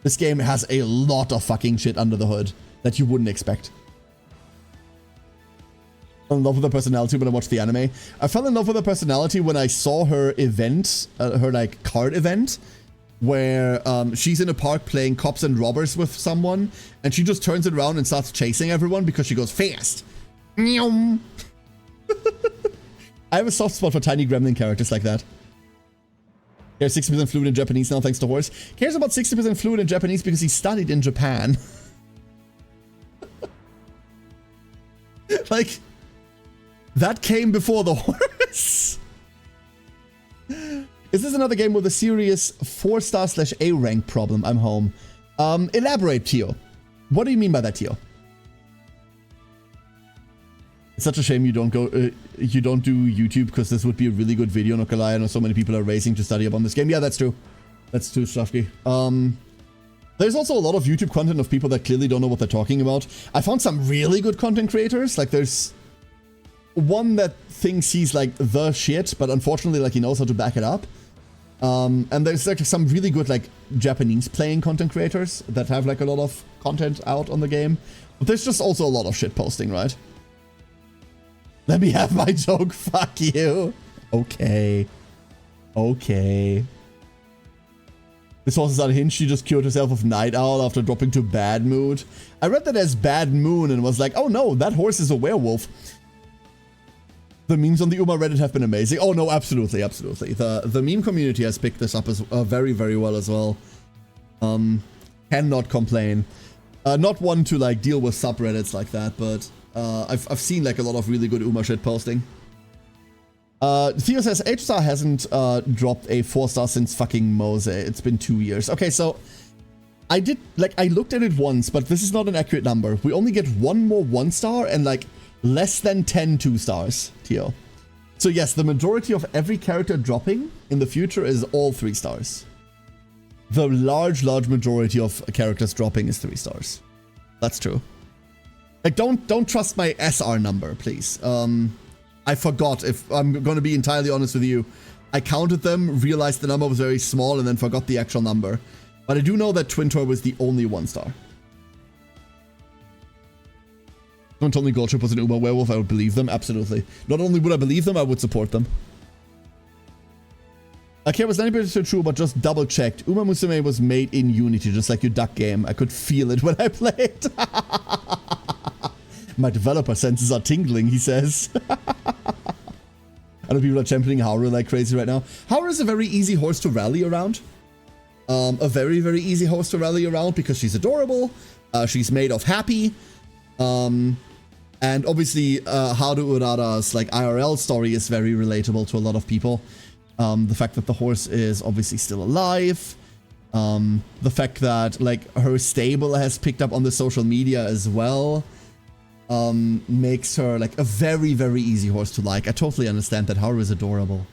This game has a lot of fucking shit under the hood that you wouldn't expect. I fell in love with her personality when I watched the anime. I fell in love with her personality when I saw her event, her like card event, where she's in a park playing cops and robbers with someone, and she just turns it around and starts chasing everyone because she goes fast. I have a soft spot for tiny gremlin characters like that. Cares 60% fluent in Japanese now thanks to Horse. Cares about 60% fluent in Japanese because he studied in Japan. Like, that came before the Horse. Is this another game with a serious 4-star/A rank problem? I'm home. Elaborate, Tio. What do you mean by that, Tio? It's such a shame you don't do YouTube, because this would be a really good video, not gonna lie. I know so many people are racing to study up on this game. Yeah, that's true. That's true, Shafki. There's also a lot of YouTube content of people that clearly don't know what they're talking about. I found some really good content creators. Like, there's one that thinks he's like the shit, but unfortunately, like, he knows how to back it up. And there's like some really good like Japanese playing content creators that have like a lot of content out on the game. But there's just also a lot of shit posting, right? Let me have my joke, fuck you. Okay. Okay. This horse is unhinged, she just cured herself of Night Owl after dropping to Bad Mood. I read that as Bad Moon and was like, oh no, that horse is a werewolf. The memes on the Uma Reddit have been amazing. Oh no, absolutely, absolutely. The meme community has picked this up as very, very well as well. Cannot complain. Not one to like deal with subreddits like that, but I've seen like a lot of really good Uma shit posting. Theo says H-Star hasn't dropped a 4-star since fucking Mose. It's been 2 years. Okay, so I looked at it once, but this is not an accurate number. We only get one more 1-star and like less than 10 2-stars, Theo. So yes, the majority of every character dropping in the future is all 3 stars. The large majority of characters dropping is 3 stars. That's true. Like, don't trust my SR number, please. I forgot, if I'm gonna be entirely honest with you. I counted them, realized the number was very small, and then forgot the actual number. But I do know that Twintor was the only 1-star. Someone told me Goldship was an Uma werewolf, I would believe them, absolutely. Not only would I believe them, I would support them. Okay, was 90% true, but just double checked. Uma Musume was made in Unity, just like your duck game. I could feel it when I played. My developer senses are tingling, he says. I know people are championing Haru like crazy right now. Haru is a very easy horse to rally around. A very, very easy horse to rally around because she's adorable. She's made of happy. And obviously, Haru Urara's like IRL story is very relatable to a lot of people. The fact that the horse is obviously still alive. The fact that like her stable has picked up on the social media as well. Makes her like a very, very easy horse to like. I totally understand that Haru is adorable.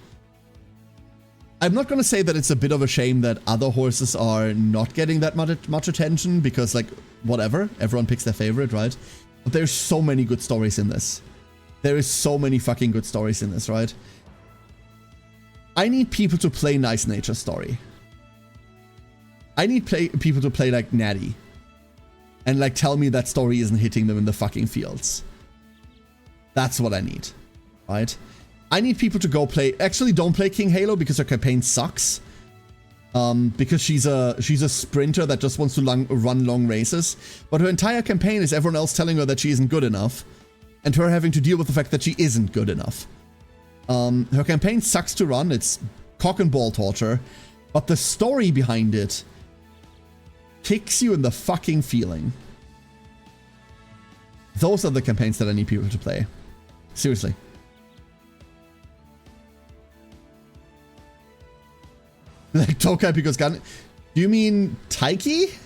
I'm not gonna say that it's a bit of a shame that other horses are not getting that much attention, because like, whatever, everyone picks their favorite, right? But there's so many good stories in this. There is so many fucking good stories in this, right? I need people to play Nice Nature Story. I need people to play like Natty. And like tell me that story isn't hitting them in the fucking fields. That's what I need, right? I need people to go play. Actually, don't play King Halo because her campaign sucks. Because she's a sprinter that just wants to run long races. But her entire campaign is everyone else telling her that she isn't good enough, and her having to deal with the fact that she isn't good enough. Her campaign sucks to run. It's cock and ball torture, but the story behind it kicks you in the fucking feeling. Those are the campaigns that I need people to play. Seriously. Like Tokai because gun. Do you mean Taiki?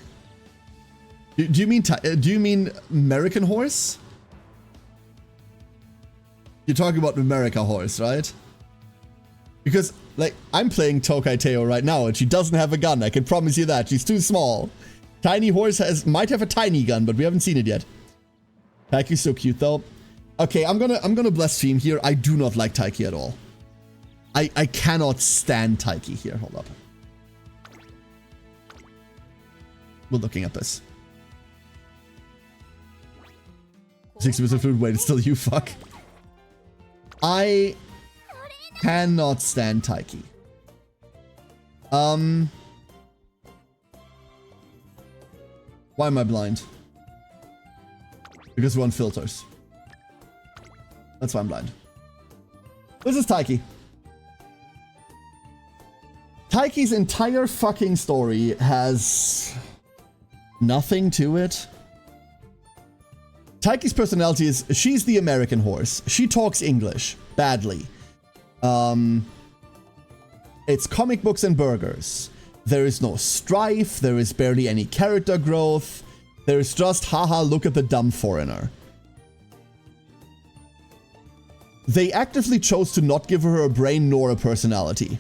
Do you mean American Horse? You're talking about America Horse, right? Because like I'm playing Tokai Teo right now and she doesn't have a gun. I can promise you that. She's too small. Tiny Horse might have a tiny gun, but we haven't seen it yet. Taiki's so cute though. Okay, I'm gonna blaspheme here. I do not like Taiki at all. I cannot stand Taiki here. Hold up. We're looking at this. 60% fluid. Wait, it's still you, fuck. I cannot stand Taiki. Why am I blind? Because we're on filters. That's why I'm blind. This is Taiki. Taiki's entire fucking story has nothing to it. Taiki's personality is, she's the American horse. She talks English badly. It's comic books and burgers. There is no strife. There is barely any character growth. There is just, haha, look at the dumb foreigner. They actively chose to not give her a brain nor a personality.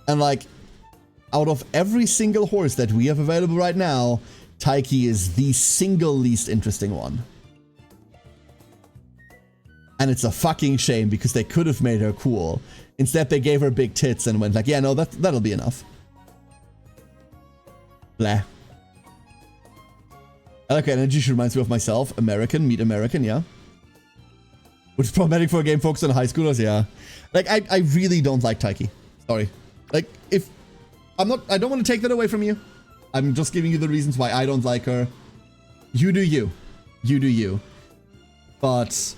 And like, out of every single horse that we have available right now, Taiki is the single least interesting one. And it's a fucking shame because they could have made her cool. Instead, they gave her big tits and went like, yeah, no, that'll be enough. Blah. I like her energy. She reminds me of myself. American, meet American, yeah. Which is problematic for a game focused on high schoolers, yeah. Like, I really don't like Taiki. Sorry. Like, if... I don't want to take that away from you. I'm just giving you the reasons why I don't like her. You do you. You do you. But...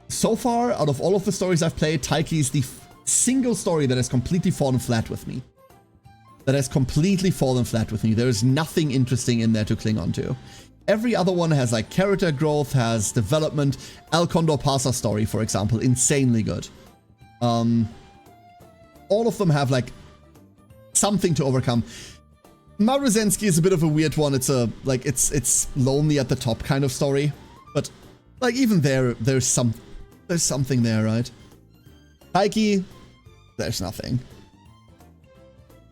so far, out of all of the stories I've played, Taiki is the single story that has completely fallen flat with me. That has completely fallen flat with me. There is nothing interesting in there to cling on to. Every other one has like character growth, has development. El Condor Pasa story, for example, insanely good. All of them have like something to overcome. Maruzensky is a bit of a weird one. It's a like it's lonely at the top kind of story, but like even there's something there, right? Taiki, there's nothing.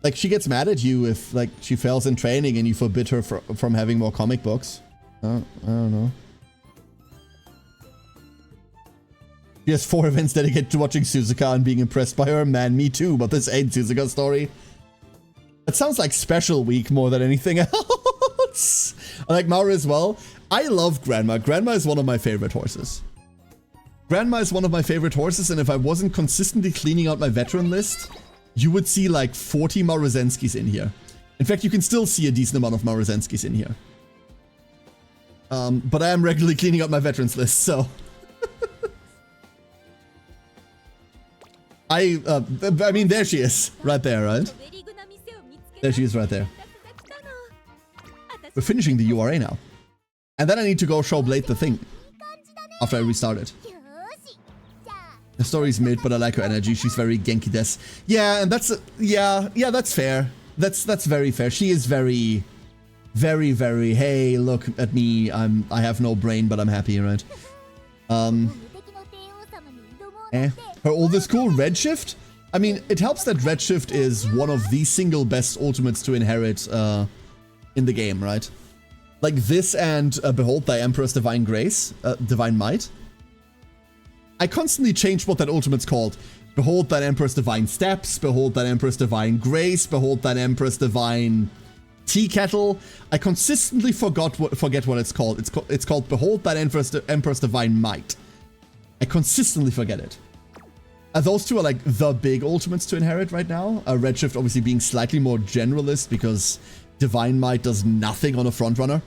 Like she gets mad at you if like she fails in training and you forbid her from having more comic books. I don't know. She has 4 events dedicated to watching Suzuka and being impressed by her. Man, me too, but this ain't Suzuka's story. It sounds like Special Week more than anything else. I like Maru as well. I love Grandma. Grandma is one of my favorite horses. Grandma is one of my favorite horses, and if I wasn't consistently cleaning out my veteran list, you would see like 40 Maruzenskis in here. In fact, you can still see a decent amount of Maruzenskis in here. But I am regularly cleaning up my veterans list, so... I mean, there she is. Right there, right? There she is right there. We're finishing the URA now. And then I need to go show Blade the thing. After I restart it. The story's mid, but I like her energy. She's very Genki Des. Yeah, and that's... yeah, that's fair. That's very fair. She is very... very, very... hey, look at me. I have no brain, but I'm happy, right? Her oldest cool, Redshift? I mean, it helps that Redshift is one of the single best ultimates to inherit in the game, right? Like this and Behold Thy Emperor's Divine Grace, Divine Might. I constantly change what that ultimate's called. Behold Thine Emperor's Divine Steps, Behold Thine Emperor's Divine Grace, Behold Thine Emperor's Divine Tea Kettle. I consistently forget what it's called. It's called Behold Thine Emperor's Divine Might. I consistently forget it. Those two are like the big ultimates to inherit right now. Redshift obviously being slightly more generalist because Divine Might does nothing on a frontrunner.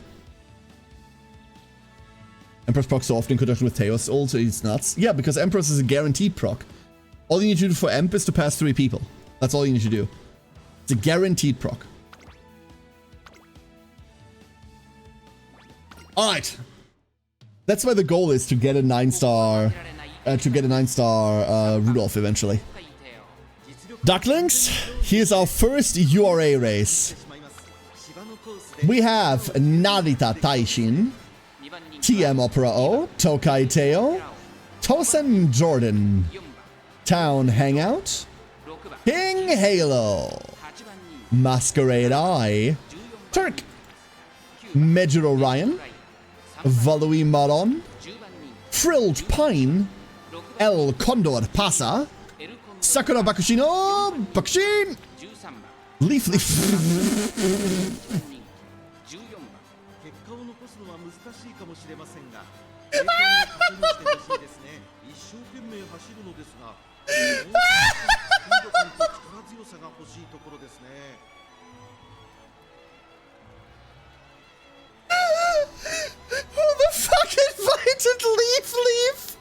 Empress proc so often in conjunction with Theos ult, it's nuts. Yeah, because Empress is a guaranteed proc. All you need to do for Emp is to pass 3 people. That's all you need to do. It's a guaranteed proc. Alright. That's why the goal is to get a 9-star... Rudolph eventually. Ducklings, here's our first URA race. We have Narita Taishin, TM Opera O, Tokai Teo, Tosen Jordan, Town Hangout, King Halo, Masquerade Eye, Turk, Major Orion, Valui Maron, Frilled Pine, El Condor Pasa, Sakura Bakushino, Bakushin, Leaf Who the fuck invited Leaf?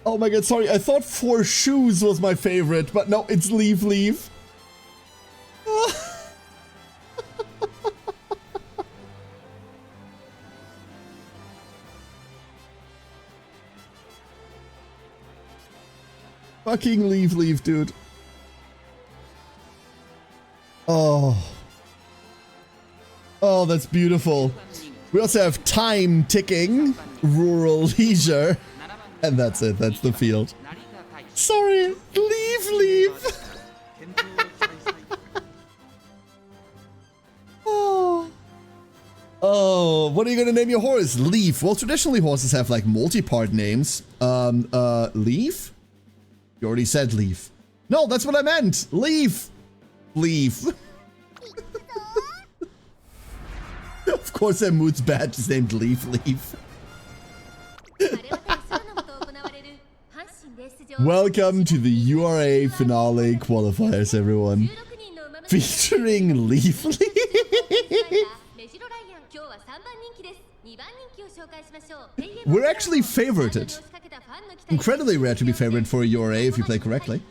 Oh my god, sorry. I thought Four Shoes was my favorite, but no, it's Leaf Leaf. Fucking Leaf Leaf, dude. Oh. Oh, that's beautiful. We also have Time Ticking, Rural Leisure, and that's it. That's the field. Sorry, Leaf Leaf. Oh. Oh, what are you gonna name your horse? Leaf. Well, traditionally horses have like multi-part names. Leaf? You already said Leaf. No, that's what I meant. Leaf. Leaf. Of course, their mood's badge is named Leaf Leaf. Welcome to the URA finale qualifiers, everyone. Featuring Leaf Leaf. We're actually favorited. Incredibly rare to be favored for a URA if you play correctly.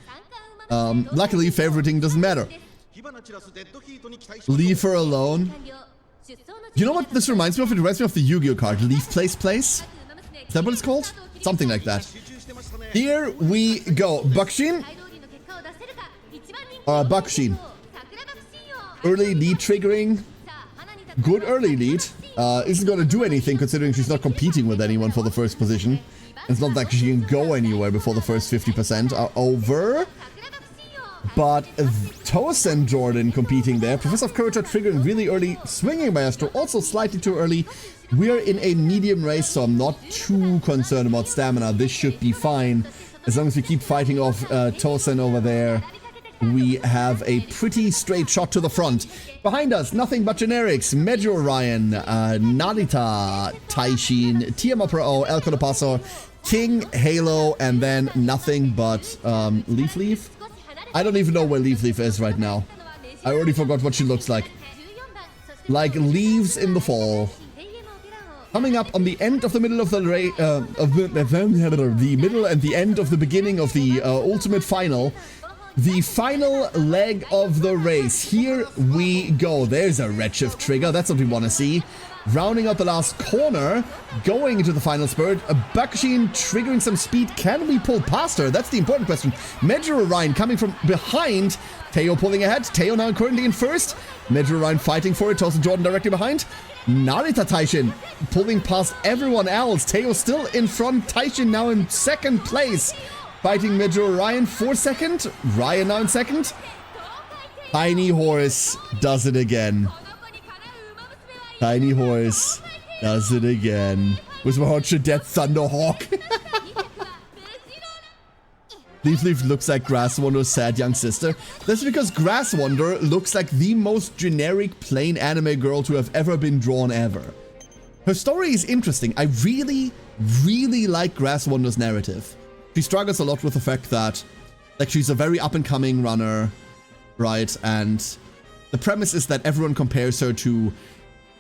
Luckily, favoriting doesn't matter. Leave her alone. You know what this reminds me of? It reminds me of the Yu-Gi-Oh card, Leaf Place Place. Is that what it's called? Something like that. Here we go. Bakushin. Bakushin. Early lead triggering. Good early lead. Isn't going to do anything considering she's not competing with anyone for the first position. It's not like she can go anywhere before the first 50% are over. But Toast Jordan competing there. Professor of Courage are triggering really early. Swinging Maestro also slightly too early. We are in a medium race, so I'm not too concerned about stamina. This should be fine. As long as we keep fighting off Tosen over there, we have a pretty straight shot to the front. Behind us, nothing but generics. Mejo Ryan, Narita, Taishin, Tiamat Pro, El Codopaso, King, Halo, and then nothing but Leaf Leaf. I don't even know where Leaf Leaf is right now. I already forgot what she looks like. Like leaves in the fall. Coming up on the end of the middle of the the middle and the end of the beginning of the ultimate final. The final leg of the race. Here we go. There's a Redshift trigger. That's what we want to see. Rounding out the last corner, going into the final spurt. Bakushin triggering some speed. Can we pull past her? That's the important question. Mejo Ryan coming from behind. Teo pulling ahead. Teo now currently in first. Mejo Ryan fighting for it. Tosin Jordan directly behind. Narita Taishin pulling past everyone else. Teo still in front. Taishin now in second place. Fighting Mejo Ryan for second. Ryan now in second. Tiny Horse does it again. Tiny Horse does it again. With Mahoucha Death Thunderhawk. Leaf Leaf looks like Grass Wander's sad young sister. That's because Grass Wander looks like the most generic plain anime girl to have ever been drawn ever. Her story is interesting. I really, really like Grass Wander's narrative. She struggles a lot with the fact that like she's a very up-and-coming runner, right? And the premise is that everyone compares her to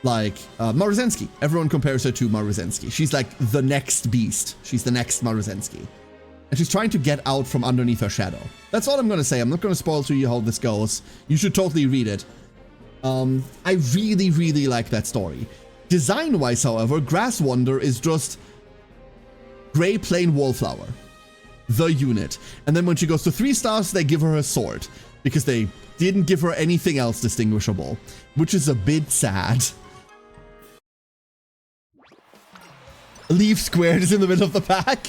like Maruzensky. Everyone compares her to Maruzensky. She's like the next beast. She's the next Maruzensky. And she's trying to get out from underneath her shadow. That's all I'm going to say. I'm not going to spoil to you how this goes. You should totally read it. I really, really like that story. Design-wise, however, Grass Wander is just gray plain wallflower. The unit. And then when she goes to 3 stars, they give her a sword. Because they didn't give her anything else distinguishable. Which is a bit sad. Leaf Squared is in the middle of the pack.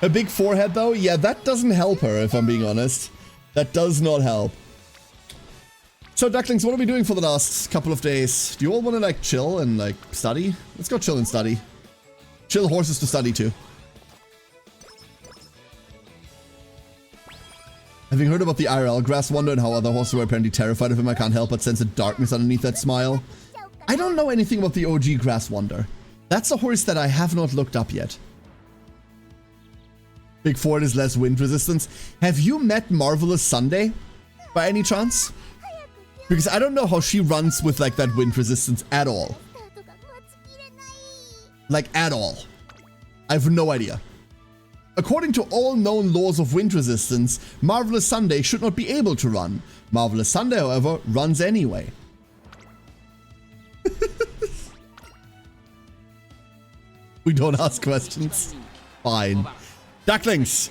A big forehead though? Yeah, that doesn't help her, if I'm being honest. That does not help. So, Ducklings, what are we doing for the last couple of days? Do you all want to, like, chill and, like, study? Let's go chill and study. Chill horses to study to. Having heard about the IRL Grass Wander and how other horses were apparently terrified of him, I can't help but sense a darkness underneath that smile. I don't know anything about the OG Grass Wander. That's a horse that I have not looked up yet. Big Ford is less wind resistance. Have you met Marvelous Sunday? By any chance? Because I don't know how she runs with like that wind resistance at all. Like at all. I have no idea. According to all known laws of wind resistance, Marvelous Sunday should not be able to run. Marvelous Sunday, however, runs anyway. We don't ask questions. Fine. Ducklings,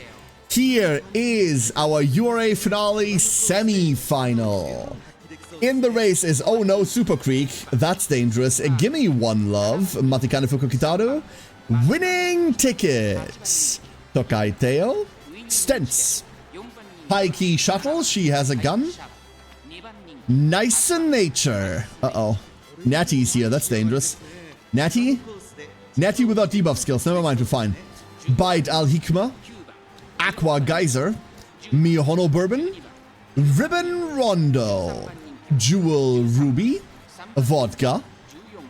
here is our URA finale semi-final. In the race is Oh No Super Creek, that's dangerous, Gimme One Love, Matikane Fuku Kitaru, Winning Tickets, Tokai Tail, Stents, Haiki Shuttle, she has a gun, Nice Nature, uh-oh, Natty's here, that's dangerous, Natty without debuff skills, never mind, we're fine, Bite Al Hikma, Aqua Geyser, Mihono Bourbon, Ribbon Rondo, Jewel Ruby, Vodka,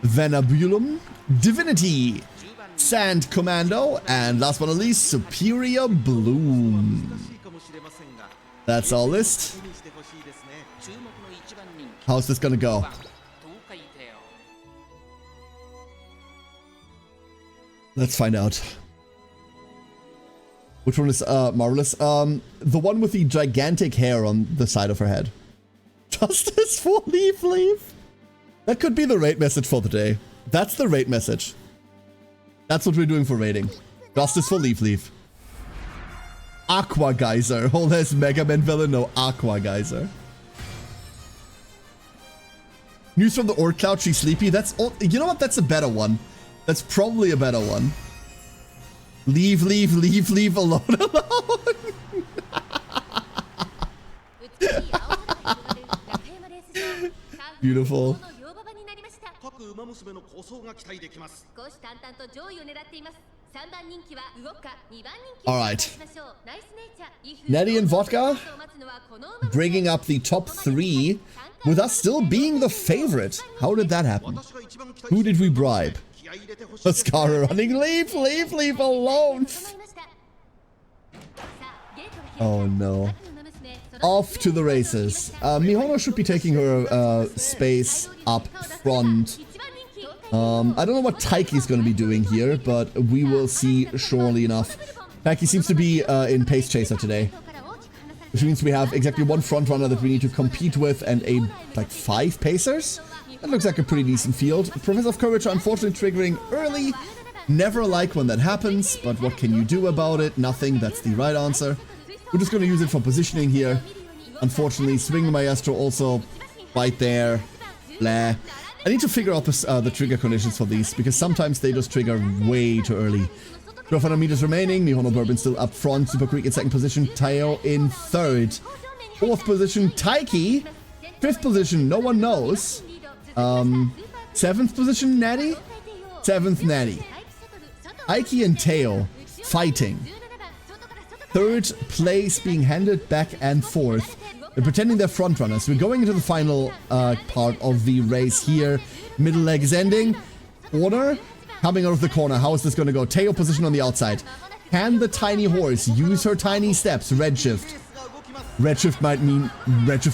Venabulum, Divinity, Sand Commando, and last but not least, Superior Bloom. That's our list. How's this gonna go? Let's find out. Which one is Marvelous? The one with the gigantic hair on the side of her head. Justice for Leaf Leaf. That could be the raid message for the day. That's the raid message. That's what we're doing for raiding. Justice for Leaf Leaf. Aqua Geyser. Oh, there's Mega Man villain. No, Aqua Geyser. News from the Orc Cloud. She's sleepy. That's all. You know what? That's a better one. That's probably a better one. Leave alone. Beautiful. Alright. Natty and Vodka bringing up the top 3 with us still being the favorite. How did that happen? Who did we bribe? Mascara running. Leave alone. Oh no. Off to the races. Mihono should be taking her space up front. I don't know what Taiki's going to be doing here, but we will see surely enough. Taiki seems to be in Pace Chaser today, which means we have exactly one front runner that we need to compete with and like 5 Pacers. That looks like a pretty decent field. Professor of Courage unfortunately triggering early. Never like when that happens, but what can you do about it? Nothing, that's the right answer. We're just going to use it for positioning here. Unfortunately, Swing Maestro also right there. Blah. I need to figure out the trigger conditions for these, because sometimes they just trigger way too early. 1200 meters remaining. Mihono Bourbon still up front. Super Creek in 2nd position. Tayo in 3rd. 4th position, Taiki. 5th position, no one knows. 7th position, Natty? 7th, Natty. Aiki and Teo fighting. 3rd place being handed back and forth. They're pretending they're front runners. We're going into the final part of the race here. Middle leg is ending. Order coming out of the corner. How is this going to go? Teo position on the outside. Can the tiny horse use her tiny steps? Redshift. Redshift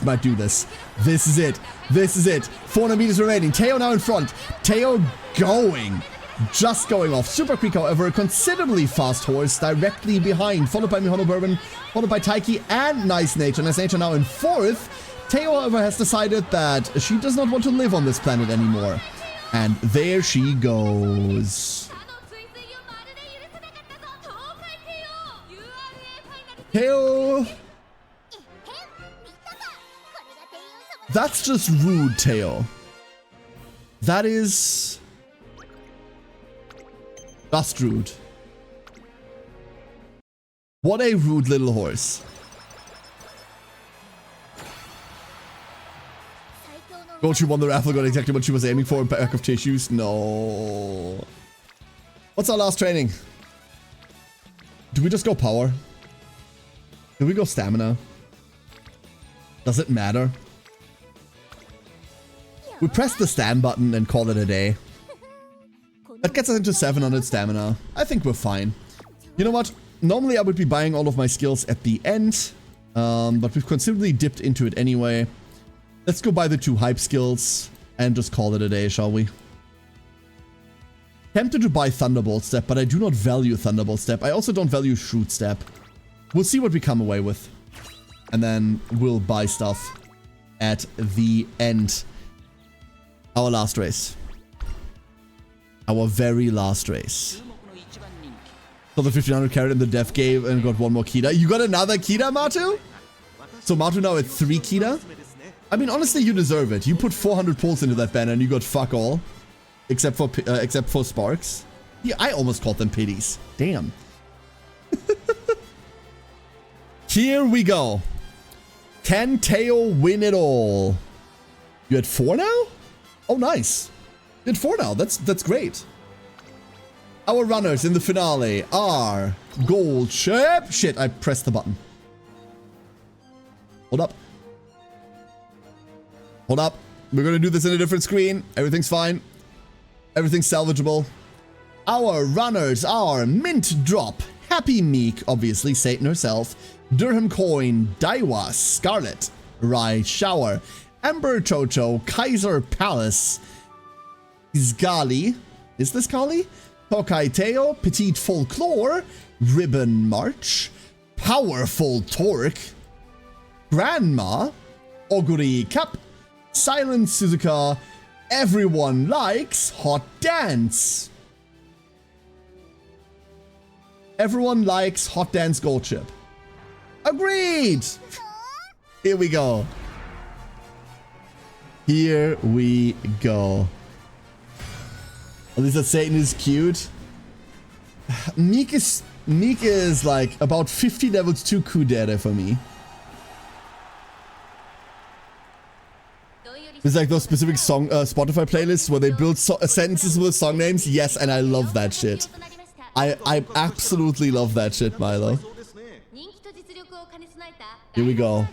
might do this. This is it. 400 meters remaining. Teo now in front. Teo going. Just going off. Super Creek, however, a considerably fast horse directly behind, followed by Mihono Bourbon, followed by Taiki and Nice Nature. Nice Nature now in 4th. Teo, however, has decided that she does not want to live on this planet anymore. And there she goes. Teo. That's just rude, Teo. That is just rude. What a rude little horse. Gochi won the raffle, got exactly what she was aiming for, a pack of tissues. No. What's our last training? Do we just go power? Do we go stamina? Does it matter? We press the stand button and call it a day. That gets us into 700 stamina. I think we're fine. You know what? Normally I would be buying all of my skills at the end, but we've considerably dipped into it anyway. Let's go buy the 2 hype skills and just call it a day, shall we? Tempted to buy Thunderbolt Step, but I do not value Thunderbolt Step. I also don't value Shoot Step. We'll see what we come away with. And then we'll buy stuff at the end. Our last race. Our very last race. So the 1500 carried in the dev game and got 1 more Kita. You got another Kita, Matu? So Matu now at 3 Kita? I mean, honestly, you deserve it. You put 400 pulls into that banner and you got fuck all. Except for Sparks. Yeah, I almost called them pities. Damn. Here we go. Can Teo win it all? You at 4 now? Oh, nice. You at 4 now. That's great. Our runners in the finale are Gold Chip. Shit, I pressed the button. Hold up. Hold up. We're gonna do this in a different screen. Everything's fine. Everything's salvageable. Our runners are Mint Drop, Happy Meek, obviously Satan herself, Dirham Coin, Daiwa, Scarlet, Rai Shower, Ember Chocho, Kaiser Palace, Izgali, is this Kali? Tokai Teo, Petite Folklore, Ribbon March, Powerful Torque, Grandma, Oguri Cup, Silent Suzuka, Everyone Likes Hot Dance. Everyone likes Hot Dance Gold Chip. Agreed! Here we go. Here we go. At least that Satan is cute. Meek is like about 50 levels too kudere for me. It's like those specific song Spotify playlists where they build sentences with song names. Yes, and I love that shit. I absolutely love that shit, Milo. Here we go.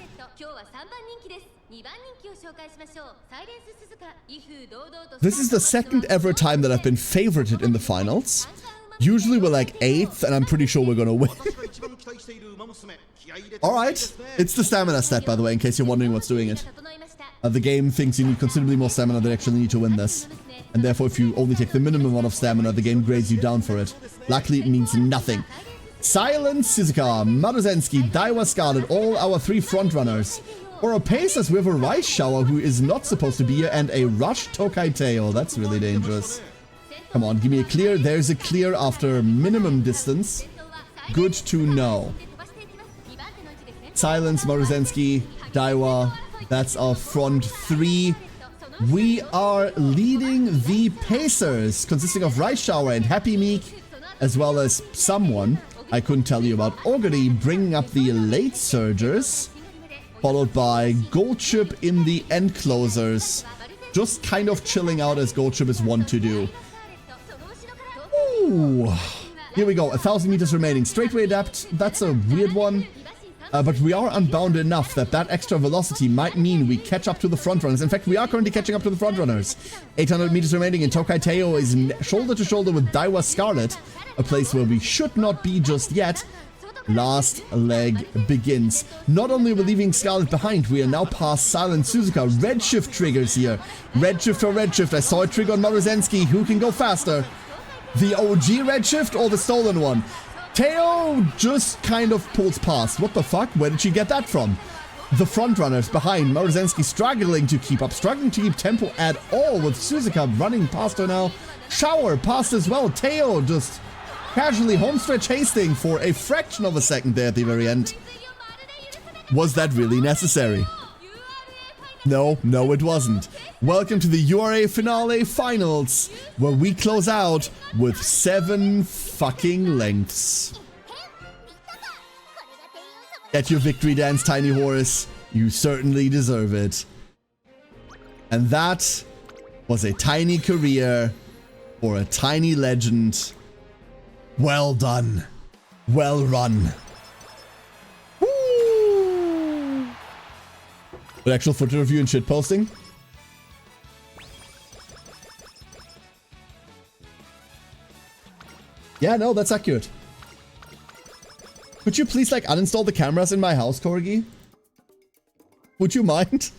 This is the second ever time that I've been favorited in the finals. Usually we're like 8th, and I'm pretty sure we're gonna win. Alright. It's the stamina stat, by the way, in case you're wondering what's doing it. The game thinks you need considerably more stamina than you actually need to win this. And therefore, if you only take the minimum amount of stamina, the game grades you down for it. Luckily, it means nothing. Silent Suzuka, Maruzensky, Daiwa Scarlet, all our 3 frontrunners. For our pacers, we have a Rice Shower who is not supposed to be here, and a Rush Tokai Teo. That's really dangerous. Come on, give me a clear. There's a clear after minimum distance. Good to know. Silence, Maruzensky, Daiwa. That's our front 3. We are leading the Pacers, consisting of Rice Shower and Happy Meek, as well as someone I couldn't tell you about. Ogre bringing up the late surgers, followed by Gold Chip in the end closers. Just kind of chilling out as Gold Chip is wont to do. Ooh. Here we go, 1,000 meters remaining. Straightway adapt, that's a weird one. But we are unbound enough that extra velocity might mean we catch up to the frontrunners. In fact, we are currently catching up to the frontrunners. 800 meters remaining, and Tokai Teo is shoulder to shoulder with Daiwa Scarlet, a place where we should not be just yet. Last leg begins. Not only are we leaving Scarlet behind, we are now past Silent Suzuka. Redshift triggers here. Redshift or Redshift. I saw it trigger on Maruzensky. Who can go faster? The OG Redshift or the stolen one? Teo just kind of pulls past. What the fuck? Where did she get that from? The frontrunners behind. Maruzensky struggling to keep up. Struggling to keep tempo at all, with Suzuka running past her now. Shower past as well. Teo just casually homestretch hasting for a fraction of a second there at the very end. Was that really necessary? No, it wasn't. Welcome to the URA Finale Finals, where we close out with 7 fucking lengths. Get your victory dance, Tiny Horse. You certainly deserve it. And that was a tiny career for a tiny legend. Well done. Well run. With actual footage review and shit posting. Yeah, no, that's accurate. Could you please, like, uninstall the cameras in my house, Corgi? Would you mind?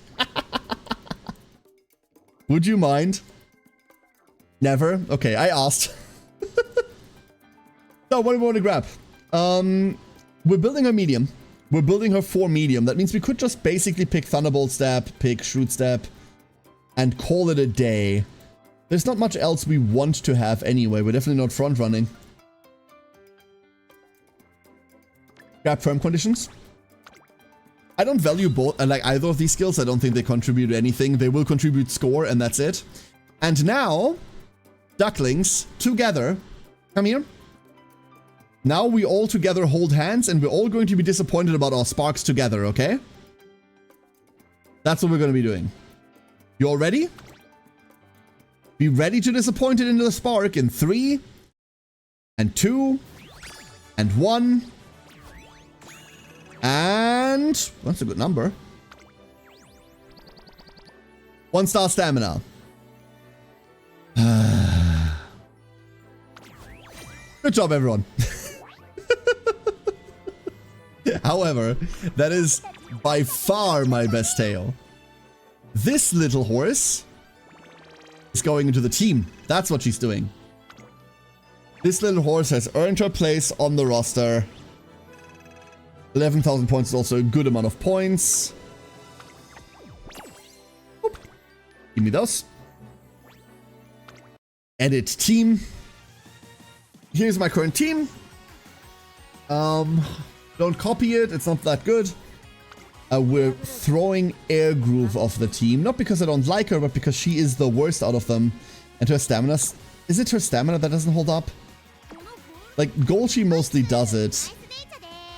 Would you mind? Never? Okay, I asked. So what do we want to grab? We're building her medium. We're building her for medium. That means we could just basically pick Thunderbolt Step, pick Shrewd Step, and call it a day. There's not much else we want to have anyway. We're definitely not front running. Grab Firm Conditions. I don't value both, like either of these skills. I don't think they contribute anything. They will contribute score, and that's it. And now, Ducklings, together, come here. Now we all together hold hands, and we're all going to be disappointed about our sparks together, okay? That's what we're going to be doing. You all ready? Be ready to disappoint it into the spark in 3, and 2, and 1. And that's a good number. 1-star stamina. Good job, everyone. However, that is by far my best tail. This little horse is going into the team. That's what she's doing. This little horse has earned her place on the roster. 11,000 points is also a good amount of points. Oop. Give me those. Edit team. Here's my current team. Don't copy it. It's not that good. We're throwing Air Groove off the team. Not because I don't like her, but because she is the worst out of them. And her stamina... Is it her stamina that doesn't hold up? Like, Golchi mostly does it.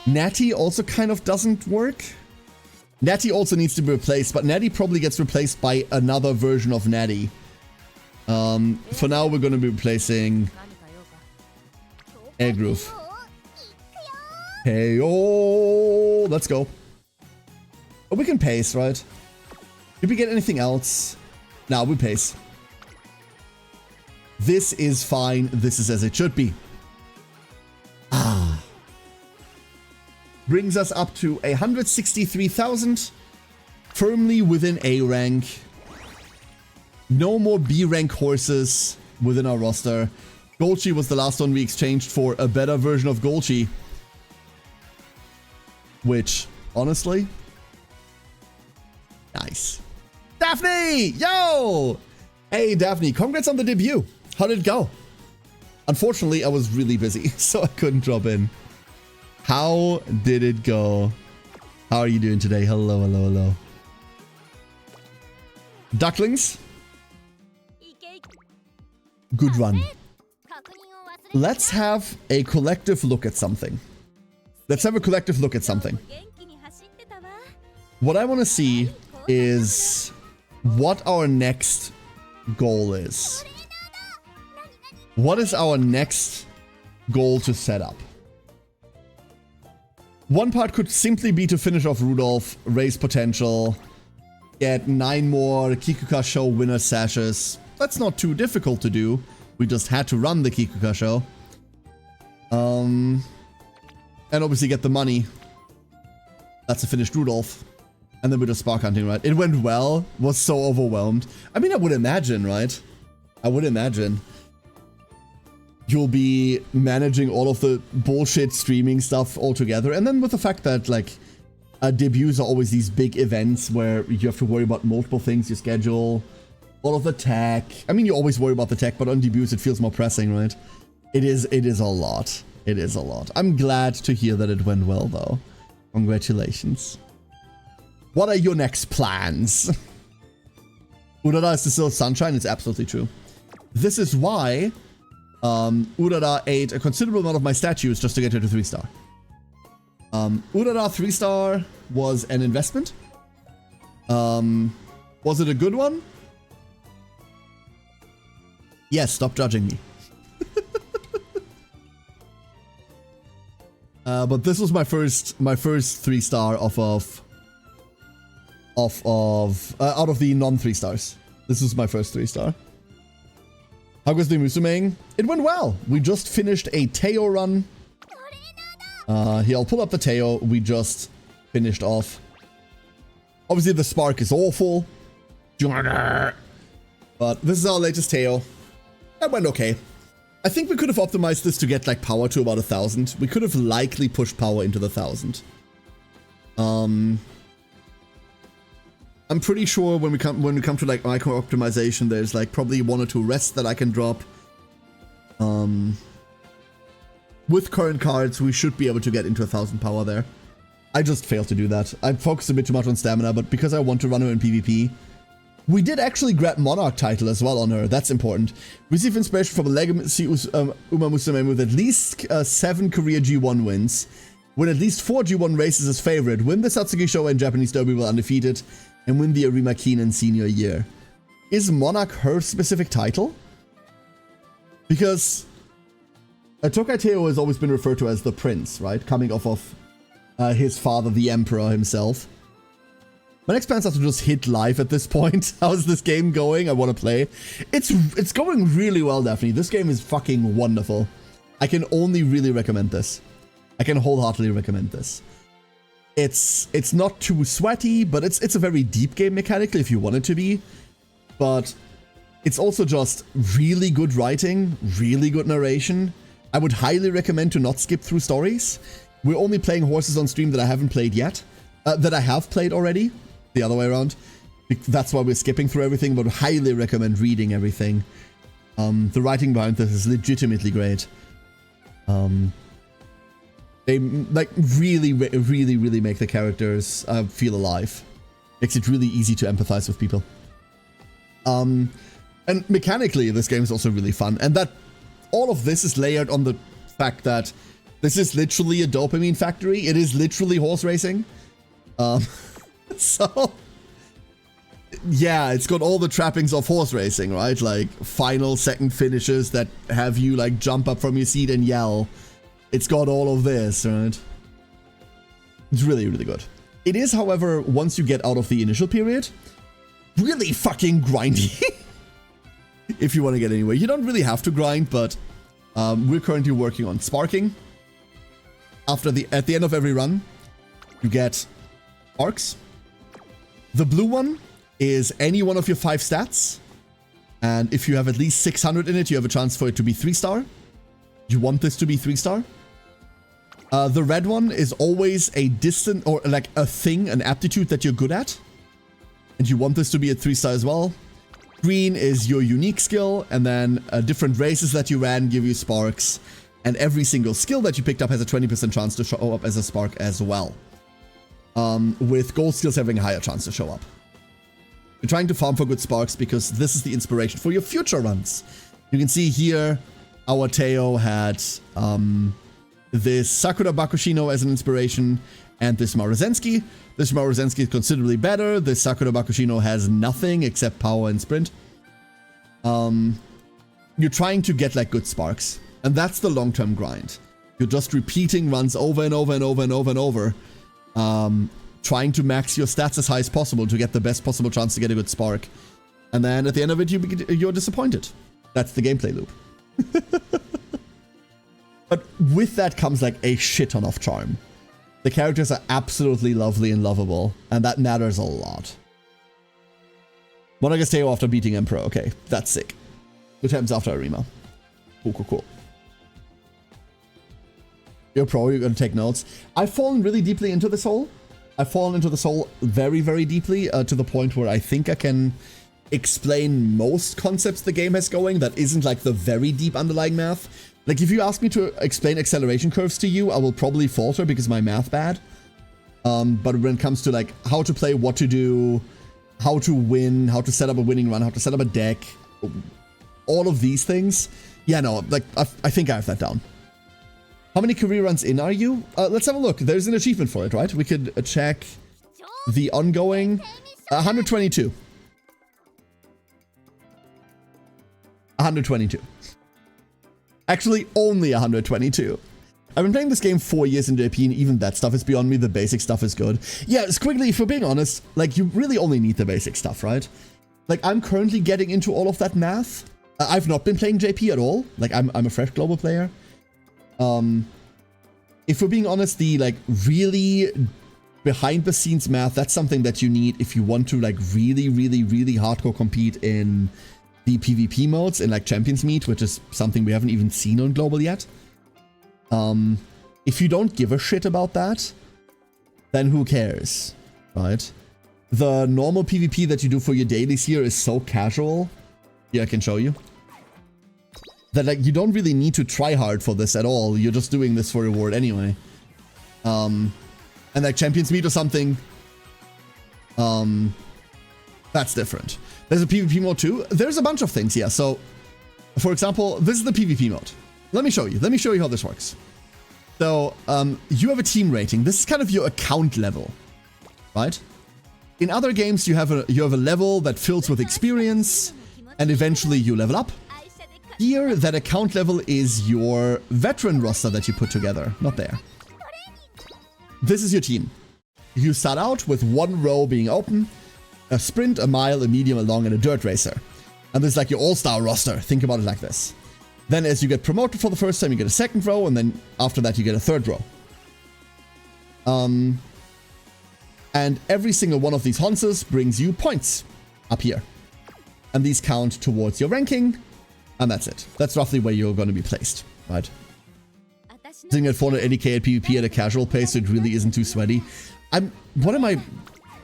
Natty also kind of doesn't work. Natty also needs to be replaced, but Natty probably gets replaced by another version of Natty. For now, we're going to be replacing Air Groove. Hey, oh, let's go. Oh, we can pace, right? Did we get anything else? No, we pace. This is fine. This is as it should be. Brings us up to 163,000. Firmly within A rank. No more B rank horses within our roster. Golchi was the last one we exchanged for a better version of Golchi. Which, honestly... Nice. Daphne! Yo! Hey, Daphne, congrats on the debut. How did it go? Unfortunately, I was really busy, so I couldn't drop in. How did it go? How are you doing today? Hello, hello, hello. Ducklings? Good run. Let's have a collective look at something. Let's have a collective look at something. What I want to see is what our next goal is. What is our next goal to set up? One part could simply be to finish off Rudolph, raise potential, get 9 more Kikuka Show winner sashes. That's not too difficult to do. We just had to run the Kikuka Show. And obviously get the money. That's a finished Rudolph. And then we're just spark hunting, right? It went well. Was so overwhelmed. I mean, I would imagine, right? I would imagine. You'll be managing all of the bullshit streaming stuff all together. And then with the fact that, like, debuts are always these big events where you have to worry about multiple things, your schedule, all of the tech. I mean, you always worry about the tech, but on debuts it feels more pressing, right? It is a lot. It is a lot. I'm glad to hear that it went well, though. Congratulations. What are your next plans? Urara is still sunshine. It's absolutely true. This is why Urara ate a considerable amount of my statues just to get her to 3-star. Urara 3-star was an investment. Was it a good one? Yes, stop judging me. But this was my first 3-star out of the non-3 stars. This was my first 3-star. How goes the Musumeing? It went well. We just finished a Teo run. Here, I'll pull up the Teo we just finished off. Obviously, the spark is awful. But this is our latest Teo. That went okay. I think we could have optimized this to get like power to about 1,000. We could have likely pushed power into the 1,000. I'm pretty sure when we come to like micro optimization, there's like probably 1 or 2 rests that I can drop. With current cards, we should be able to get into 1,000 power there. I just failed to do that. I focused a bit too much on stamina, but because I want to run her in PvP, we did actually grab Monarch title as well on her. That's important. Receive inspiration from a legacy Uma Musume with at least 7 career G1 wins. Win at least 4 G1 races as favorite. Win the Satsuki Showa and Japanese Derby while undefeated. And win the Arima Keenan senior year. Is Monarch her specific title? Because Tokai Teo has always been referred to as the prince, right? Coming off of his father, the emperor himself. My next plan is to just hit live at this point. How's this game going? I want to play. It's going really well, Daphne. This game is fucking wonderful. I can only really recommend this. I can wholeheartedly recommend this. It's not too sweaty, but it's a very deep game mechanically if you want it to be. But it's also just really good writing, really good narration. I would highly recommend to not skip through stories. We're only playing horses on stream that I haven't played yet. That I have played already. The other way around. That's why we're skipping through everything, but highly recommend reading everything. The writing behind this is legitimately great. They like really make the characters feel alive. Makes it really easy to empathize with people. And mechanically, this game is also really fun. And that all of this is layered on the fact that this is literally a dopamine factory. It is literally horse racing. So, yeah, it's got all the trappings of horse racing, right? Like final second finishes that have you like jump up from your seat and yell. It's got all of this, right? It's really good. It is, however, once you get out of the initial period, really fucking grindy. If you want to get anywhere. You don't really have to grind, but we're currently working on sparking. At the end of every run, you get sparks. The blue one is any one of your 5 stats. And if you have at least 600 in it, you have a chance for it to be 3-star. You want this to be 3-star. The red one is always a distant or like a thing, an aptitude that you're good at. And you want this to be a 3-star as well. Green is your unique skill, and then different races that you ran give you sparks. And every single skill that you picked up has a 20% chance to show up as a spark as well. With gold skills having a higher chance to show up. You're trying to farm for good sparks because this is the inspiration for your future runs. You can see here, our Teo had this Sakura Bakushino as an inspiration, and this Maruzensky. This Maruzensky is considerably better. This Sakura Bakushino has nothing except power and sprint. You're trying to get like good sparks, and that's the long-term grind. You're just repeating runs over and over and over and over and over. Trying to max your stats as high as possible to get the best possible chance to get a good spark. And then at the end of it, you're disappointed. That's the gameplay loop. But with that comes like a shit ton of charm. The characters are absolutely lovely and lovable, and that matters a lot. Monarch Teo after beating Emperor. Okay, that's sick. 2 times after Arima. Cool. You're pro, you're gonna take notes. I've fallen really deeply into the soul. I've fallen into the soul very deeply, to the point where I think I can explain most concepts the game has going that isn't like the very deep underlying math. Like if you ask me to explain acceleration curves to you, I will probably falter because my math bad. But when it comes to like how to play, what to do, how to win, how to set up a winning run, how to set up a deck, all of these things. Yeah, no, like I think I have that down. How many career runs in are you? Let's have a look. There's an achievement for it, right? We could check the ongoing. 122. 122. Actually, only 122. I've been playing this game 4 years in JP, and even that stuff is beyond me. The basic stuff is good. Yeah, Squiggly, if we're being honest, like, you really only need the basic stuff, right? Like, I'm currently getting into all of that math. I've not been playing JP at all. Like, I'm a fresh global player. If we're being honest, the, like, really behind-the-scenes math, that's something that you need if you want to, like, really hardcore compete in the PvP modes in like Champions Meet, which is something we haven't even seen on Global yet. If you don't give a shit about that, then who cares, right? The normal PvP that you do for your dailies here is so casual. Here, I can show you. That like you don't really need to try hard for this at all. You're just doing this for reward anyway. And like Champions Meet or something, that's different. There's a PvP mode too. There's a bunch of things, yeah. So, for example, this is the PvP mode. Let me show you. Let me show you how this works. So, you have a team rating. This is kind of your account level, right? In other games, you have a level that fills with experience, and eventually you level up. Here, that account level is your veteran roster that you put together. Not there. This is your team. You start out with one row being open, a sprint, a mile, a medium, a long, and a dirt racer. And this is like your all-star roster. Think about it like this. Then as you get promoted for the first time, you get a second row, and then after that you get a third row. And every single one of these Honses brings you points up here. And these count towards your ranking, and that's it. That's roughly where you're going to be placed, right? Sitting at 480k at PvP at a casual pace, so it really isn't too sweaty. What am I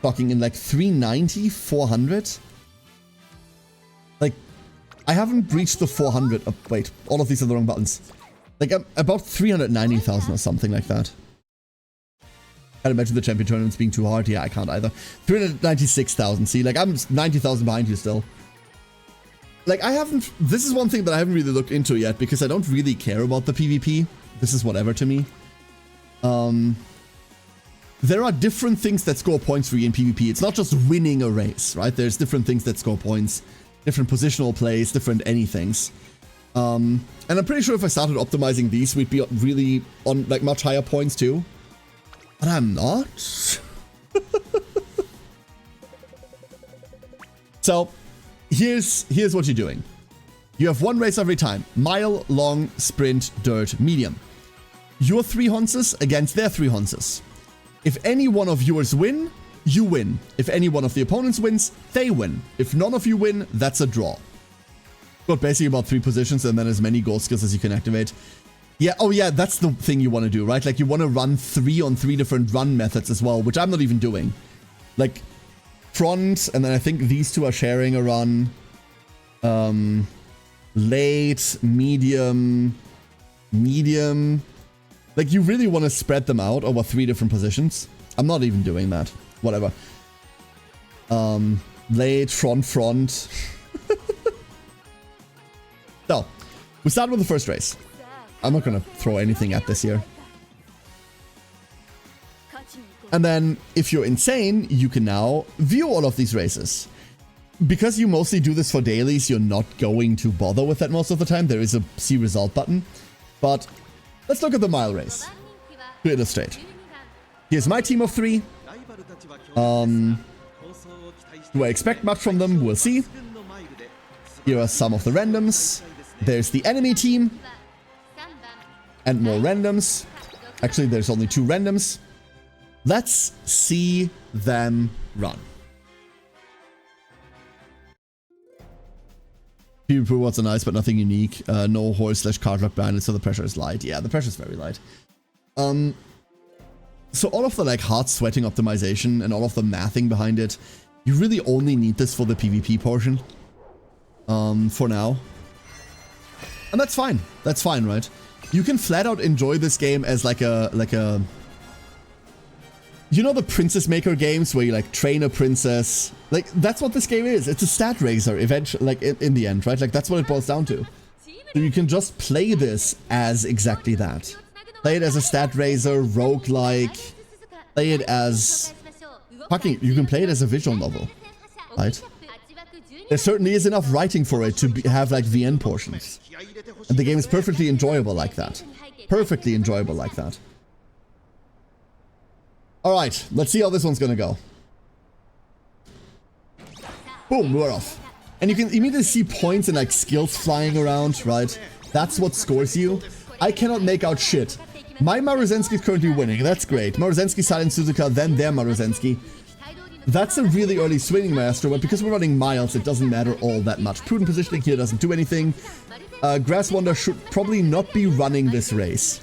talking in, like 390, 400? Like, I haven't reached the 400. Oh, wait, all of these are the wrong buttons. Like, I'm about 390,000 or something like that. Can't imagine the champion tournaments being too hard. Yeah, I can't either. 396,000. See, like, I'm 90,000 behind you still. Like, this is one thing that I haven't really looked into yet, because I don't really care about the PvP. This is whatever to me. There are different things that score points for you in PvP. It's not just winning a race, right? There's different things that score points. Different positional plays, different anythings. And I'm pretty sure if I started optimizing these, we'd be really on, like, much higher points too. But I'm not. So, here's what you're doing. You have one race every time. Mile, long, sprint, dirt, medium. Your 3 Honses against their 3 Honses. If any one of yours win, you win. If any one of the opponents wins, they win. If none of you win, that's a draw. Got basically about 3 positions and then as many gold skills as you can activate. Yeah, oh yeah, that's the thing you want to do, right? Like you want to run 3 on 3 different run methods as well, which I'm not even doing. Like front, and then I think these two are sharing a run. Late, medium. Like you really want to spread them out over 3 different positions. I'm not even doing that. Whatever. Late, front. So, we start with the first race. I'm not gonna throw anything at this here. And then, if you're insane, you can now view all of these races. Because you mostly do this for dailies, you're not going to bother with that most of the time. There is a see result button. But let's look at the mile race to illustrate. Here's my team of 3. Do I expect much from them? We'll see. Here are some of the randoms. There's the enemy team. And more randoms. Actually, there's only 2 randoms. Let's see them run. PvP rewards are nice, but nothing unique. No horse/card luck banded, so the pressure is light. Yeah, the pressure is very light. So all of the like hard sweating optimization and all of the mathing behind it, you really only need this for the PvP portion. For now. And that's fine. That's fine, right? You can flat out enjoy this game as like a you know the Princess Maker games where you like train a princess? Like that's what this game is. It's a stat raiser eventually, like in the end, right? Like that's what it boils down to. So you can just play this as exactly that. Play it as a stat raiser, roguelike. Play it as fucking, you can play it as a visual novel, right? There certainly is enough writing for it to have like the end portions. And the game is perfectly enjoyable like that. Perfectly enjoyable like that. Alright, let's see how this one's gonna go. Boom, we're off. And you can immediately see points and like skills flying around, right? That's what scores you. I cannot make out shit. My Maruzensky is currently winning, that's great. Maruzensky, Silent Suzuka, then their Maruzensky. That's a really early swinging Maestro, but because we're running Miles, it doesn't matter all that much. Prudent positioning here doesn't do anything. Grass Wonder should probably not be running this race.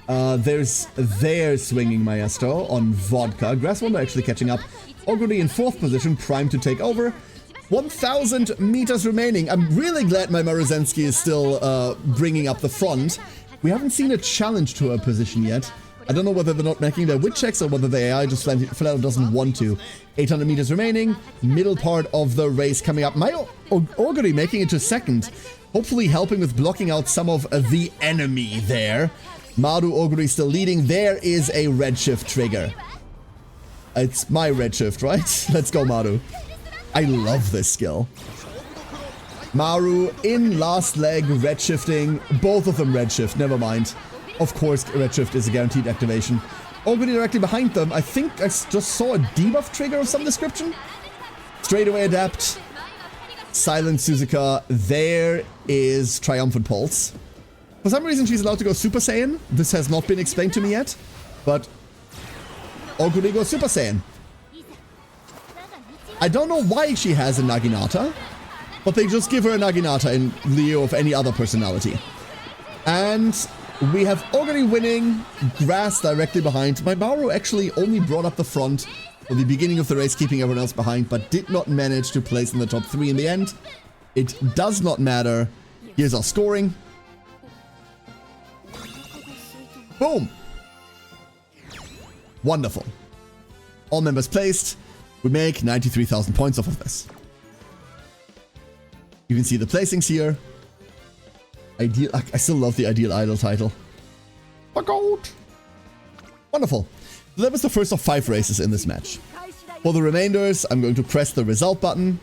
There's their swinging Maestro on Vodka. Grass Wonder actually catching up. Oguri in 4th position, primed to take over. 1,000 meters remaining. I'm really glad my Maruzensky is still bringing up the front. We haven't seen a challenge to her position yet. I don't know whether they're not making their wit checks or whether the AI just flat out doesn't want to. 800 meters remaining. Middle part of the race coming up. My Oguri making it to 2nd. Hopefully helping with blocking out some of the enemy there. Maru Oguri still leading. There is a redshift trigger. It's my redshift, right? Let's go, Maru. I love this skill. Maru in last leg, redshifting. Both of them redshift, never mind. Of course, redshift is a guaranteed activation. Oguri directly behind them. I think I just saw a debuff trigger of some description. Straightaway adapt. Silent Suzuka. There is Triumphant Pulse. For some reason, she's allowed to go Super Saiyan. This has not been explained to me yet. But Oguri goes Super Saiyan. I don't know why she has a Naginata, but they just give her a Naginata in lieu of any other personality. And we have Oguri winning, Grass directly behind. My Maru actually only brought up the front for the beginning of the race, keeping everyone else behind, but did not manage to place in the top 3 in the end. It does not matter. Here's our scoring. Boom. Wonderful. All members placed. We make 93,000 points off of this. You can see the placings here. Ideal. I still love the Ideal Idol title. Fuck out. Wonderful. So that was the first of 5 races in this match. For the remainders, I'm going to press the result button,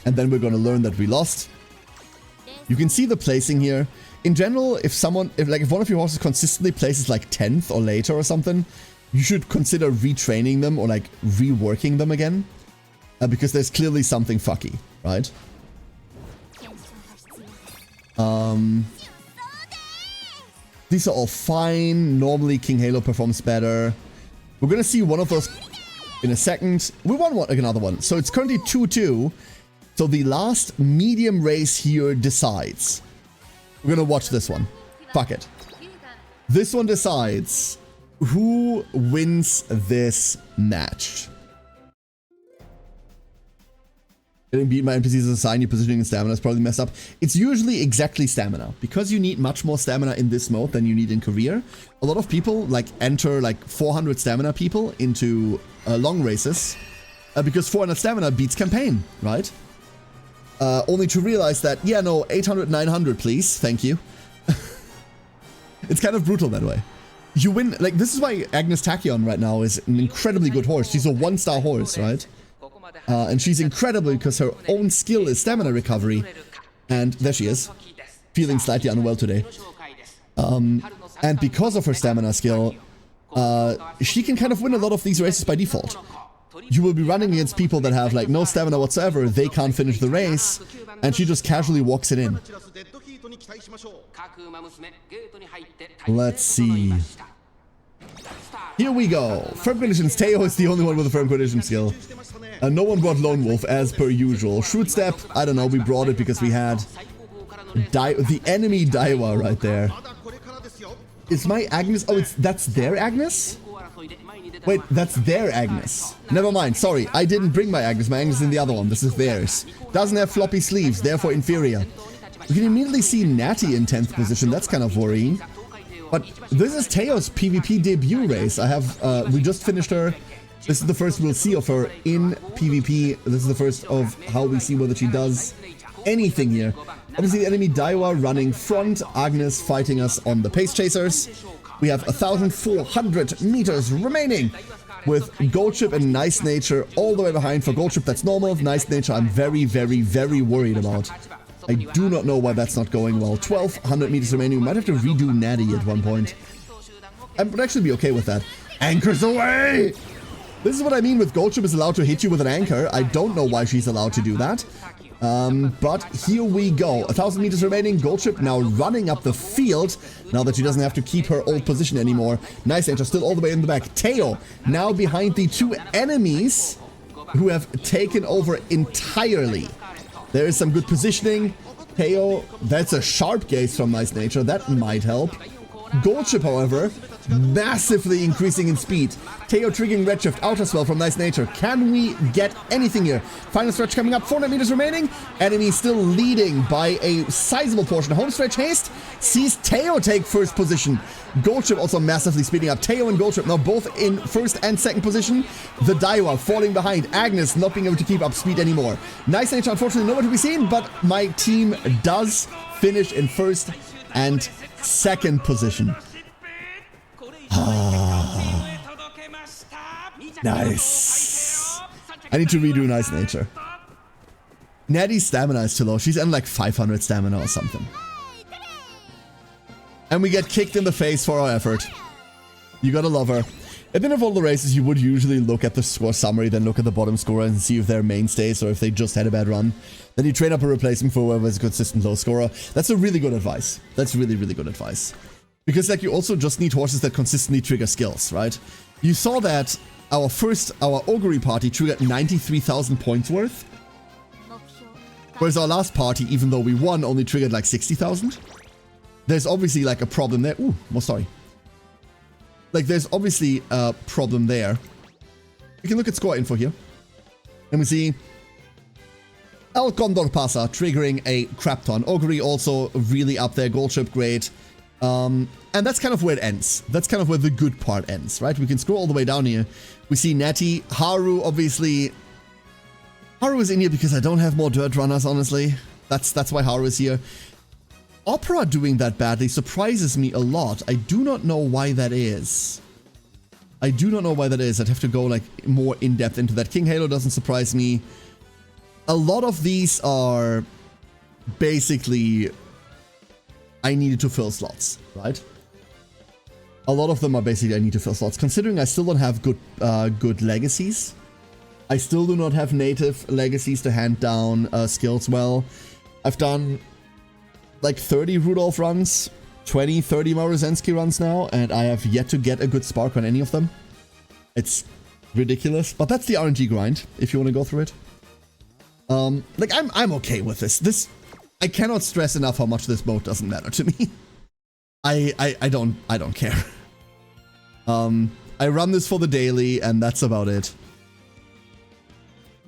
and then we're going to learn that we lost. You can see the placing here. In general, if one of your horses consistently places like 10th or later or something, you should consider retraining them or like reworking them again, because there's clearly something fucky, right? These are all fine. Normally King Halo performs better. We're gonna see one of those in a second. We won another one. So it's currently 2-2. So the last medium race here decides. We're gonna watch this one. Fuck it. This one decides who wins this match. Getting beat by NPCs as a sign, your positioning and stamina is probably messed up. It's usually exactly stamina. Because you need much more stamina in this mode than you need in career, a lot of people like enter like 400 stamina people into long races because 400 stamina beats campaign, right? Only to realize that, yeah, no, 800, 900, please. Thank you. It's kind of brutal that way. You win, like, this is why Agnes Tachyon right now is an incredibly good horse. She's a 1-star horse, right? And she's incredible because her own skill is stamina recovery. And there she is, feeling slightly unwell today. And because of her stamina skill, she can kind of win a lot of these races by default. You will be running against people that have like no stamina whatsoever, they can't finish the race, and she just casually walks it in. Let's see. Here we go. Firm Conditions. Teo is the only one with a Firm Condition skill. No one brought Lone Wolf as per usual. Shoot Step, I don't know, we brought it because we had the enemy Daiwa right there. Is my Agnes... Oh, that's their Agnes? Wait, that's their Agnes. Never mind, sorry. I didn't bring my Agnes. My Agnes is in the other one. This is theirs. Doesn't have floppy sleeves, therefore inferior. You can immediately see Natty in 10th position. That's kind of worrying. But this is Teo's PvP debut race. We just finished her. This is the first we'll see of her in PvP. This is the first of how we see whether she does anything here. Obviously, the enemy Daiwa running front. Agnes fighting us on the Pace Chasers. We have 1,400 meters remaining with Goldship and Nice Nature all the way behind. For Goldship, that's normal. Nice Nature, I'm very, very, very worried about. I do not know why that's not going well. 1,200 meters remaining. We might have to redo Natty at one point. I would actually be okay with that. Anchors away! This is what I mean with Goldship is allowed to hit you with an anchor. I don't know why she's allowed to do that. But here we go. 1,000 meters remaining. Goldship now running up the field. Now that she doesn't have to keep her old position anymore. Nice Nature still all the way in the back. Teo now behind the 2 enemies. who have taken over entirely. There is some good positioning. Teo, that's a sharp gaze from Nice Nature. That might help. Gold Chip, however, massively increasing in speed. Teo triggering Redshift out as well from Nice Nature. Can we get anything here? Final stretch coming up, 400 meters remaining. Enemy still leading by a sizable portion. Home stretch haste sees Teo take first position. Gold Chip also massively speeding up. Teo and Gold Chip now both in first and second position. The Daiwa falling behind. Agnes not being able to keep up speed anymore. Nice Nature unfortunately nowhere to be seen, but my team does finish in first and second position. Nice. I need to redo Nice Nature. Natty's stamina is too low. She's on like 500 stamina or something. And we get kicked in the face for our effort. You gotta love her. At the end of all the races, you would usually look at the score summary, then look at the bottom scorer and see if they're mainstays or if they just had a bad run. Then you train up a replacement for whoever is a consistent low scorer. That's a really good advice. That's really, really good advice. Because like you also just need horses that consistently trigger skills, right? You saw that our Augury party triggered 93,000 points worth. Whereas our last party, even though we won, only triggered like 60,000. There's obviously like a problem there. Ooh, oh, sorry. Like, there's obviously a problem there. We can look at score info here. And we see El Condor Pasa triggering a crap ton. Augury also really up there. Gold Chip, great. And that's kind of where it ends. That's kind of where the good part ends, right? We can scroll all the way down here. We see Natty. Haru, obviously. Haru is in here because I don't have more dirt runners, honestly. That's why Haru is here. Opera doing that badly surprises me a lot. I do not know why that is. I'd have to go like more in depth into that. King Halo doesn't surprise me. A lot of these are basically I needed to fill slots, right? A lot of them are basically I need to fill slots. Considering I still don't have good legacies. I still do not have native legacies to hand down skills well. I've done like 30 Rudolph runs, 20, 30 Maruzensky runs now, and I have yet to get a good spark on any of them. It's ridiculous, but that's the RNG grind, if you want to go through it. Like, I'm okay with this. I cannot stress enough how much this mode doesn't matter to me. I don't care. I run this for the daily, and that's about it.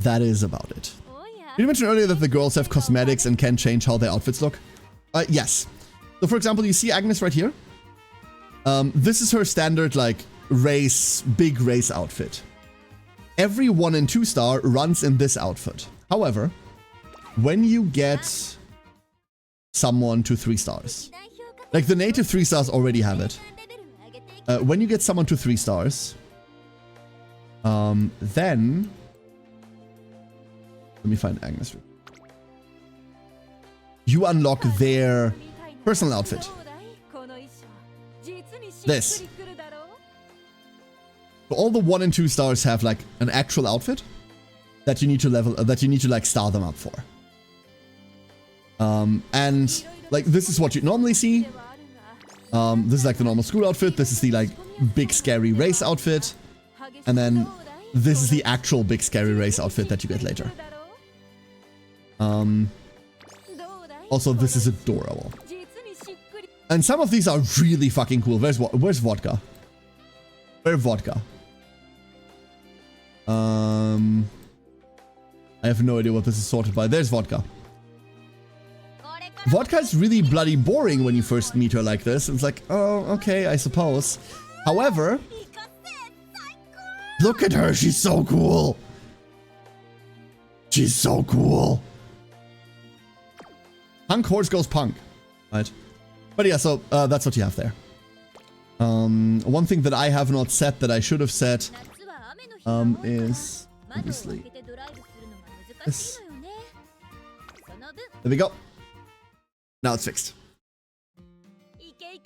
That is about it. You mentioned earlier that the girls have cosmetics and can change how their outfits look. Yes. So for example, you see Agnes right here. This is her standard like big race outfit. Every 1 and 2 star runs in this outfit. However, when you get someone to 3 stars, like the native 3 stars already have it. When you get someone to 3 stars, then let me find Agnes. You unlock their personal outfit. This. So all the 1 and 2 stars have like an actual outfit that you need to level, that you need to like star them up for. And like this is what you normally see. This is like the normal school outfit. This is the like big scary race outfit. And then this is the actual big scary race outfit that you get later. Also, this is adorable. And some of these are really fucking cool. Where's Vodka? Where's Vodka? I have no idea what this is sorted by. There's Vodka. Vodka is really bloody boring when you first meet her like this. It's like, oh, okay, I suppose. However, look at her. She's so cool. She's so cool. Punk horse goes punk, right? But yeah, so that's what you have there. One thing that I have not said that I should have said is obviously this. There we go. Now it's fixed.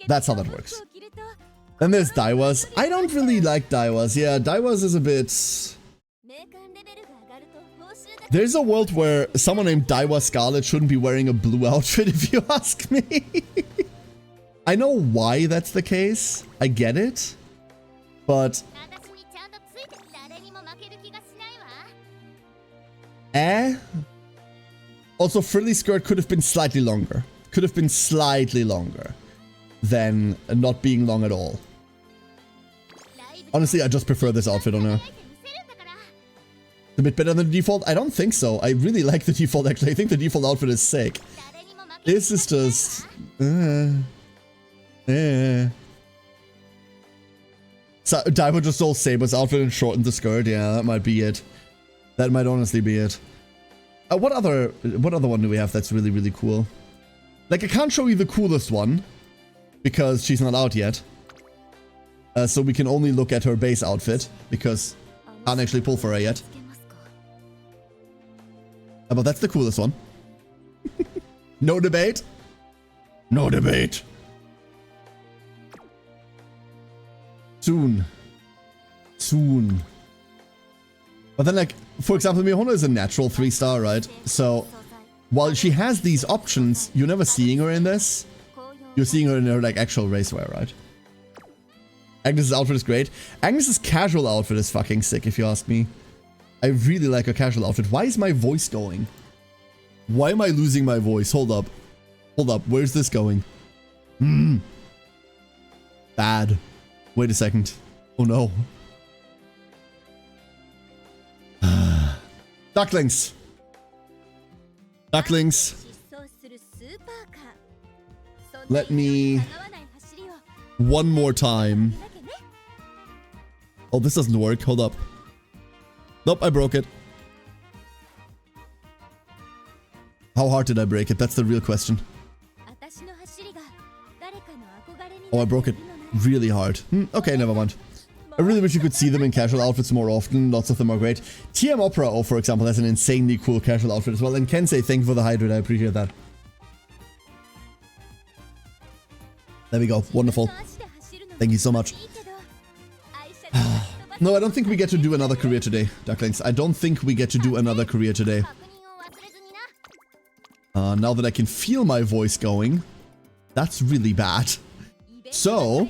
That's how that works. Then there's Daiwas. I don't really like Daiwas. Yeah, Daiwas is a bit... There's a world where someone named Daiwa Scarlet shouldn't be wearing a blue outfit, if you ask me. I know why that's the case. I get it. But Also, frilly skirt could have been slightly longer. Could have been slightly longer than not being long at all. Honestly, I just prefer this outfit on her. A bit better than the default? I don't think so. I really like the default, actually. I think the default outfit is sick. This is just... So, Daivo just stole Saber's outfit and shortened the skirt. Yeah, that might be it. That might honestly be it. What other one do we have that's really, really cool? Like, I can't show you the coolest one because she's not out yet. So we can only look at her base outfit because I can't actually pull for her yet. But that's the coolest one. No debate. No debate. Soon. Soon. But then, like, for example, Mihono is a natural 3-star, right? So, while she has these options, you're never seeing her in this. You're seeing her in her, like, actual racewear, right? Agnes's outfit is great. Agnes's casual outfit is fucking sick, if you ask me. I really like her casual outfit. Why is my voice going? Why am I losing my voice? Hold up. Hold up. Where's this going? Bad. Wait a second. Oh no. Ducklings. Ducklings. Let me... One more time. Oh, this doesn't work. Hold up. Nope, I broke it. How hard did I break it? That's the real question. Oh, I broke it really hard. Okay, never mind. I really wish you could see them in casual outfits more often. Lots of them are great. TM Opera, oh, for example, has an insanely cool casual outfit as well. And Kensei, thank you for the hydrate. I appreciate that. There we go. Wonderful. Thank you so much. No, I don't think we get to do another career today, Ducklings. I don't think we get to do another career today. Now that I can feel my voice going, that's really bad. So,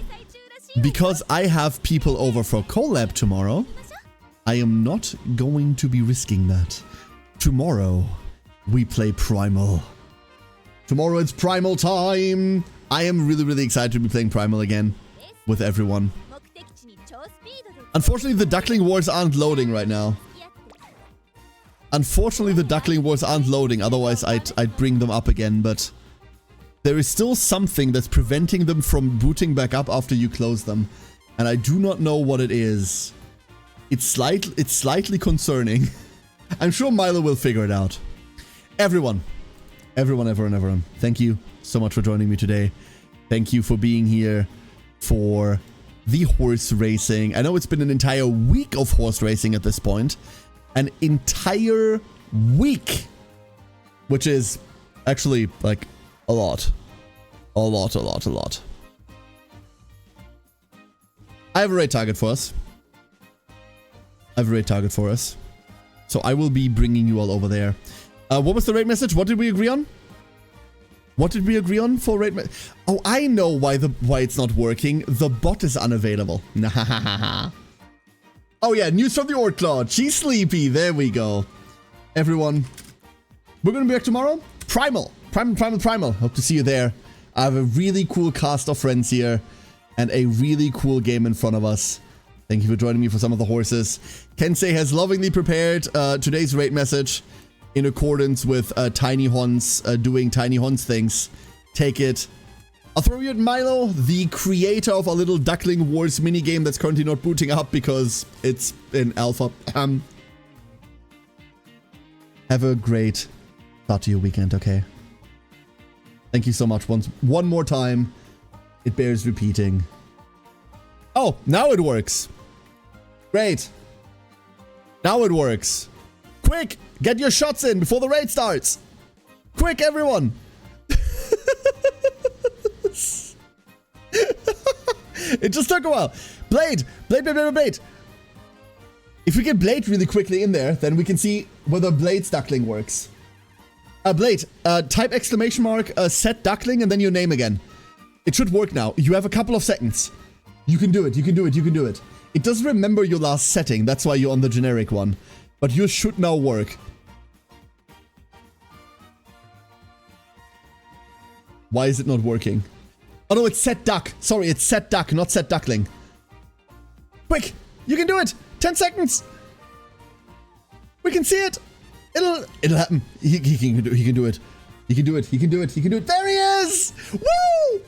because I have people over for collab tomorrow, I am not going to be risking that. Tomorrow, we play Primal. Tomorrow it's Primal time! I am really, really excited to be playing Primal again with everyone. Unfortunately, the Duckling Wars aren't loading right now. Unfortunately, the Duckling Wars aren't loading, otherwise I'd bring them up again, but there is still something that's preventing them from booting back up after you close them. And I do not know what it is. It's slightly concerning. I'm sure Milo will figure it out. Everyone, thank you so much for joining me today. Thank you for being here for the horse racing. I know it's been an entire week of horse racing at this point. An entire week. Which is actually, like, a lot. A lot. I have a raid target for us. So I will be bringing you all over there. What was the raid message? What did we agree on? For raid message? Oh, I know why it's not working. The bot is unavailable. Oh yeah, news from the Orc Cloud. She's sleepy. There we go. Everyone, we're gonna be back tomorrow. Primal. Hope to see you there. I have a really cool cast of friends here and a really cool game in front of us. Thank you for joining me for some of the horses. Kensei has lovingly prepared today's raid message in accordance with Tiny Hons doing Tiny Hons things. Take it. I'll throw you at Milo, the creator of a little Duckling Wars minigame that's currently not booting up because it's in alpha. Have a great start to your weekend, okay? Thank you so much. One more time. It bears repeating. Oh, now it works. Great. Now it works. Quick, get your shots in before the raid starts. Quick, everyone. It just took a while. Blade. If we get Blade really quickly in there, then we can see whether Blade's Duckling works. Blade, type exclamation mark, set Duckling, and then your name again. It should work now. You have a couple of seconds. You can do it. It doesn't remember your last setting. That's why you're on the generic one. But yours should now work. Why is it not working? Oh no, it's set duck. Sorry, it's set duck, not set duckling. Quick, you can do it. 10 seconds. We can see it. It'll happen. He can do it. He can do it. He can do it. He can do it. There he is. Woo!